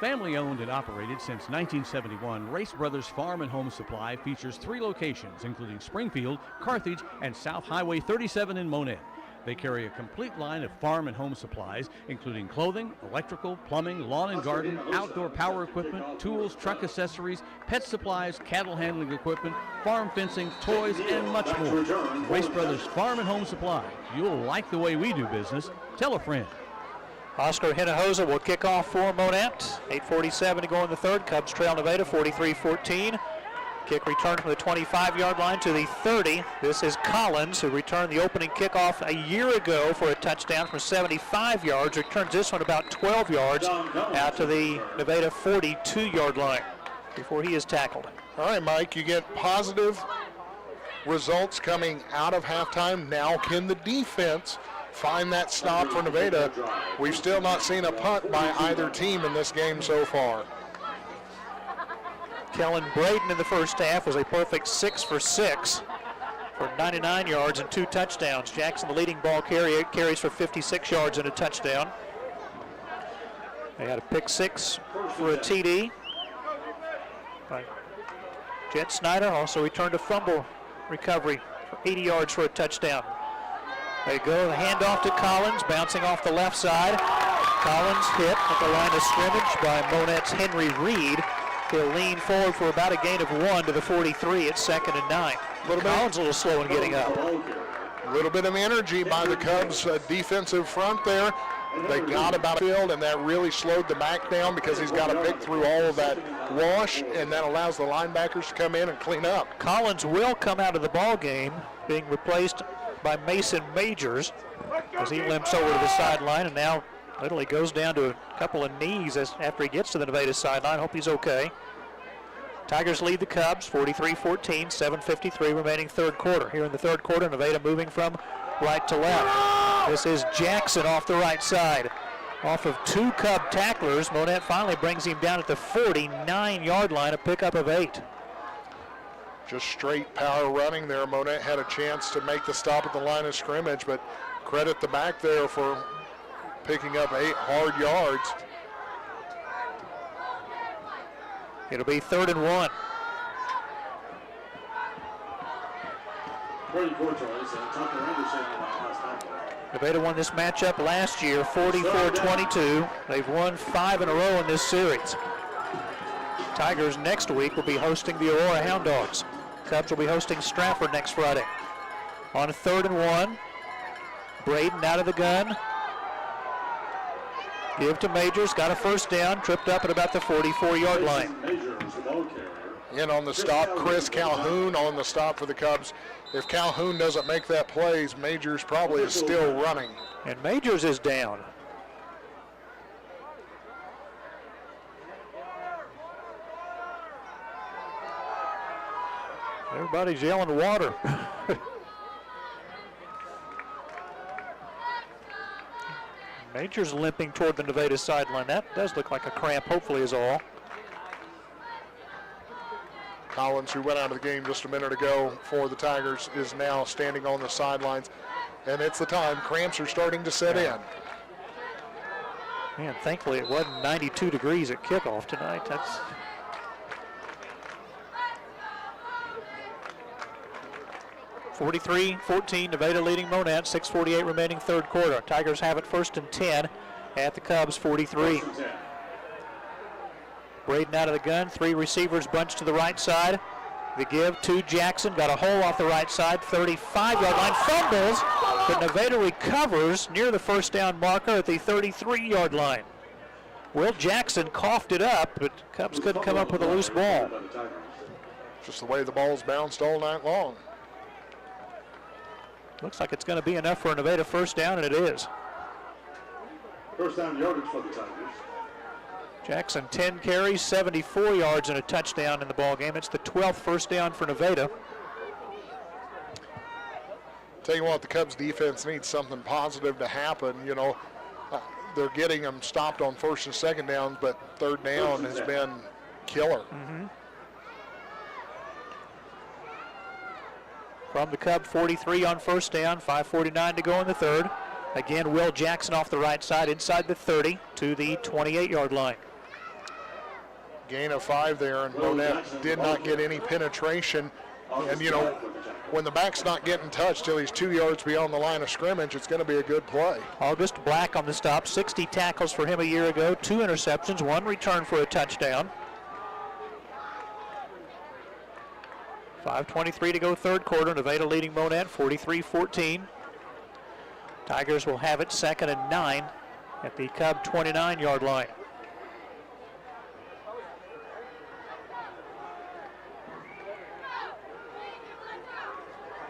Family owned and operated since 1971, Race Brothers Farm and Home Supply features 3 locations, including Springfield, Carthage, and South Highway 37 in Monett. They carry a complete line of farm and home supplies, including clothing, electrical, plumbing, lawn and garden, outdoor power equipment, tools, truck accessories, pet supplies, cattle handling equipment, farm fencing, toys, and much more. Race Brothers Farm and Home Supply. You'll like the way we do business. Tell a friend. Oscar Hinojosa will kick off for Monett. 8:47 to go in the third. Cubs trail Nevada 43-14. Kick return from the 25-yard line to the 30. This is Collins, who returned the opening kickoff a year ago for a touchdown from 75 yards. Returns this one about 12 yards out to the Nevada 42-yard line before he is tackled. All right, Mike, you get positive results coming out of halftime. Now can the defense find that stop for Nevada? We've still not seen a punt by either team in this game so far. Kellen Braden in the first half was a perfect 6 for 6 for 99 yards and 2 touchdowns. Jackson, the leading ball carrier, carries for 56 yards and a touchdown. They had a pick 6 for a TD by Jet Snyder. Also returned a fumble recovery for 80 yards for a touchdown. There you go, the handoff to Collins, bouncing off the left side. Collins hit at the line of scrimmage by Monett's Henry Reed. He'll lean forward for about a gain of 1 to the 43 at 2nd and 9. Collins a little slow in getting up. A little bit of energy by the Cubs defensive front there. They got about a field, and that really slowed the back down because he's got to pick through all of that wash, and that allows the linebackers to come in and clean up. Collins will come out of the ball game, being replaced by Mason Majors as he limps over to the sideline, and now literally goes down to a couple of knees after he gets to the Nevada sideline. Hope he's okay. Tigers lead the Cubs 43-14, 7:53 remaining third quarter. Here in the third quarter, Nevada moving from right to left. This is Jackson off the right side. Off of two Cub tacklers, Monett finally brings him down at the 49-yard line, a pickup of 8. Just straight power running there. Monett had a chance to make the stop at the line of scrimmage, but credit the back there for picking up 8 hard yards. It'll be 3rd and 1. Nevada won this matchup last year, 44-22. They've won 5 in a row in this series. Tigers next week will be hosting the Aurora Hound Dogs. Cubs will be hosting Stratford next Friday. On 3rd and 1, Braden out of the gun. Give to Majors, got a first down, tripped up at about the 44-yard line. In on the stop, Chris Calhoun on the stop for the Cubs. If Calhoun doesn't make that play, Majors probably is still running. And Majors is down. Everybody's yelling water. Majors limping toward the Nevada sideline. That does look like a cramp, hopefully is all. Collins, who went out of the game just a minute ago for the Tigers, is now standing on the sidelines. And it's the time. Cramps are starting to set in. Man, thankfully it wasn't 92 degrees at kickoff tonight. That's... (43-14), Nevada leading Monett, 6:48 remaining third quarter. Tigers have it 1st and 10 at the Cubs 43. Braden out of the gun, 3 receivers bunched to the right side. The give to Jackson, got a hole off the right side, 35-yard line, fumbles, but Nevada recovers near the first down marker at the 33-yard line. Will Jackson coughed it up, but Cubs couldn't come up with a loose ball. Just the way the ball's bounced all night long. Looks like it's going to be enough for a Nevada first down, and it is. First down yardage for the Tigers. Jackson 10 carries, 74 yards, and a touchdown in the ball game. It's the 12th first down for Nevada. Tell you what, the Cubs defense needs something positive to happen. You know, they're getting them stopped on 1st and 2nd downs, but 3rd down has been killer. From the Cub 43 on first down, 5:49 to go in the third. Again, Will Jackson off the right side, inside the 30 to the 28-yard line. Gain of 5 there, and Monett did not get any penetration. And, you know, when the back's not getting touched till he's 2 yards beyond the line of scrimmage, it's going to be a good play. August Black on the stop, 60 tackles for him a year ago, 2 interceptions, 1 return for a touchdown. 5:23 to go third quarter. Nevada leading Monett 43-14. Tigers will have it 2nd and 9 at the Cub 29-yard line.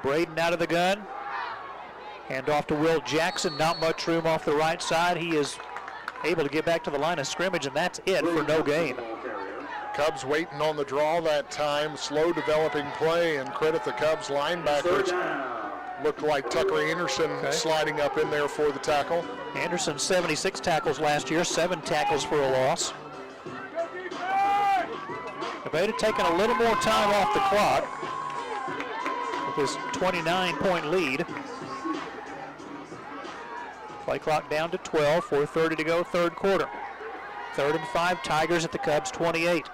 Braden out of the gun. Hand off to Will Jackson. Not much room off the right side. He is able to get back to the line of scrimmage, and that's it for no gain. Cubs waiting on the draw that time. Slow developing play, and credit the Cubs linebackers. Looked like Tucker Anderson sliding up in there for the tackle. Anderson 76 tackles last year, 7 tackles for a loss. Nevada taking a little more time off the clock with his 29-point lead. Play clock down to 12, 4:30 to go, third quarter. 3rd and 5, Tigers at the Cubs 28.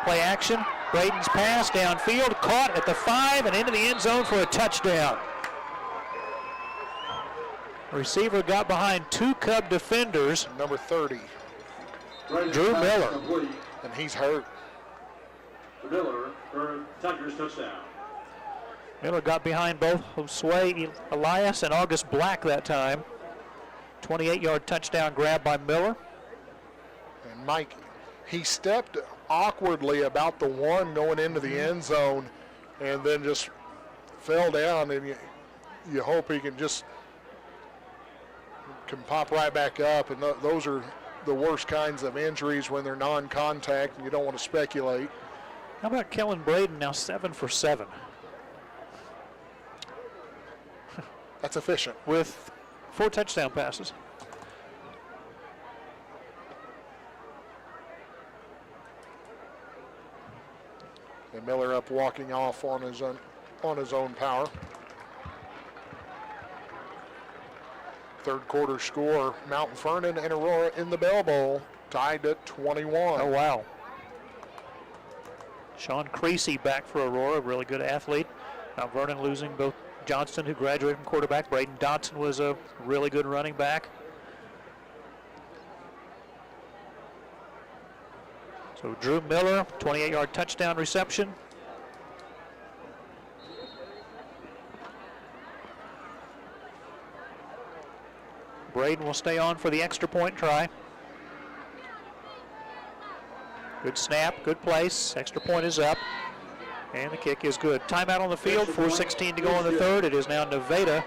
Play action. Braden's pass downfield, caught at the 5 and into the end zone for a touchdown. Receiver got behind 2 Cub defenders. Number 30. Drew Miller. And he's hurt. Miller for Tigers touchdown. Miller got behind both Josue Elias and August Black that time. 28-yard touchdown grab by Miller. And Mike, he stepped awkwardly about the one going into the end zone and then just fell down, and you hope he can pop right back up, and those are the worst kinds of injuries when they're non-contact, and you don't want to speculate. How about Kellen Braden, now 7 for 7? That's efficient. With 4 touchdown passes. And Miller up walking off on his own power. Third quarter score, Mount Vernon and Aurora in the Bell Bowl, tied at 21. Oh, wow. Sean Creasy back for Aurora, really good athlete. Mount Vernon losing both Johnston, who graduated from quarterback. Braden Dodson was a really good running back. So Drew Miller, 28-yard touchdown reception. Braden will stay on for the extra point try. Good snap, good place. Extra point is up. And the kick is good. Timeout on the field, 4:16 to go in the third. It is now Nevada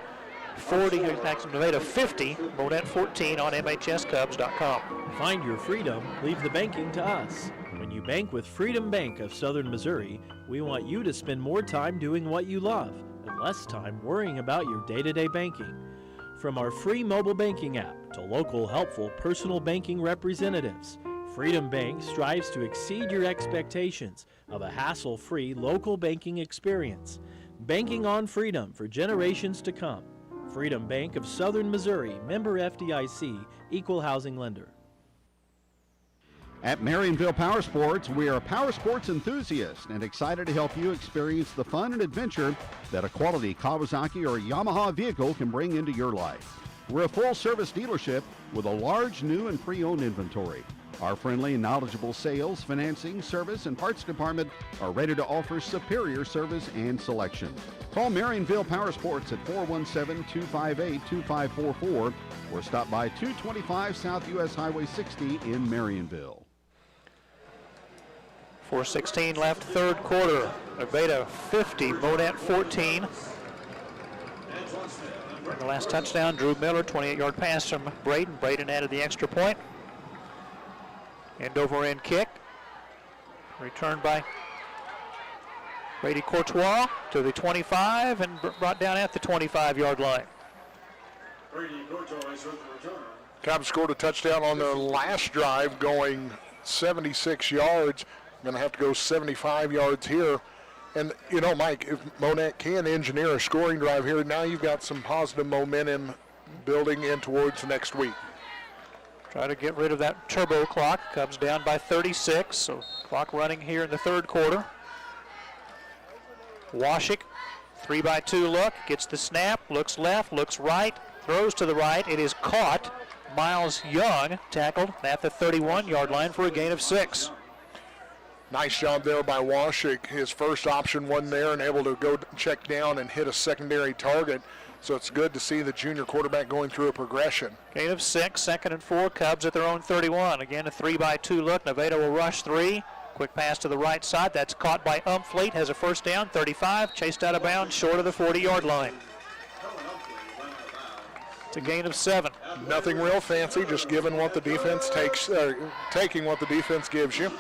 40, Nevada 50, Monett 14 on MHSCubs.com. Find your freedom, leave the banking to us. When you bank with Freedom Bank of Southern Missouri, we want you to spend more time doing what you love and less time worrying about your day-to-day banking. From our free mobile banking app to local helpful personal banking representatives, Freedom Bank strives to exceed your expectations of a hassle-free local banking experience. Banking on freedom for generations to come. Freedom Bank of Southern Missouri, member FDIC, equal housing lender. At Marionville Power Sports, we are power sports enthusiasts and excited to help you experience the fun and adventure that a quality Kawasaki or Yamaha vehicle can bring into your life. We're a full-service dealership with a large new and pre-owned inventory. Our friendly and knowledgeable sales, financing, service, and parts department are ready to offer superior service and selection. Call Marionville Power Sports at 417-258-2544 or stop by 225 South US Highway 60 in Marionville. 4:16 left, third quarter. Nevada 50, Monett 14. And the last touchdown, Drew Miller, 28-yard pass from Braden. Braden added the extra point. End over end kick. Returned by Brady Courtois to the 25 and brought down at the 25-yard line. Cubs scored a touchdown on their last drive going 76 yards. Going to have to go 75 yards here. And, you know, Mike, if Monett can engineer a scoring drive here, now you've got some positive momentum building in towards next week. Try to get rid of that turbo clock. Cubs down by 36, so clock running here in the third quarter. Washik, 3-by-2 look, gets the snap, looks left, looks right, throws to the right. It is caught. Miles Young tackled at the 31-yard line for a gain of 6. Nice job there by Washik. His first option wasn't there and able to go check down and hit a secondary target. So it's good to see the junior quarterback going through a progression. Gain of 6, 2nd and 4, Cubs at their own 31. Again, a 3-by-2 look. Nevada will rush 3. Quick pass to the right side. That's caught by Umfleet. Has a first down, 35. Chased out of bounds, short of the 40-yard line. It's a gain of 7. Nothing real fancy, just giving what the defense takes, taking what the defense gives you.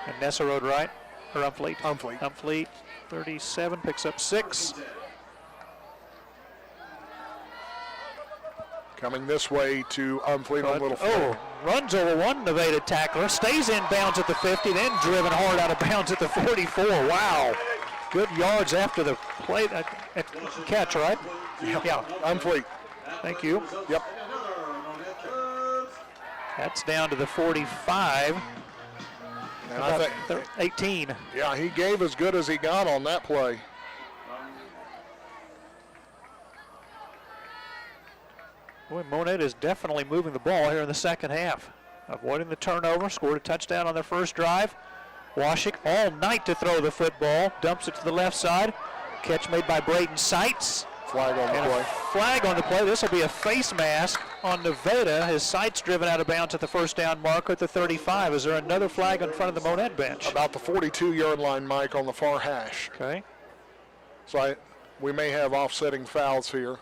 And Nessa Road right, or Umfleet? Umfleet. Umfleet, 37, picks up 6. Coming this way to Umfleet on little foot. Runs over one Nevada tackler, stays in bounds at the 50, then driven hard out of bounds at the 44. Wow. Good yards after the play, catch, right? Yeah, Umfleet. Thank you. Yep. That's down to the 45. And I think 18. Yeah, he gave as good as he got on that play. Boy, Monett is definitely moving the ball here in the second half. Avoiding the turnover, scored a touchdown on their first drive. Washik all night to throw the football. Dumps it to the left side. Catch made by Braden Seitz. Flag on the play. Flag on the play. This will be a face mask on Nevada. His Seitz driven out of bounds at the first down marker at the 35. Is there another flag in front of the Monett bench? About the 42-yard line, Mike, on the far hash. Okay. So we may have offsetting fouls here.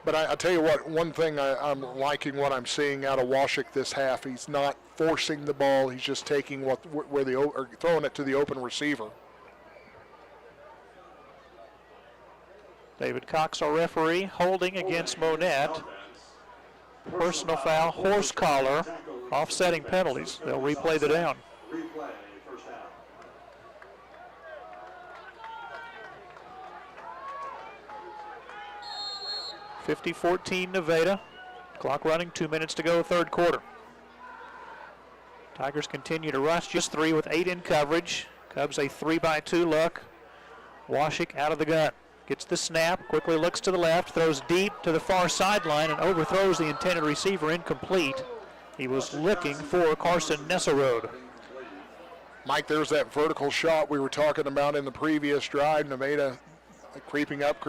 But I tell you what, one thing I'm liking what I'm seeing out of Washik this half. He's not forcing the ball. He's just taking or throwing it to the open receiver. David Cox, our referee, holding against Monett. Personal foul, horse collar, offsetting penalties. They'll replay the down. 50-14 Nevada. Clock running, 2 minutes to go, third quarter. Tigers continue to rush, just 3 with 8 in coverage. Cubs a 3-by-2 look. Washik out of the gun. Gets the snap, quickly looks to the left, throws deep to the far sideline and overthrows the intended receiver, incomplete. He was looking for Carson Nesselrode. Mike, there's that vertical shot we were talking about in the previous drive. Nevada creeping up,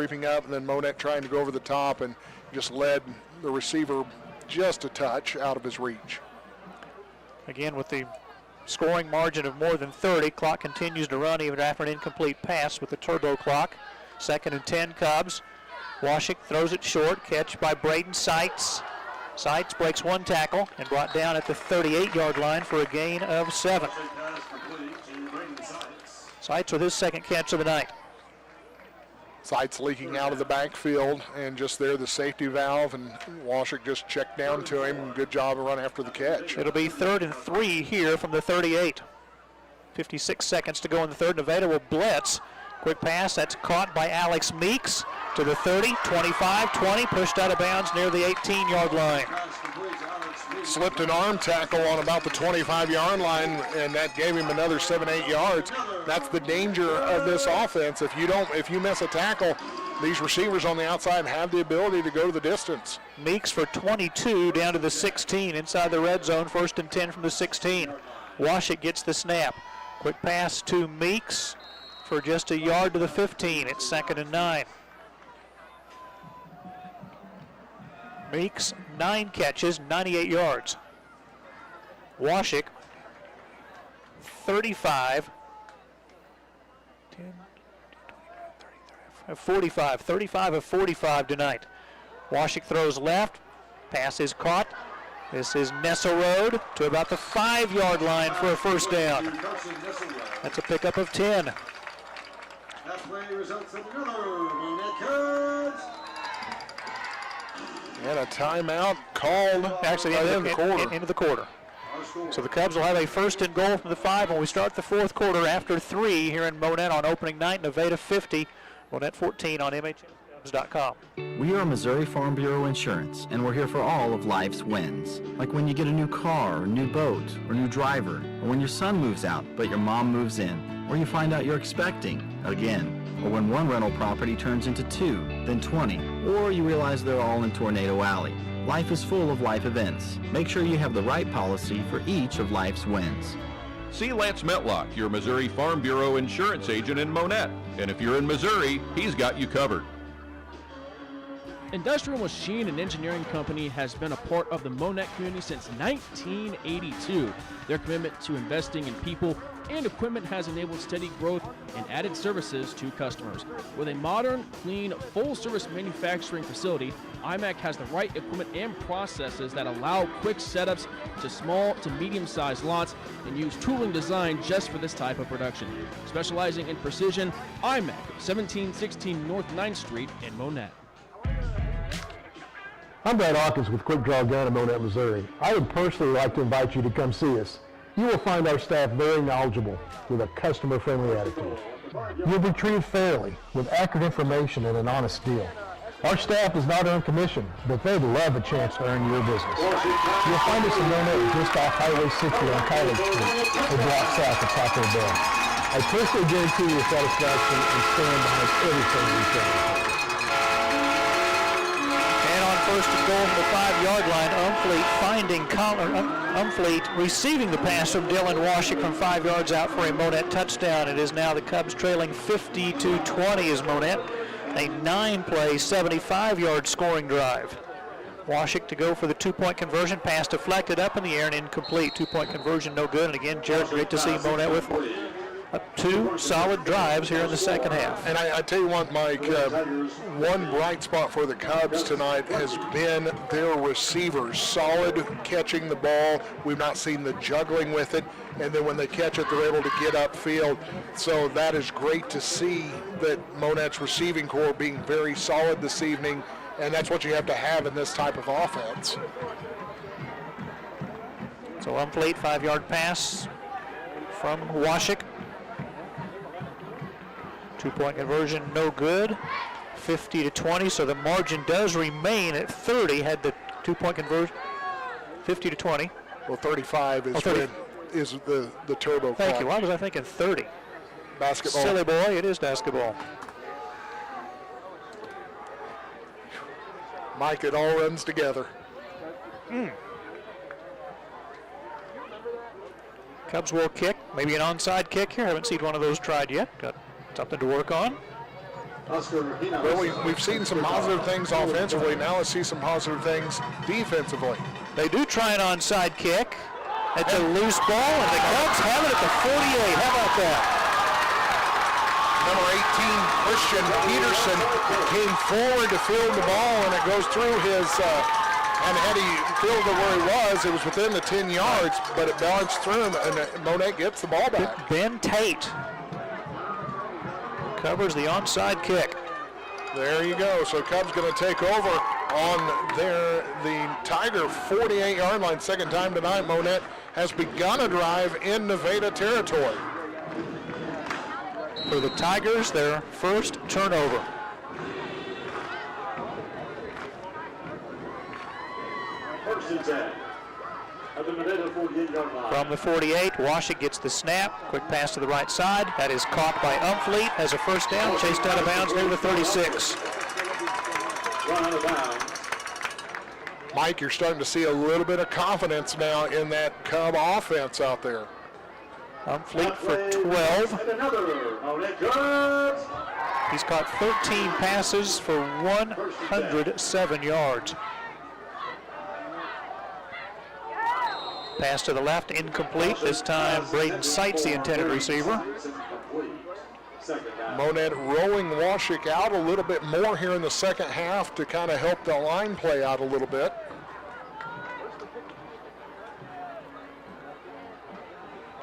and then Monett trying to go over the top and just led the receiver just a touch out of his reach. Again, with the scoring margin of more than 30, clock continues to run even after an incomplete pass with the turbo clock. 2nd and 10 Cubs. Washik throws it short, catch by Braden Seitz. Seitz breaks one tackle and brought down at the 38-yard line for a gain of 7. Seitz with his second catch of the night. Seitz leaking out of the backfield, and just there the safety valve, and Washik just checked down to him. Good job of running after the catch. It'll be 3rd and 3 here from the 38. 56 seconds to go in the third. Nevada will blitz. Quick pass, that's caught by Alex Meeks to the 30, 25, 20, pushed out of bounds near the 18-yard line. Slipped an arm tackle on about the 25-yard line, and that gave him another 7-8 yards. That's the danger of this offense. If you miss a tackle, these receivers on the outside have the ability to go to the distance. Meeks for 22 down to the 16 inside the red zone, 1st and 10 from the 16. Washik gets the snap. Quick pass to Meeks for just a yard to the 15. It's 2nd and 9. Meeks, 9 catches, 98 yards. Washik, 35, 45, 35 of 45 tonight. Washik throws left, pass is caught. This is Nesselrode to about the 5-yard line for a first down. That's a pickup of 10. And a timeout called actually into the quarter. So the Cubs will have a 1st and goal from the 5 when we start the 4th quarter after 3 here in Monett on opening night. Nevada 50, Monett 14 on MHNCubs.com. We are Missouri Farm Bureau Insurance, and we're here for all of life's wins. Like when you get a new car, or new boat, or new driver, or when your son moves out but your mom moves in, or you find out you're expecting again, or when one rental property turns into 2, then 20, or you realize they're all in Tornado Alley. Life is full of life events. Make sure you have the right policy for each of life's wins. See Lance Metlock, your Missouri Farm Bureau insurance agent in Monett. And if you're in Missouri, he's got you covered. Industrial Machine and Engineering Company has been a part of the Monett community since 1982. Their commitment to investing in people and equipment has enabled steady growth and added services to customers. With a modern, clean, full-service manufacturing facility, IMAC has the right equipment and processes that allow quick setups to small to medium-sized lots and use tooling designed just for this type of production. Specializing in precision, IMAC, 1716 North 9th Street in Monett. I'm Brad Hawkins with Quick Draw Gun in Monett, Missouri. I would personally like to invite you to come see us. You will find our staff very knowledgeable with a customer-friendly attitude. You'll be treated fairly with accurate information and an honest deal. Our staff does not earn commission, but they'd love a chance to earn your business. You'll find us in Monett just off Highway 60 on College Street, a block south of Taco Bell. I personally guarantee your satisfaction and stand behind everything we say. And on first and goal from the 5-yard line. Umfleet receiving the pass from Dylan Washik from 5 yards out for a Monett touchdown. It is now the Cubs trailing 50-20 as Monett. A 9-play, 75-yard scoring drive. Washik to go for the 2-point conversion. Pass deflected up in the air and incomplete. 2-point conversion, no good. And again, Jared, great to see Monett with 2 solid drives here in the second half. And I tell you what, Mike, one bright spot for the Cubs tonight has been their receivers. Solid catching the ball. We've not seen the juggling with it. And then when they catch it, they're able to get upfield. So that is great to see that Monett's receiving core being very solid this evening. And that's what you have to have in this type of offense. So Umfleet, 5-yard pass from Washik. 2-point conversion, no good. 50-20, so the margin does remain at 30. Had the 2-point conversion, 50-20. Well, 35 is, 30. Is the turbo. Thank you. Why was I thinking 30? Basketball. Silly boy, it is basketball. Mike, it all runs together. Cubs will kick, maybe an onside kick here. Haven't seen one of those tried yet. Got something to work on. Well, we've seen some positive things offensively. Now let's see some positive things defensively. They do try an onside kick. It's a loose ball, and the Cubs have it at the 48. How about that? Number 18, Christian Peterson, came forward to field the ball, and it goes through his, and had he fielded it where he was, it was within the 10 yards, but it bounced through him, and Monett gets the ball back. Ben Tate covers the onside kick. There you go. So Cubs going to take over on the Tiger 48-yard line. Second time tonight, Monett has begun a drive in Nevada territory. For the Tigers, their first turnover. First and 10. At the Monett 48-yard line. From the 48, Washik gets the snap. Quick pass to the right side. That is caught by Umfleet. Has a first down. Chased out of bounds near the 36. Run out of bounds. Mike, you're starting to see a little bit of confidence now in that Cub offense out there. Umfleet for 12. He's caught 13 passes for 107 yards. Pass to the left, incomplete. This time, Braden Sights, the intended receiver. Monett rolling Washik out a little bit more here in the second half to kind of help the line play out a little bit.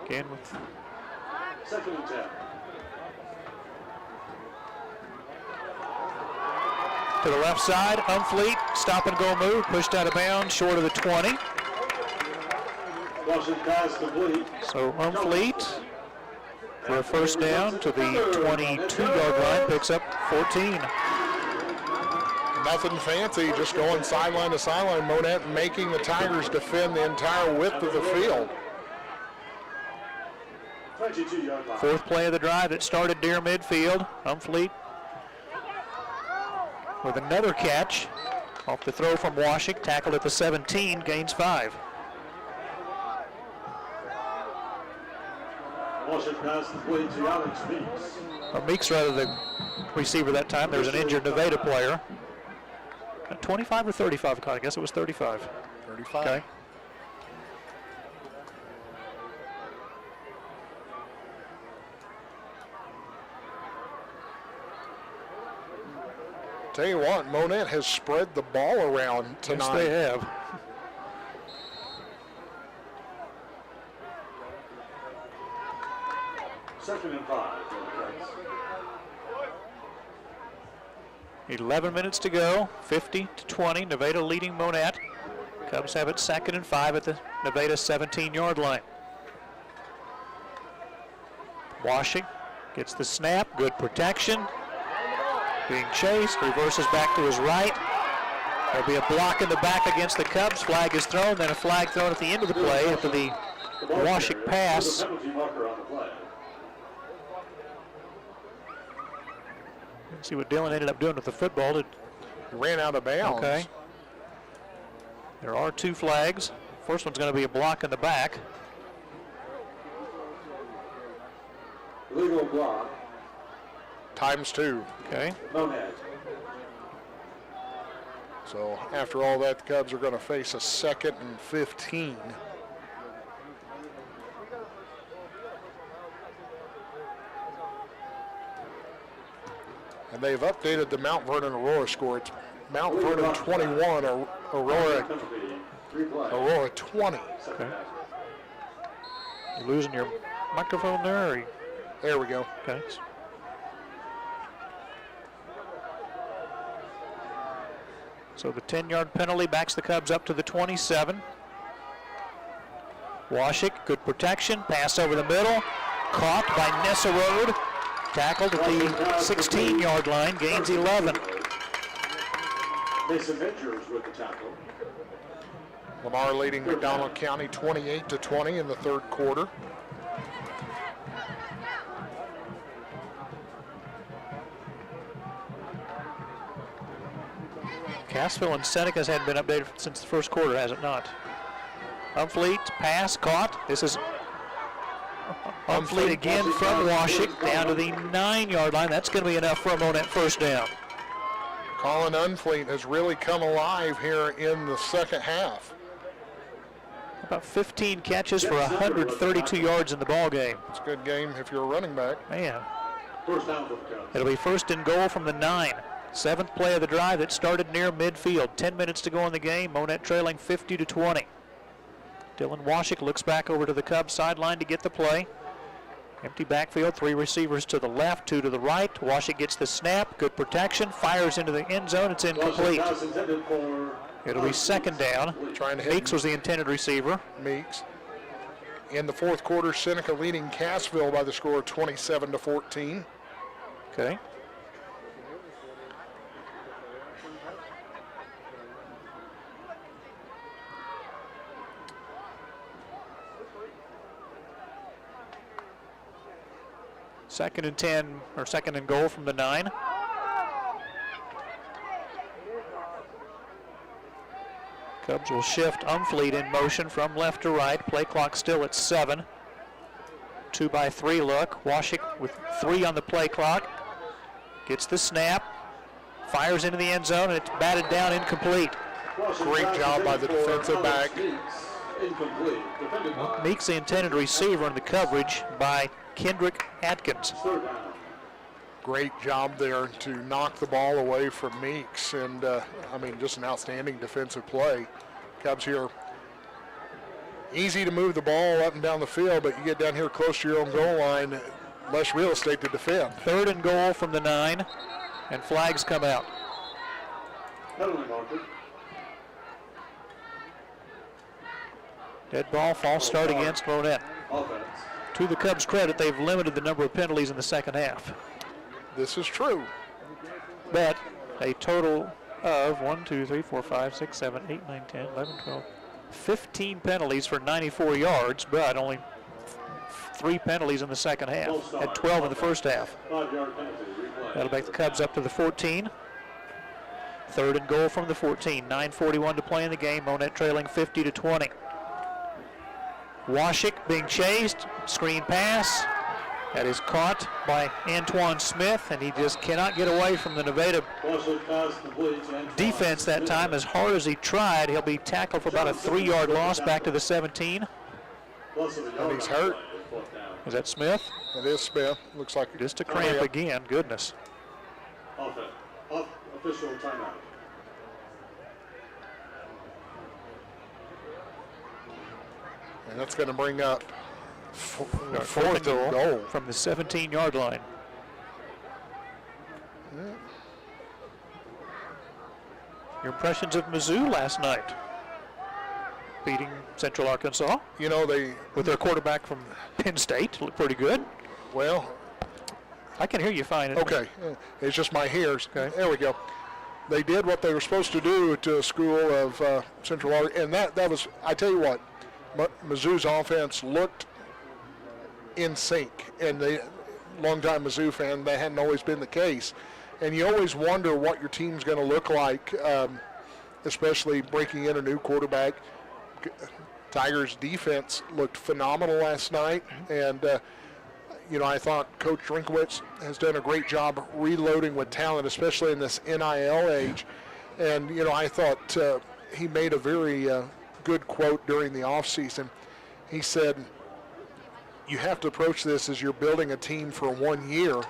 Again with second and 10. To the left side, Umfleet, stop and go move, pushed out of bounds, short of the 20. Pass complete. So Umfleet for a first down to the 22-yard line, picks up 14. Nothing fancy, just going sideline to sideline. Monett making the Tigers defend the entire width of the field. 22-yard line. Fourth play of the drive that started near midfield. Umfleet with another catch off the throw from Washik, tackled at the 17, gains 5. Pass complete to Alex Meeks. Meeks rather the receiver that time. There's an injured Nevada player. 25 or 35, I guess it was 35. 35. Okay. Tell you what, Monett has spread the ball around tonight. Yes, they have. Second and 5. 11 minutes to go, 50-20, Nevada leading Monett. Cubs have it second and 5 at the Nevada 17-yard line. Washik gets the snap, good protection. Being chased, reverses back to his right. There'll be a block in the back against the Cubs. Flag is thrown, then a flag thrown at the end of the play after the Washik pass. Let's see what Dylan ended up doing with the football. It ran out of bounds. Okay. There are 2 flags. First one's going to be a block in the back. Legal block. Times 2. Okay. Monett. So after all that, the Cubs are going to face a 2nd and 15. And they've updated the Mount Vernon Aurora score. It's Mount Vernon 21, Aurora 20. Okay. You losing your microphone there? Or there we go. Okay. So the 10-yard penalty backs the Cubs up to the 27. Washik, good protection, pass over the middle, caught by Nesserode, tackled at the 16-yard line, gains 11. Mason Ventures with the tackle. Lamar leading McDonald County 28-20 in the 3rd quarter. Cassville and Seneca's hadn't been updated since the 1st quarter, has it not? Umfleet, pass, caught. This is Umfleet again from Washik down to the 9-yard line. That's going to be enough for a Monett first down. Colin Unfleet has really come alive here in the 2nd half. About 15 catches for 132 yards in the ball game. It's a good game if you're a running back. Man. First down for the Cubs. It'll be 1st and goal from the 9. 7th play of the drive that started near midfield. 10 minutes to go in the game. Monett trailing 50-20. Dylan Washik looks back over to the Cubs sideline to get the play. Empty backfield, 3 receivers to the left, 2 to the right. Washik gets the snap, good protection, fires into the end zone. It's incomplete. It'll be 2nd down. Trying to hit Meeks was the intended receiver. Meeks. In the 4th quarter, Seneca leading Cassville by the score of 27-14. Okay. Second and 10, or 2nd and goal from the 9. Cubs will shift Umfleet in motion from left to right. Play clock still at 7. 2-by-3 look. Washik with 3 on the play clock. Gets the snap. Fires into the end zone, and it's batted down, incomplete. Great job by the defensive back. Meeks the intended receiver in the coverage by Kendrick Atkins. Great job there to knock the ball away from Meeks, and I mean, just an outstanding defensive play. Cubs here, easy to move the ball up and down the field, but you get down here close to your own goal line, less real estate to defend. 3rd and goal from the 9, and flags come out. Dead ball, false start against Monett. To the Cubs' credit, they've limited the number of penalties in the 2nd half. This is true. But a total of 1, 2, 3, 4, 5, 6, 7, 8, 9, 10, 11, 12, 15 penalties for 94 yards, but only 3 penalties in the 2nd half. Had 12 in the 1st half. That'll make the Cubs up to the 14. 3rd and goal from the 14. 9:41 to play in the game. Monett trailing 50-20. Washik being chased. Screen pass. That is caught by Antoine Smith, and he just cannot get away from the Nevada defense that time. As hard as he tried, he'll be tackled for about a 3-yard loss back to the 17. And he's hurt. Is that Smith? It is Smith. Looks like just a cramp again. Goodness. Official timeout. And that's going to bring up 4th and goal from the 17-yard line. Yeah. Your impressions of Mizzou last night? Beating Central Arkansas. You know, they with their quarterback from Penn State, looked pretty good. Well, I can hear you fine. Okay, it's just my ears. Okay, there we go. They did what they were supposed to do to a school of Central Arkansas, and that was, I tell you what, Mizzou's offense looked in sync, and they, longtime Mizzou fan, that hadn't always been the case. And you always wonder what your team's going to look like especially breaking in a new quarterback. Tigers defense looked phenomenal last night, and I thought Coach Drinkowitz has done a great job reloading with talent, especially in this NIL age. And I thought he made a very good quote during the offseason. He said, "You have to approach this as you're building a team for 1 year,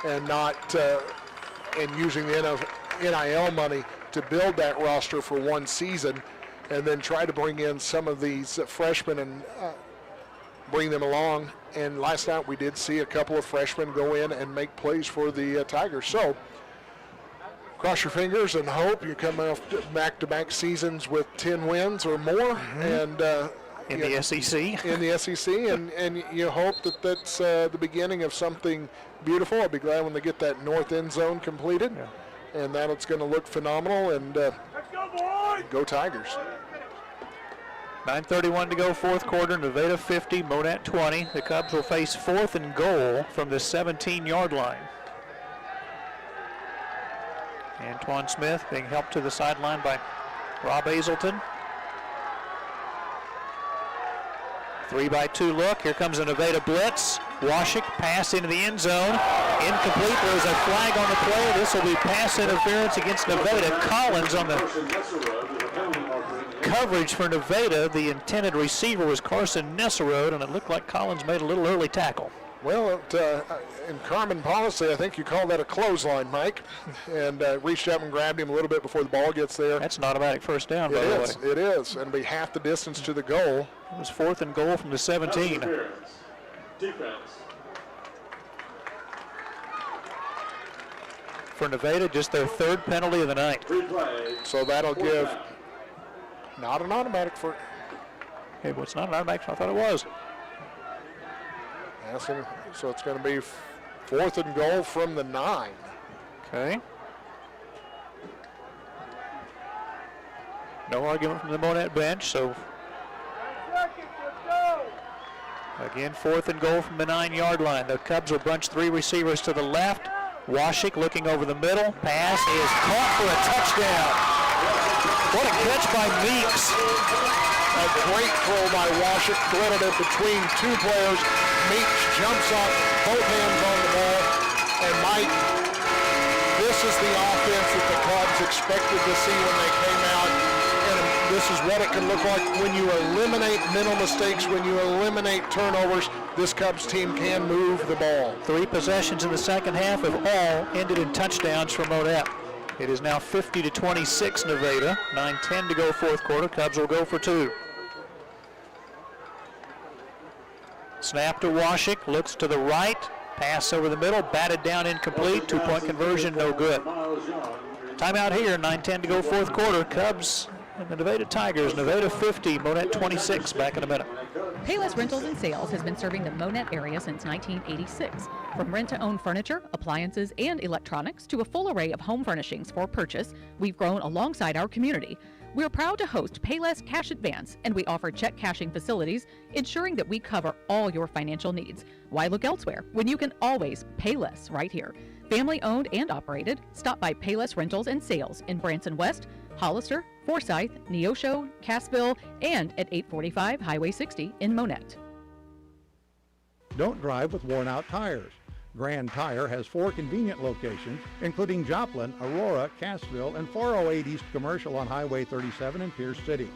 and not and using the NIL money to build that roster for one season, and then try to bring in some of these freshmen and bring them along." And last night we did see a couple of freshmen go in and make plays for the Tigers. So cross your fingers and hope you come off back-to-back seasons with 10 wins or more, and in the SEC. In the SEC, and you hope that that's the beginning of something beautiful. I'll be glad when they get that north end zone completed, and that it's going to look phenomenal. And go Tigers! 9:31 to go, fourth quarter. Nevada 50, Monett 20. The Cubs will face 4th and goal from the 17-yard line. Antoine Smith being helped to the sideline by Rob Hazelton. 3-by-2 look. Here comes a Nevada blitz. Washik pass into the end zone. Incomplete. There's a flag on the play. This will be pass interference against Nevada. Collins on the coverage for Nevada. The intended receiver was Carson Nesserode, and it looked like Collins made a little early tackle. Well, in Carmen policy, I think you call that a clothesline, Mike, and reached up and grabbed him a little bit before the ball gets there. That's an automatic first down, by the way. It is, and be half the distance to the goal. It was 4th and goal from the 17. Defense. For Nevada, just their 3rd penalty of the night. So that'll give not an automatic for. Hey, well, it's not an automatic. I thought it was. So it's going to be 4th and goal from the 9. Okay. No argument from the Monett bench, so again, 4th and goal from the 9-yard line. The Cubs will bunch 3 receivers to the left. Washik looking over the middle. Pass is caught for a touchdown. What a catch by Meeks. A great throw by Washik, threaded it between 2 players. Meeks jumps up, both hands on the ball. And Mike, this is the offense that the Cubs expected to see when they came out. And this is what it can look like when you eliminate mental mistakes, when you eliminate turnovers. This Cubs team can move the ball. 3 possessions in the second half have all ended in touchdowns for Monett. It is now 50-26 Nevada. 9:10 to go, fourth quarter. Cubs will go for 2. Snap to Washik, looks to the right, pass over the middle, batted down, incomplete, 2-point conversion, no good. Timeout here, 9:10 to go, fourth quarter. Cubs and the Nevada Tigers. Nevada 50, Monett 26, back in a minute. Payless Rentals and Sales has been serving the Monett area since 1986. From rent-to-own furniture, appliances, and electronics to a full array of home furnishings for purchase, we've grown alongside our community. We're proud to host Payless Cash Advance, and we offer check cashing facilities, ensuring that we cover all your financial needs. Why look elsewhere when you can always pay less right here? Family owned and operated. Stop by Payless Rentals and Sales in Branson West, Hollister, Forsyth, Neosho, Cassville, and at 845 Highway 60 in Monett. Don't drive with worn-out tires. Grand Tire has 4 convenient locations, including Joplin, Aurora, Cassville, and 408 East Commercial on Highway 37 in Pierce City.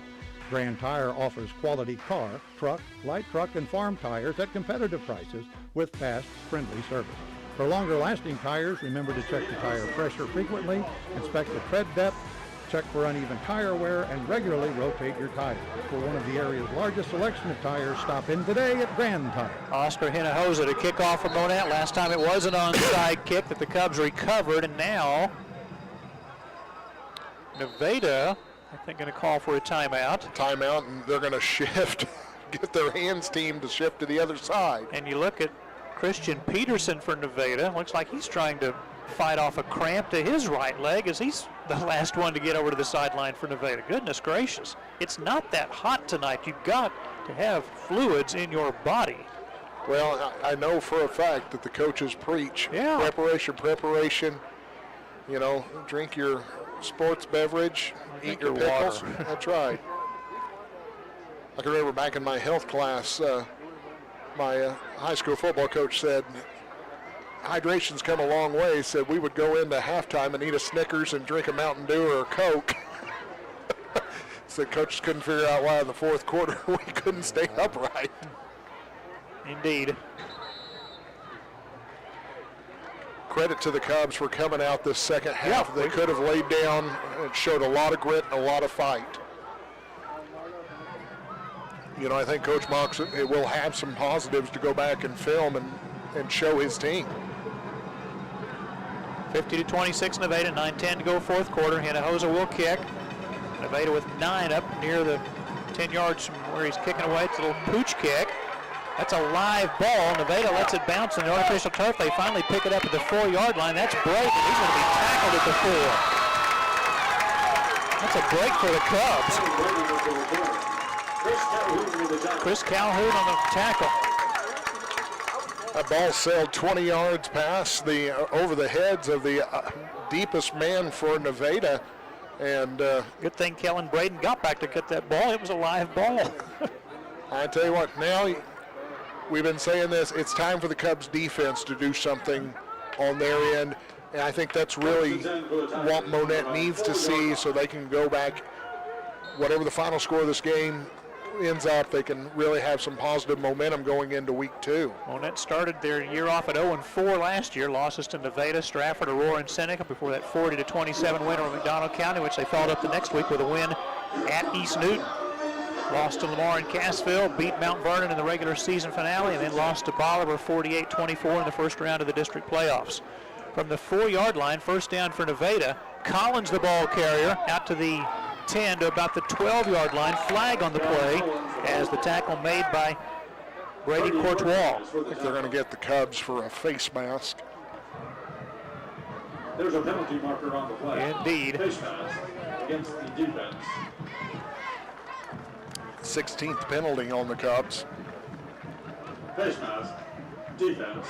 Grand Tire offers quality car, truck, light truck, and farm tires at competitive prices with fast, friendly service. For longer-lasting tires, remember to check the tire pressure frequently, inspect the tread depth, check for uneven tire wear, and regularly rotate your tires. For one of the area's largest selection of tires, stop in today at Grand Tire. Oscar Hinojosa to kick off for Monett. Last time it was an onside kick that the Cubs recovered, and now Nevada, I think, going to call for a timeout. Timeout, and they're going to shift, get their hands team to shift to the other side. And you look at Christian Peterson for Nevada. Looks like he's trying to fight off a cramp to his right leg as he's the last one to get over to the sideline for Nevada. Goodness gracious. It's not that hot tonight. You've got to have fluids in your body. Well, I know for a fact that the coaches preach preparation. You know, drink your sports beverage, eat your pickles. That's right. I can remember back in my health class, my high school football coach said, hydration's come a long way. He said we would go into halftime and eat a Snickers and drink a Mountain Dew or a Coke. Said coaches couldn't figure out why in the fourth quarter we couldn't stay upright. Indeed. Credit to the Cubs for coming out this second half. They could have laid down and showed a lot of grit and a lot of fight. You know, I think Coach Mox will have some positives to go back and film and show his team. 50-26 Nevada, 9:10 to go fourth quarter. Hinojosa will kick. Nevada with 9 up near the 10 yards from where he's kicking away. It's a little pooch kick. That's a live ball. Nevada lets it bounce in the artificial turf. They finally pick it up at the 4-yard line. That's Brayton. He's going to be tackled at the 4. That's a break for the Cubs. Chris Calhoun on the tackle. That ball sailed 20 yards past the over the heads of the deepest man for Nevada. And good thing Kellen Braden got back to get that ball. It was a live ball. I tell you what, now we've been saying this, it's time for the Cubs defense to do something on their end. And I think that's really what Monett needs to see so they can go back, whatever the final score of this game ends up, they can really have some positive momentum going into week 2. Monett started their year off at 0-4 last year. Losses to Nevada, Stratford, Aurora, and Seneca before that 40-27 win over McDonald County, which they followed up the next week with a win at East Newton. Lost to Lamar and Cassville, beat Mount Vernon in the regular season finale, and then lost to Bolivar 48-24 in the first round of the district playoffs. From the 4-yard line, first down for Nevada. Collins, the ball carrier, out to the 10 to about the 12-yard line. Flag on the play as the tackle made by Brady Courtois. I think they're going to get the Cubs for a face mask. There's a penalty marker on the play. Indeed. Face mask against the defense. 16th penalty on the Cubs. Face mask, defense.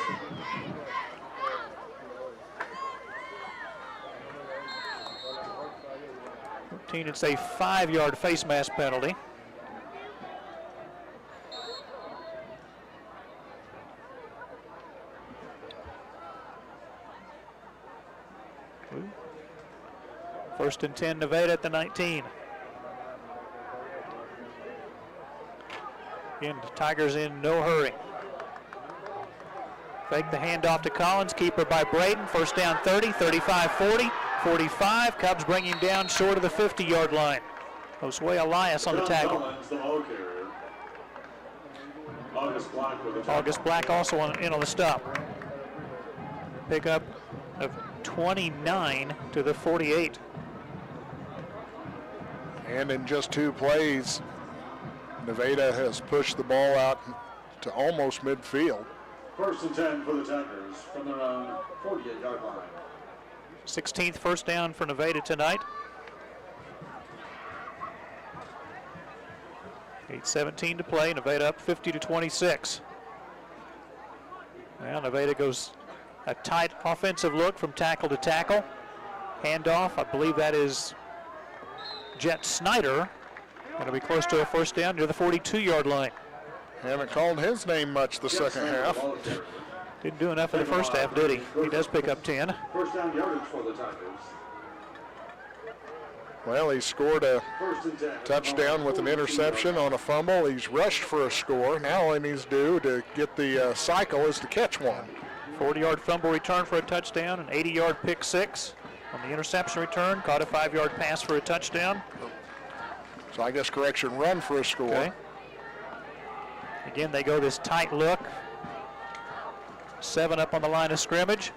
It's a 5-yard face mask penalty. First and 10, Nevada at the 19. Again, the Tigers in no hurry. Fake the handoff to Collins, keeper by Braden. First down 30, 35, 40. 45, Cubs bring him down short of the 50-yard line. Josue Elias on the tackle. August Black also in on the stop. Pickup of 29 to the 48. And in just 2 plays, Nevada has pushed the ball out to almost midfield. First and 10 for the Tigers from their own 48-yard line. 16th first down for Nevada tonight. 8:17 to play. Nevada up 50-26. Now Nevada goes a tight offensive look from tackle to tackle. Handoff, I believe that is Jet Snyder. Going to be close to a first down near the 42-yard line. Haven't called his name much the second half. Didn't do enough in the first half, did he? He does pick up 10. First down yardage for the Tigers. Well, he scored a touchdown with an interception on a fumble. He's rushed for a score. Now all he needs to do to get the cycle is to catch one. 40-yard fumble return for a touchdown, an 80-yard pick six on the interception return. Caught a 5-yard pass for a touchdown. So I guess correction, run for a score. Okay. Again, they go this tight look. 7 up on the line of scrimmage.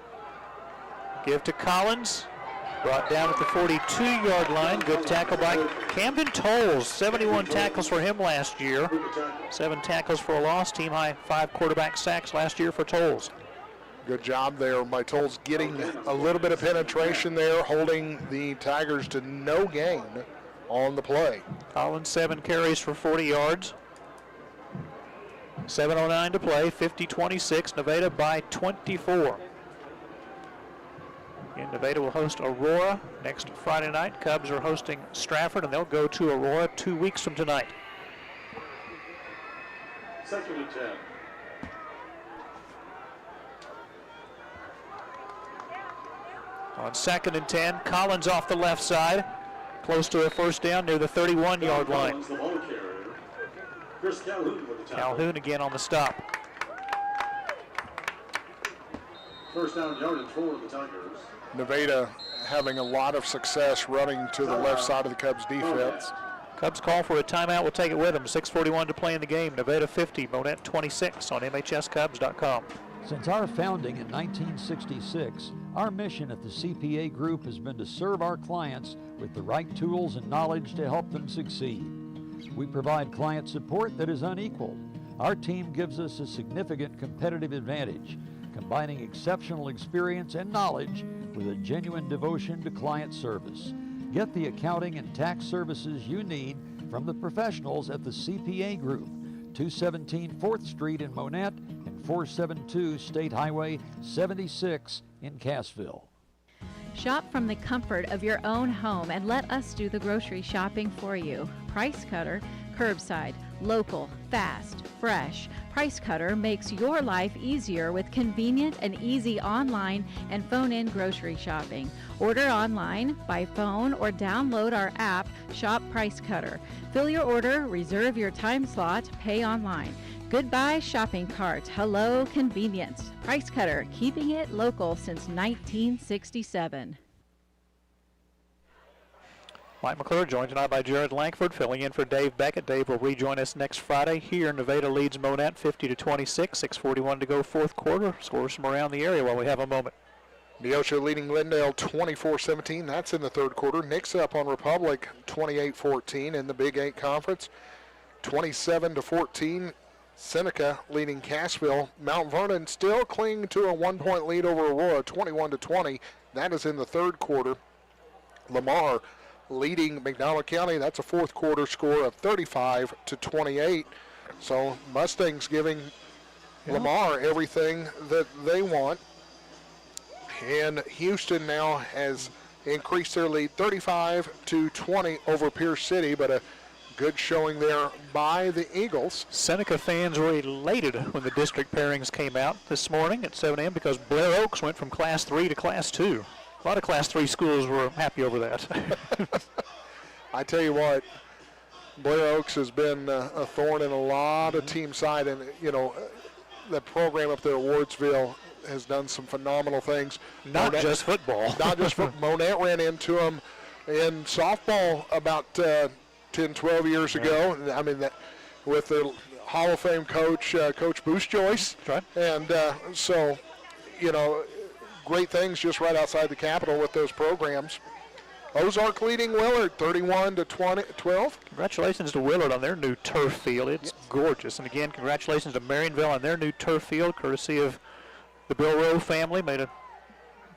Give to Collins. Brought down at the 42-yard line. Good tackle by Camden Tolles. 71 tackles for him last year. 7 tackles for a loss. Team high 5 quarterback sacks last year for Tolles. Good job there by Tolles getting a little bit of penetration there, holding the Tigers to no gain on the play. Collins 7 carries for 40 yards. 7:09 to play, 50-26, Nevada by 24. And Nevada will host Aurora next Friday night. Cubs are hosting Stratford, and they'll go to Aurora 2 weeks from tonight. 2nd and 10. On 2nd and 10, Collins off the left side, close to a first down near the 31-yard line. The ball carrier. Chris Calhoun with the tackle. Calhoun again on the stop. First down yardage for the Tigers. Nevada having a lot of success running to the left side of the Cubs defense. Cubs call for a timeout. We'll take it with them. 6:41 to play in the game. Nevada 50, Monett 26 on MHSCubs.com. Since our founding in 1966, our mission at the CPA Group has been to serve our clients with the right tools and knowledge to help them succeed. We provide client support that is unequaled. Our team gives us a significant competitive advantage, combining exceptional experience and knowledge with a genuine devotion to client service. Get the accounting and tax services you need from the professionals at the CPA Group, 217 4th Street in Monett and 472 State Highway 76 in Cassville. Shop from the comfort of your own home and let us do the grocery shopping for you. Price Cutter, curbside, local, fast, fresh. Price Cutter makes your life easier with convenient and easy online and phone-in grocery shopping. Order online, by phone, or download our app, Shop Price Cutter. Fill your order, reserve your time slot, pay online. Goodbye shopping cart. Hello convenience. Price Cutter, keeping it local since 1967. Mike McClure joined tonight by Jared Langford, filling in for Dave Beckett. Dave will rejoin us next Friday. Here, Nevada leads Monett 50-26, 6:41 to go, fourth quarter. Scores from around the area while we have a moment. Neosho leading Glendale 24-17. That's in the third quarter. Nick's up on Republic 28-14 in the Big 8 Conference. 27-14. Seneca leading Cassville. Mount Vernon still clinging to a 1-point lead over Aurora, 21-20. That is in the third quarter. Lamar leading McDonald County. That's a fourth quarter score of 35-28. So Mustangs giving Lamar everything that they want. And Houston now has increased their lead 35-20 over Pierce City, but a good showing there by the Eagles. Seneca fans were elated when the district pairings came out this morning at 7 a.m. because Blair Oaks went from Class 3 to Class 2. A lot of Class 3 schools were happy over that. I tell you what, Blair Oaks has been a thorn in a lot of team side, and you know, the program up there at Wardsville has done some phenomenal things. Not just football. Not just football. Monett ran into them in softball about 10, 12 years ago. I mean, that with the Hall of Fame coach, Coach Boost Joyce. Right. And so, you know, great things just right outside the Capitol with those programs. Ozark leading Willard 31-12. Congratulations to Willard on their new turf field. It's gorgeous. And again, congratulations to Marionville on their new turf field, courtesy of the Bill Rowe family. Made a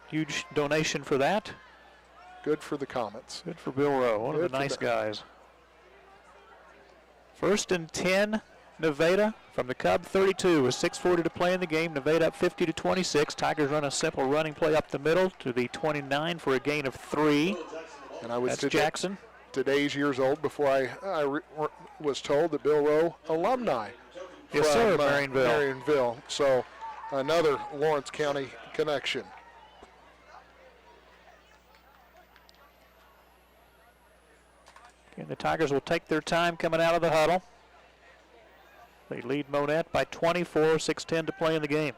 huge donation for that. Good for the Comets. Good for Bill Rowe, one of the nice guys. 1st and 10, Nevada from the Cub 32 with 6:40 to play in the game. Nevada up 50-26. Tigers run a simple running play up the middle to the 29 for a gain of 3. And I was That's Jackson. Today's years old before I was told that Bill Rowe alumni. Yes, sir, Marionville. Marionville. So another Lawrence County connection. And the Tigers will take their time coming out of the huddle. They lead Monett by 24, 6:10 to play in the game.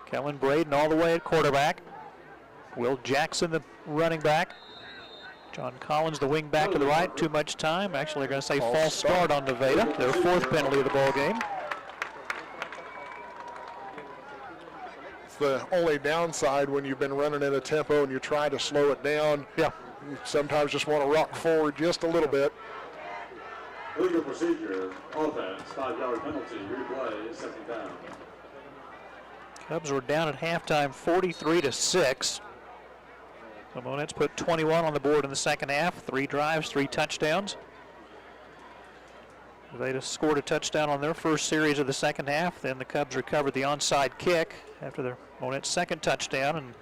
Kellen Braden all the way at quarterback. Will Jackson, the running back. John Collins, the wing back to the right. Too much time. Actually, they're going to say false start on Nevada. Their 4th penalty of the ball game. It's the only downside when you've been running at a tempo and you try to slow it down. Yeah. You sometimes just want to rock forward just a little bit. Legal procedure, offense, 5-yard penalty, replay, 2nd down. Cubs were down at halftime 43-6. The Monett's put 21 on the board in the second half. 3 drives, 3 touchdowns. They just scored a touchdown on their first series of the second half. Then the Cubs recovered the onside kick after their Monett's second touchdown, and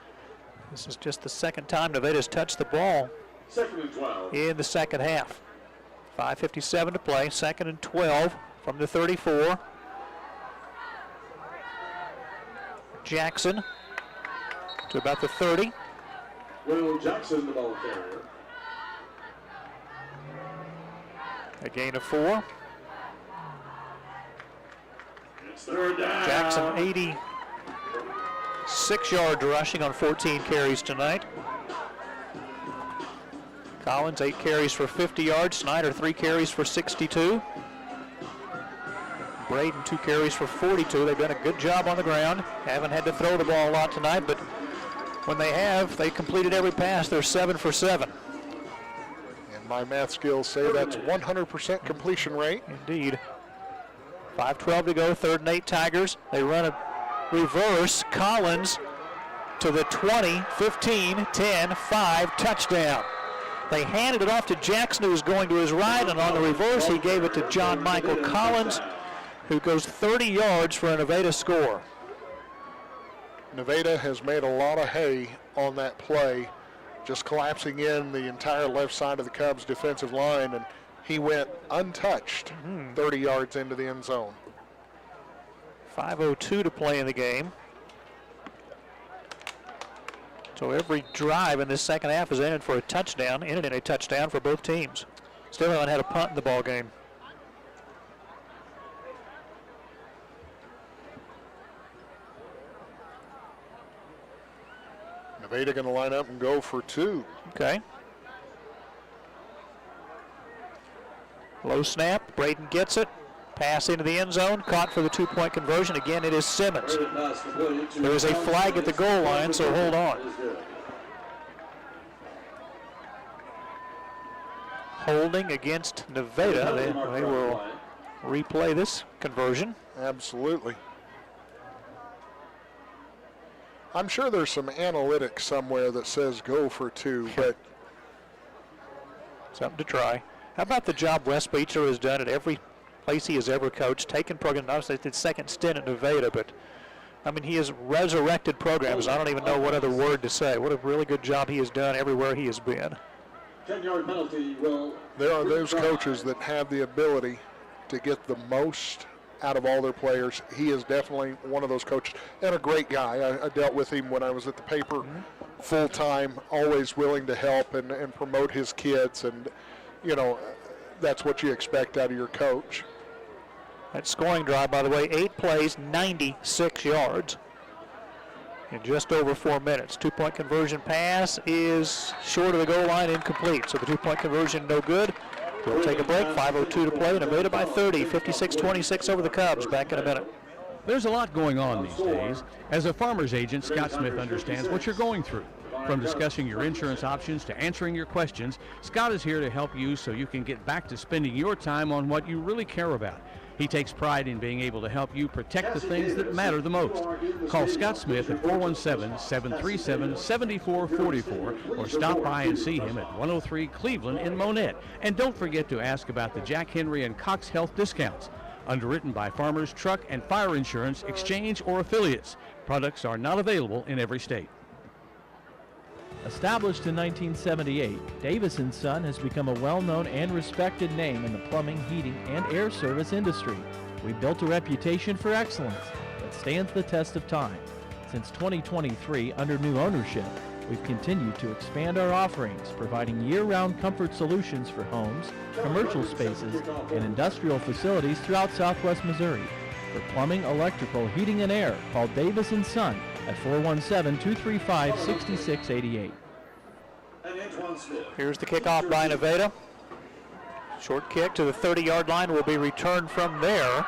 this is just the second time Nevada's touched the ball 2nd and 12. in the second half. 5:57 to play, 2nd and 12 from the 34. Jackson to about the 30. Will Jackson, the ball carrier. A gain of 4. It's 3rd down. Jackson 86 yards rushing on 14 carries tonight. Collins 8 carries for 50 yards. Snyder 3 carries for 62. Braden 2 carries for 42. They've done a good job on the ground. Haven't had to throw the ball a lot tonight, but when they have, they completed every pass. They're 7 for 7. And my math skills say that's 100% completion rate. Indeed. 5:12 to go, 3rd and 8 Tigers. They run a reverse. Collins to the 20, 15, 10, 5, touchdown. They handed it off to Jackson, who was going to his right, and on the reverse, he gave it to John Michael Collins, who goes 30 yards for a Nevada score. Nevada has made a lot of hay on that play, just collapsing in the entire left side of the Cubs defensive line, and he went untouched 30 yards into the end zone. 5:02 to play in the game. So every drive in this second half is ended for a touchdown, ended in a touchdown for both teams. Still haven't had a punt in the ball game. Nevada going to line up and go for 2. Okay. Low snap, Braden gets it. Pass into the end zone, caught for the 2-point conversion. Again, it is Simmons. There is a flag at the goal line, so hold on. Holding against Nevada. They will replay this conversion. Absolutely. I'm sure there's some analytics somewhere that says go for 2, but something to try. How about the job Wes Beecher has done at every place he has ever coached, taken programs, obviously it's his second stint at Nevada, but I mean, he has resurrected programs. I don't even know what other word to say. What a really good job he has done everywhere he has been. 10-yard penalty will. There are those coaches that have the ability to get the most out of all their players. He is definitely one of those coaches, and a great guy. I dealt with him when I was at the paper full-time, always willing to help and promote his kids, and, you know, that's what you expect out of your coach. That scoring drive, by the way, 8 plays, 96 yards in just over 4 minutes. 2-point conversion pass is short of the goal line, incomplete. So the 2-point conversion no good. We'll take a break. 5:02 to play. Nevada by 30, 56-26 over the Cubs. Back in a minute. There's a lot going on these days. As a farmer's agent, Scott Smith understands what you're going through. From discussing your insurance options to answering your questions, Scott is here to help you so you can get back to spending your time on what you really care about. He takes pride in being able to help you protect the things that matter the most. Call Scott Smith at 417-737-7444 or stop by and see him at 103 Cleveland in Monett. And don't forget to ask about the Jack Henry and Cox Health discounts. Underwritten by Farmers Truck and Fire Insurance, Exchange, or affiliates. Products are not available in every state. Established in 1978, Davis & Son has become a well-known and respected name in the plumbing, heating, and air service industry. We built a reputation for excellence that stands the test of time. Since 2023, under new ownership, we've continued to expand our offerings, providing year-round comfort solutions for homes, commercial spaces, and industrial facilities throughout Southwest Missouri. For plumbing, electrical, heating, and air, call Davis & Son at 417-235-6688. Here's the kickoff by Nevada. Short kick to the 30-yard line will be returned from there.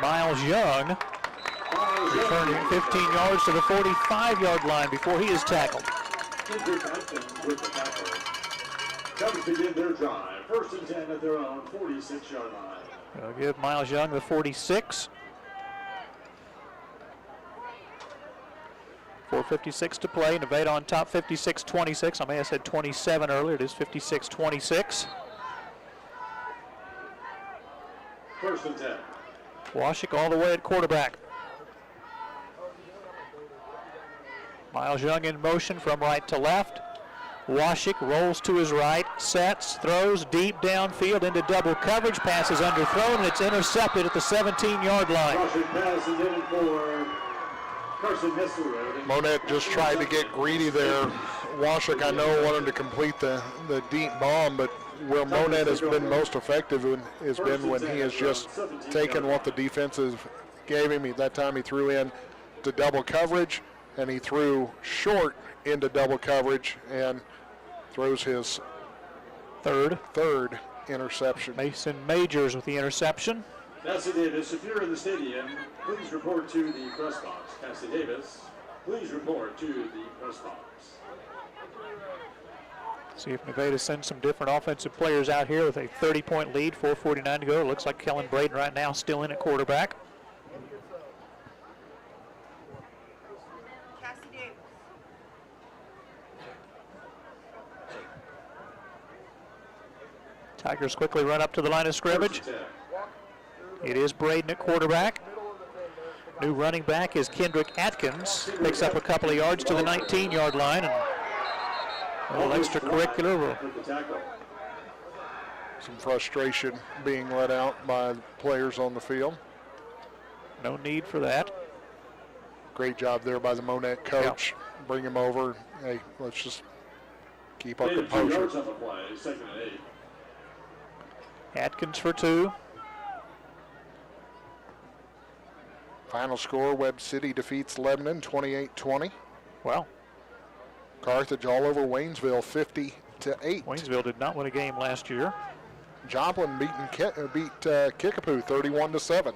Miles Young returning 15 yards to the 45-yard line before he is tackled. Cubs begin their drive. 1st and 10 at their own 46-yard line. They'll give Miles Young the 46. 4:56 to play. Nevada on top, 56-26. I may have said 27 earlier. It is 56-26. First and 10. Washik all the way at quarterback. Miles Young in motion from right to left. Washik rolls to his right, sets, throws deep downfield into double coverage, passes underthrown, and it's intercepted at the 17-yard line. Pass intended for Carson Hessler. Monett just tried to get greedy there. Washik, I know, wanted to complete the deep bomb, but where Monett has been most effective has been when he has just taken what the defenses gave him. That time he threw in to double coverage, and he threw short into double coverage and throws his third interception. Mason Majors with the interception. Cassie Davis, if you're in the stadium, please report to the press box. Cassie Davis, please report to the press box. See if Nevada sends some different offensive players out here with a 30-point lead, 4:49 to go. It looks like Kellen Braden right now still in at quarterback. Tigers quickly run up to the line of scrimmage. It is Braden at quarterback. New running back is Kendrick Atkins. Picks up a couple of yards to the 19-yard line. And a little extracurricular. Some frustration being let out by the players on the field. No need for that. Great job there by the Monett coach. Yep. Bring him over. Hey, let's just keep our composure. Atkins for 2. Final score, Webb City defeats Lebanon 28-20. Well, Carthage all over Waynesville 50-8. Waynesville did not win a game last year. Joplin beat Kickapoo 31-7.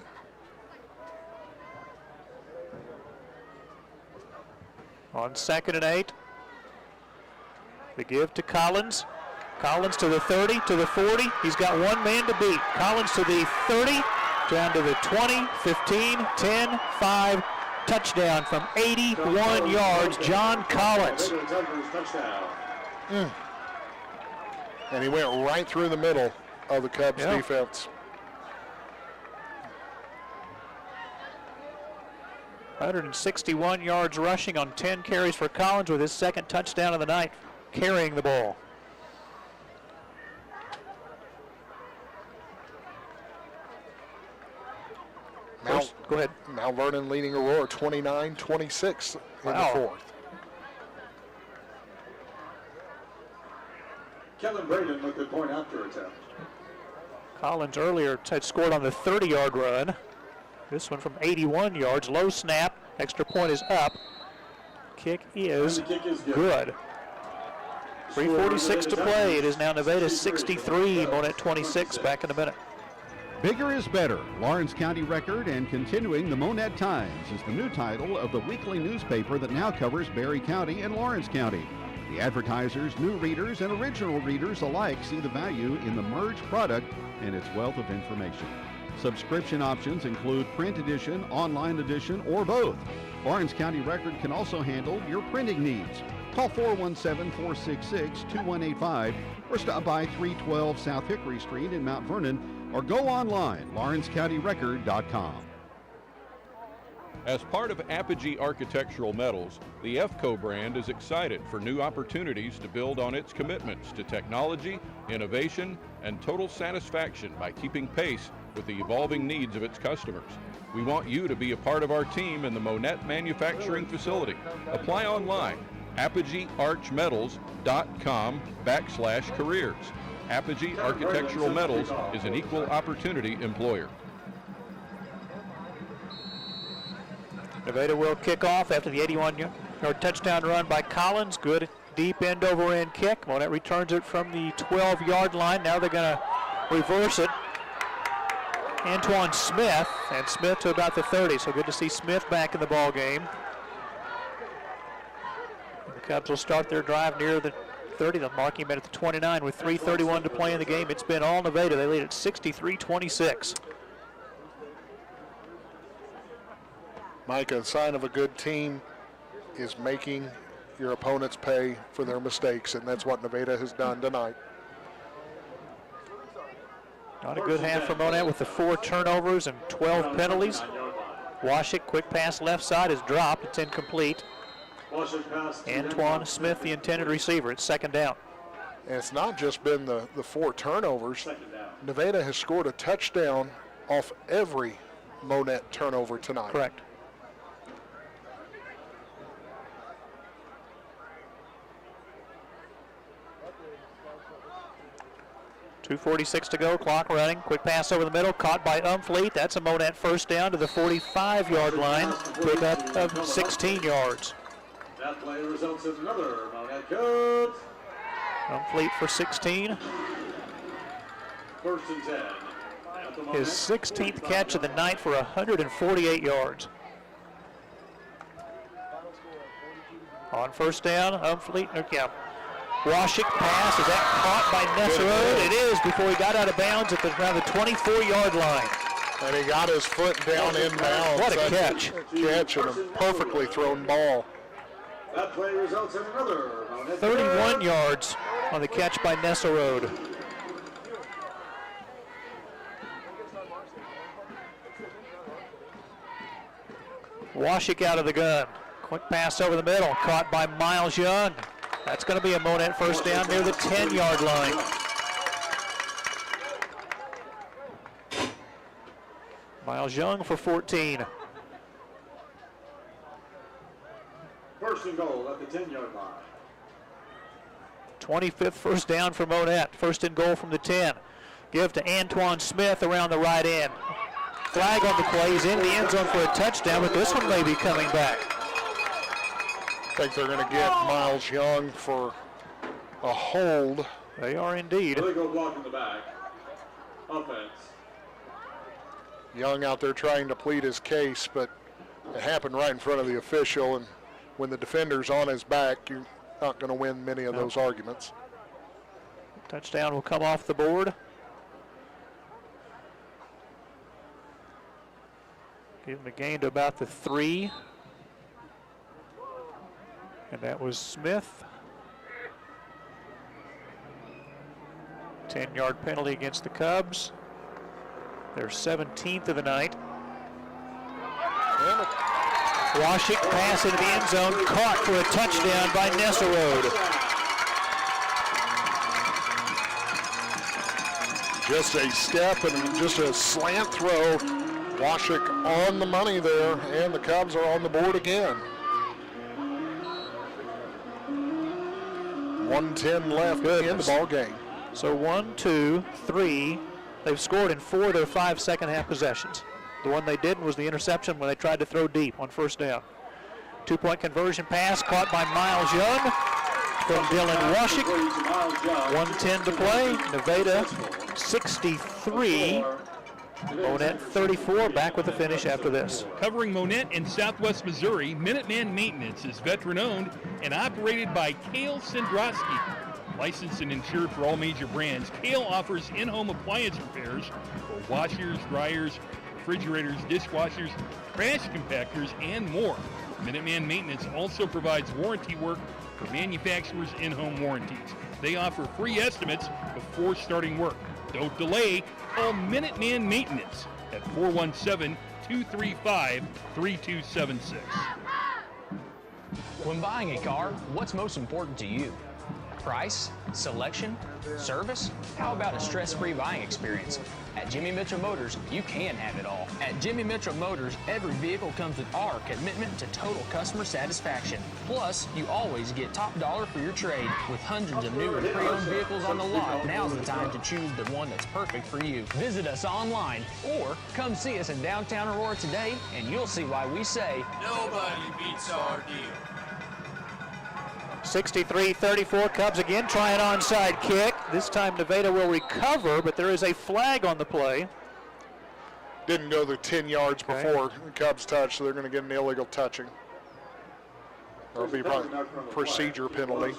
On 2nd and 8. The give to Collins. Collins to the 30, to the 40. He's got one man to beat. Collins to the 30, down to the 20, 15, 10, 5. Touchdown from 81 yards, John Collins. And he went right through the middle of the Cubs defense. 161 yards rushing on 10 carries for Collins with his second touchdown of the night, carrying the ball. Go ahead. Mount Vernon leading Aurora 29-26 in the fourth. Kellen Braden with the point after attempt. Collins earlier had scored on the 30-yard run. This one from 81 yards. Low snap. Extra point is up. Kick is good. 3:46 to play. It is now Nevada 63, Monett 26. Back in a minute. Bigger is Better, Lawrence County Record and Continuing the Monett Times is the new title of the weekly newspaper that now covers Berry County and Lawrence County. The advertisers, new readers, and original readers alike see the value in the merged product and its wealth of information. Subscription options include print edition, online edition, or both. Lawrence County Record can also handle your printing needs. Call 417-466-2185 or stop by 312 South Hickory Street in Mount Vernon or go online, lawrencecountyrecord.com. As part of Apogee Architectural Metals, the EFCO brand is excited for new opportunities to build on its commitments to technology, innovation, and total satisfaction by keeping pace with the evolving needs of its customers. We want you to be a part of our team in the Monett manufacturing facility. Apply online, apogeearchmetals.com/careers. Apogee Architectural Metals is an equal opportunity employer. Nevada will kick off after the 81-yard touchdown run by Collins. Good deep end over end kick. Monett returns it from the 12-yard line. Now they're going to reverse it. Antoine Smith, and Smith to about the 30. So good to see Smith back in the ball game. The Cubs will start their drive near the 30. They'll mark him at the 29 with 3:31 to play in the game. It's been all Nevada. They lead at 63-26. Mike, a sign of a good team is making your opponents pay for their mistakes, and that's what Nevada has done tonight. Not a good half for Monett with the 4 turnovers and 12 penalties. Washik, quick pass left side is dropped. It's incomplete. Antoine Smith, the intended receiver. It's second down. And it's not just been the 4 turnovers. Nevada has scored a touchdown off every Monett turnover tonight. Correct. .246 to go, clock running. Quick pass over the middle, caught by Umfleet. That's a Monett first down to the 45-yard line. Pickup of 16 yards. That play results in another Monett good. Umfleet for 16. First and 10. His 16th catch of the night for 148 yards. On first down, Umfleet, Washik pass, is that caught by Nesserode? It is before he got out of bounds at around the 24-yard line. And he got his foot down in bounds. What a catch. Catch and a perfectly thrown ball. That play results in another 31 yards on the catch by Nesserode. Washik out of the gun. Quick pass over the middle, caught by Miles Young. That's going to be a Monett first down near the 10-yard line. Miles Young for 14. First and goal at the 10-yard line. 25th first down for Monett. First and goal from the 10. Give to Antoine Smith around the right end. Flag on the play. He's in the end zone for a touchdown, but this one may be coming back. I think they're going to get Miles Young for a hold. They are indeed. Illegal block in the back. Offense. Young out there trying to plead his case, but it happened right in front of the official, and when the defender's on his back, you're not going to win many of those arguments. Touchdown will come off the board. Give him a gain to about the 3. And that was Smith. 10-yard penalty against the Cubs. Their 17th of the night. Washik pass into the end zone, caught for a touchdown by Nesserode. Just a step and just a slant throw. Washik on the money there, and the Cubs are on the board again. 1:10 left in the ball game. So 1, 2, 3. They've scored in 4 of their 5 second half possessions. The one they didn't was the interception when they tried to throw deep on first down. 2-point conversion pass caught by Miles Young from Dylan Washik. 1:10 to play. Nevada 63. Monett 34, back with the finish after this. Covering Monett in Southwest Missouri, Minuteman Maintenance is veteran-owned and operated by Cale Sendrowski. Licensed and insured for all major brands, Cale offers in-home appliance repairs for washers, dryers, refrigerators, dishwashers, trash compactors, and more. Minuteman Maintenance also provides warranty work for manufacturers' in-home warranties. They offer free estimates before starting work. Don't delay. Call Minuteman Maintenance at 417-235-3276. When buying a car, what's most important to you? Price, selection, service? How about a stress-free buying experience? At Jimmy Mitchell Motors, you can have it all. At Jimmy Mitchell Motors, every vehicle comes with our commitment to total customer satisfaction. Plus, you always get top dollar for your trade. With hundreds of new and pre-owned vehicles on the lot, now's the time to choose the one that's perfect for you. Visit us online or come see us in downtown Aurora today, and you'll see why we say, nobody beats our deal. 63-34, Cubs again try an onside kick. This time Nevada will recover, but there is a flag on the play. Didn't go the 10 yards before the Cubs touched, so they're going to get an illegal touching. There'll be probably a procedure penalty.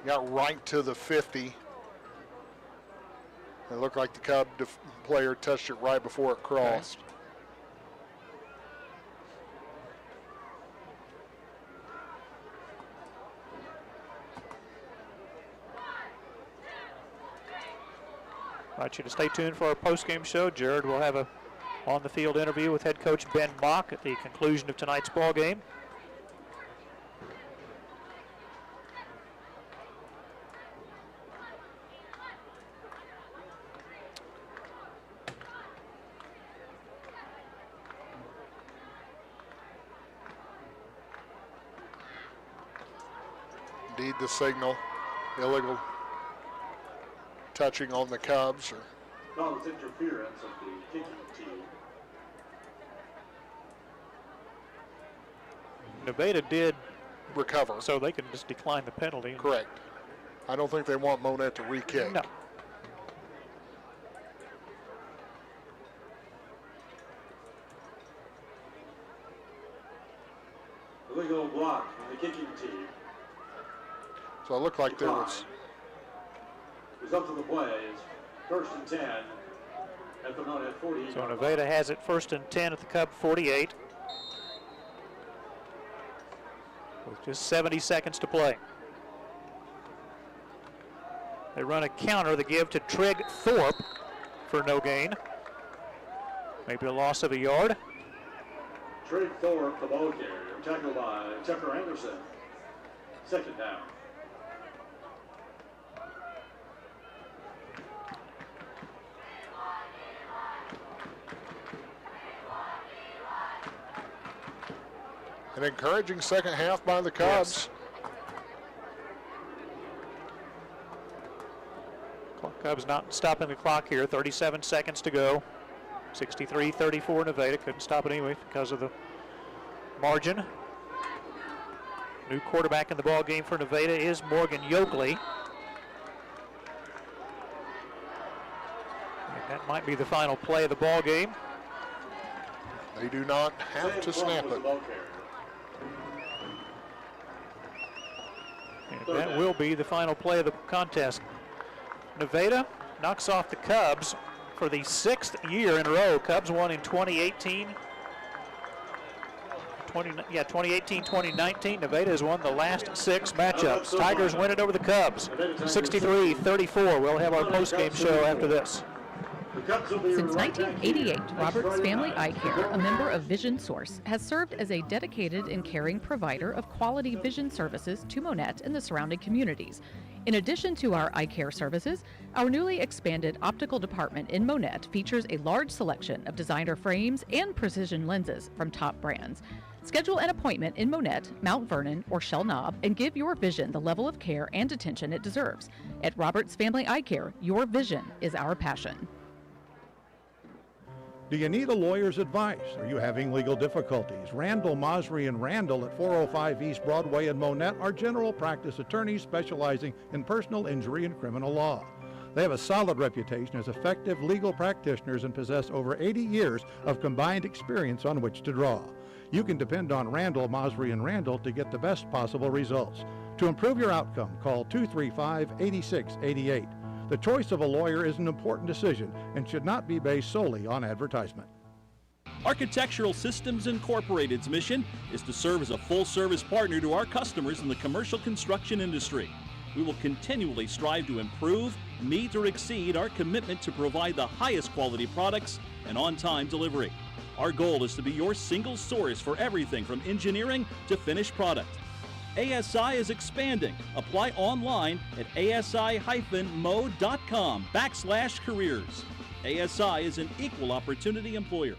Got right to the 50. It looked like the Cub player touched it right before it crossed. I invite you to stay tuned for our post-game show. Jared will have a on-the-field interview with head coach Ben Mock at the conclusion of tonight's ball game. Indeed, the signal, illegal touching on the Cubs. No, it's interference of the kicking team. Nevada did recover, so they can just decline the penalty. Correct. I don't think they want Monett to re-kick. No. Illegal block on the kicking team. So it looked like there was. It's up to the play. It's 1st and 10 at the Monett 40. So Nevada has it 1st and 10 at the Cub 48. With just 70 seconds to play. They run a counter, the give to Trigg Thorpe for no gain. Maybe a loss of a yard. Trigg Thorpe, the ball carrier, tackled by Tucker Anderson. 2nd down. An encouraging second half by the Cubs. Yes. Cubs not stopping the clock here. 37 seconds to go. 63-34 Nevada. Couldn't stop it anyway because of the margin. New quarterback in the ball game for Nevada is Morgan Yokley. And that might be the final play of the ball game. They do not have to snap it. And that will be the final play of the contest. Nevada knocks off the Cubs for the 6th year in a row. Cubs won in 2018. 2018-2019. Nevada has won the last 6 matchups. Tigers win it over the Cubs, 63-34. We'll have our post-game show after this. Since 1988, Roberts Family Eye Care, a member of Vision Source, has served as a dedicated and caring provider of quality vision services to Monett and the surrounding communities. In addition to our eye care services, our newly expanded optical department in Monett features a large selection of designer frames and precision lenses from top brands. Schedule an appointment in Monett, Mount Vernon, or Shell Knob and give your vision the level of care and attention it deserves. At Roberts Family Eye Care, your vision is our passion. Do you need a lawyer's advice? Are you having legal difficulties? Randall, Mosry, and Randall at 405 East Broadway in Monett are general practice attorneys specializing in personal injury and criminal law. They have a solid reputation as effective legal practitioners and possess over 80 years of combined experience on which to draw. You can depend on Randall, Mosry, and Randall to get the best possible results. To improve your outcome, call 235-8688. The choice of a lawyer is an important decision and should not be based solely on advertisement. Architectural Systems Incorporated's mission is to serve as a full-service partner to our customers in the commercial construction industry. We will continually strive to improve, meet, or exceed our commitment to provide the highest quality products and on-time delivery. Our goal is to be your single source for everything from engineering to finished product. ASI is expanding. Apply online at asi-mo.com/careers. ASI is an equal opportunity employer.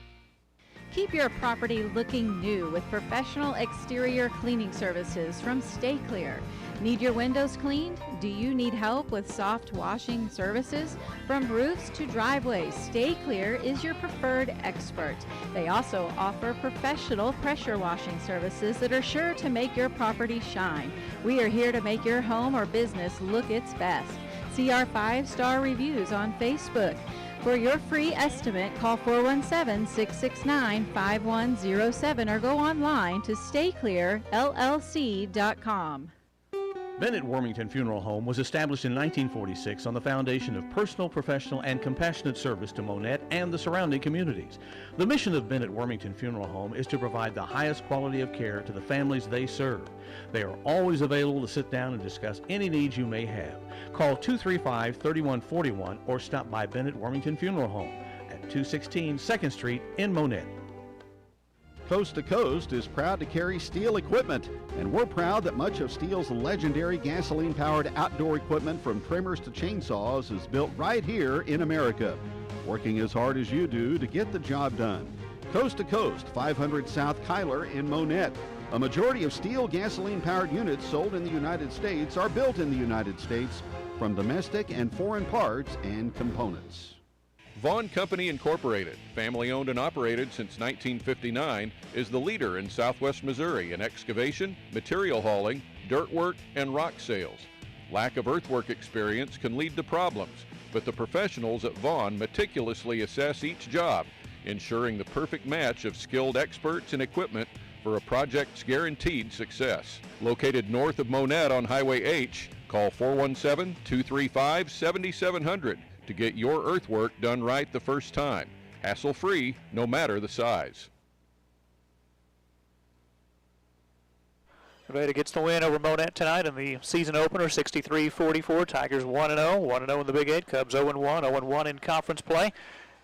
Keep your property looking new with professional exterior cleaning services from Stay Clear. Need your windows cleaned? Do you need help with soft washing services? From roofs to driveways, Stay Clear is your preferred expert. They also offer professional pressure washing services that are sure to make your property shine. We are here to make your home or business look its best. See our 5-star reviews on Facebook. For your free estimate, call 417-669-5107 or go online to stayclearllc.com. Bennett Wormington Funeral Home was established in 1946 on the foundation of personal, professional, and compassionate service to Monett and the surrounding communities. The mission of Bennett Wormington Funeral Home is to provide the highest quality of care to the families they serve. They are always available to sit down and discuss any needs you may have. Call 235-3141 or stop by Bennett Wormington Funeral Home at 216 2nd Street in Monett. Coast to Coast is proud to carry Steel equipment, and we're proud that much of Steel's legendary gasoline-powered outdoor equipment from trimmers to chainsaws is built right here in America, working as hard as you do to get the job done. Coast to Coast, 500 South Kyler in Monett. A majority of Steel gasoline-powered units sold in the United States are built in the United States from domestic and foreign parts and components. Vaughn Company Incorporated, family owned and operated since 1959, is the leader in Southwest Missouri in excavation, material hauling, dirt work, and rock sales. Lack of earthwork experience can lead to problems, but the professionals at Vaughn meticulously assess each job, ensuring the perfect match of skilled experts and equipment for a project's guaranteed success. Located north of Monett on Highway H, call 417-235-7700 to get your earthwork done right the first time. Hassle-free, no matter the size. Nevada gets the win over Monett tonight in the season opener, 63-44. Tigers 1-0, 1-0 in the Big 8. Cubs 0-1, 0-1 in conference play.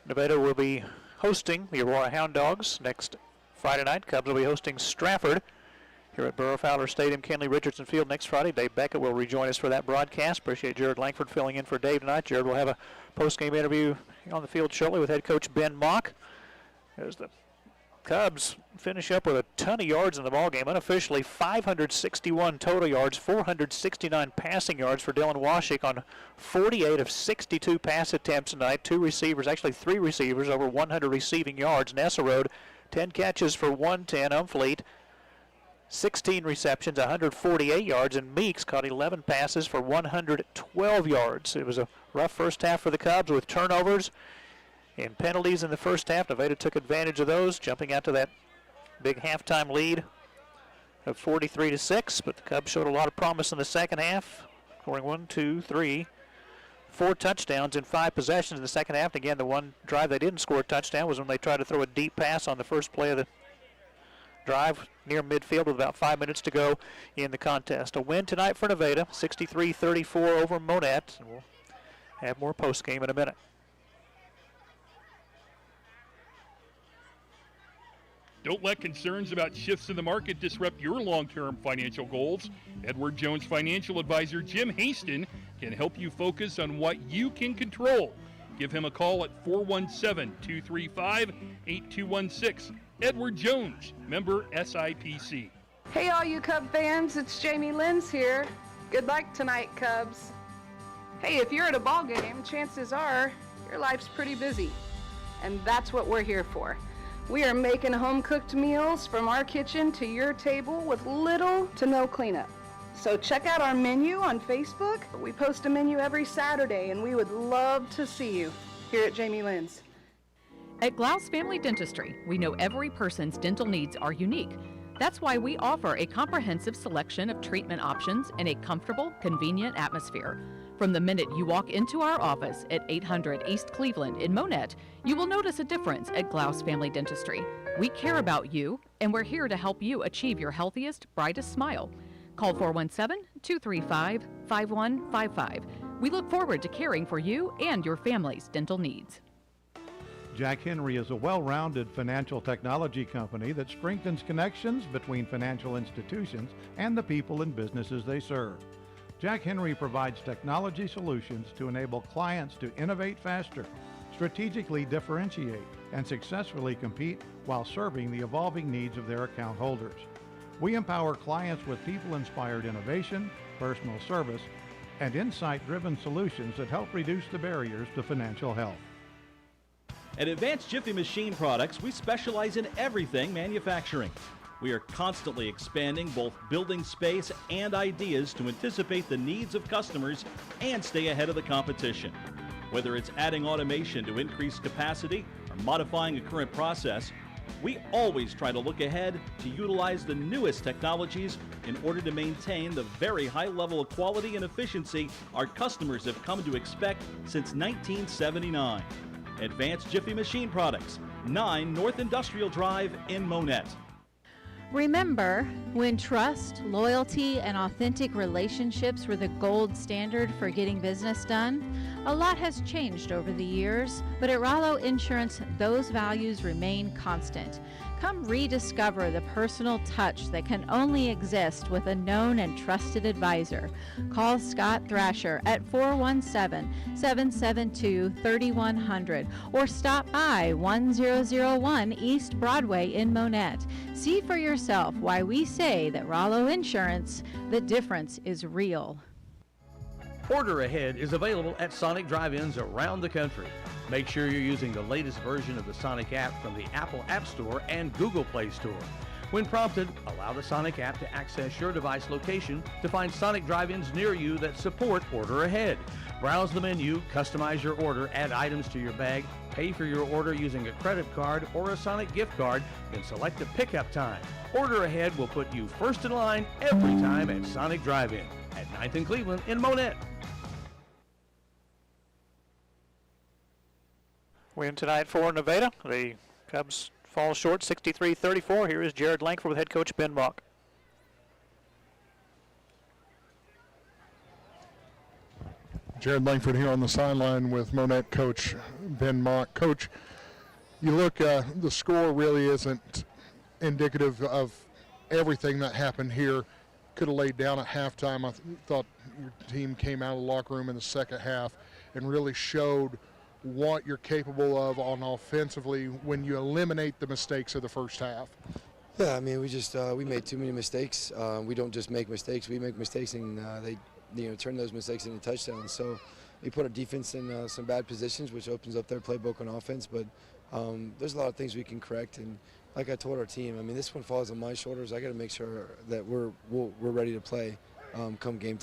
Nevada will be hosting the Aurora Hound Dogs next Friday night. Cubs will be hosting Stratford here at Burrow Fowler Stadium, Kenley Richardson Field next Friday. Dave Beckett will rejoin us for that broadcast. Appreciate Jared Langford filling in for Dave tonight. Jared will have a post-game interview on the field shortly with head coach Ben Mock. As the Cubs finish up with a ton of yards in the ballgame. Unofficially, 561 total yards, 469 passing yards for Dylan Washik on 48 of 62 pass attempts tonight. Three receivers over 100 receiving yards. Nesserode, 10 catches for 110. Umfleet, 16 receptions, 148 yards, and Meeks caught 11 passes for 112 yards. It was a rough first half for the Cubs with turnovers and penalties in the first half. Nevada took advantage of those, jumping out to that big halftime lead of 43-6, but the Cubs showed a lot of promise in the second half, scoring 4 touchdowns in 5 possessions in the second half. And again, the one drive they didn't score a touchdown was when they tried to throw a deep pass on the first play of the drive near midfield with about 5 minutes to go in the contest. A win tonight for Nevada, 63-34 over Monett. And we'll have more post-game in a minute. Don't let concerns about shifts in the market disrupt your long-term financial goals. Edward Jones financial advisor Jim Haston can help you focus on what you can control. Give him a call at 417-235-8216. Edward Jones, member SIPC. Hey all you Cub fans, it's Jamie Lenz here. Good luck tonight, Cubs. Hey, if you're at a ball game, chances are your life's pretty busy. And that's what we're here for. We are making home-cooked meals from our kitchen to your table with little to no cleanup. So check out our menu on Facebook. We post a menu every Saturday, and we would love to see you here at Jamie Lenz. At Glaus Family Dentistry, we know every person's dental needs are unique. That's why we offer a comprehensive selection of treatment options in a comfortable, convenient atmosphere. From the minute you walk into our office at 800 East Cleveland in Monett, you will notice a difference at Glaus Family Dentistry. We care about you, and we're here to help you achieve your healthiest, brightest smile. Call 417-235-5155. We look forward to caring for you and your family's dental needs. Jack Henry is a well-rounded financial technology company that strengthens connections between financial institutions and the people and businesses they serve. Jack Henry provides technology solutions to enable clients to innovate faster, strategically differentiate, and successfully compete while serving the evolving needs of their account holders. We empower clients with people-inspired innovation, personal service, and insight-driven solutions that help reduce the barriers to financial health. At Advanced Jiffy Machine Products, we specialize in everything manufacturing. We are constantly expanding both building space and ideas to anticipate the needs of customers and stay ahead of the competition. Whether it's adding automation to increase capacity or modifying a current process, We always try to look ahead to utilize the newest technologies in order to maintain the very high level of quality and efficiency our customers have come to expect since 1979. Advanced Jiffy Machine Products, 9 North Industrial Drive in Monett. Remember, when trust, loyalty, and authentic relationships were the gold standard for getting business done, a lot has changed over the years, but at Rollo Insurance, those values remain constant. Come rediscover the personal touch that can only exist with a known and trusted advisor. Call Scott Thrasher at 417-772-3100 or stop by 1001 East Broadway in Monett. See for yourself why we say that Rollo Insurance, the difference is real. Order Ahead is available at Sonic drive-ins around the country. Make sure you're using the latest version of the Sonic app from the Apple App Store and Google Play Store. When prompted, allow the Sonic app to access your device location to find Sonic drive-ins near you that support Order Ahead. Browse the menu, customize your order, add items to your bag, pay for your order using a credit card or a Sonic gift card, then select a pickup time. Order Ahead will put you first in line every time at Sonic Drive-In at 9th and Cleveland in Monett. Win tonight for Nevada. The Cubs fall short 63-34. Here is Jared Langford with head coach Ben Mock. Jared Langford here on the sideline with Monett coach Ben Mock. Coach, you look, the score really isn't indicative of everything that happened here. Could have laid down at halftime. I thought your team came out of the locker room in the second half and really showed what you're capable of on offensively when you eliminate the mistakes of the first half. Yeah, I mean, we made too many mistakes. We don't just make mistakes; we make mistakes, and they, turn those mistakes into touchdowns. So we put our defense in some bad positions, which opens up their playbook on offense. But there's a lot of things we can correct, and like I told our team, I mean, this one falls on my shoulders. I got to make sure that we're ready to play come game time.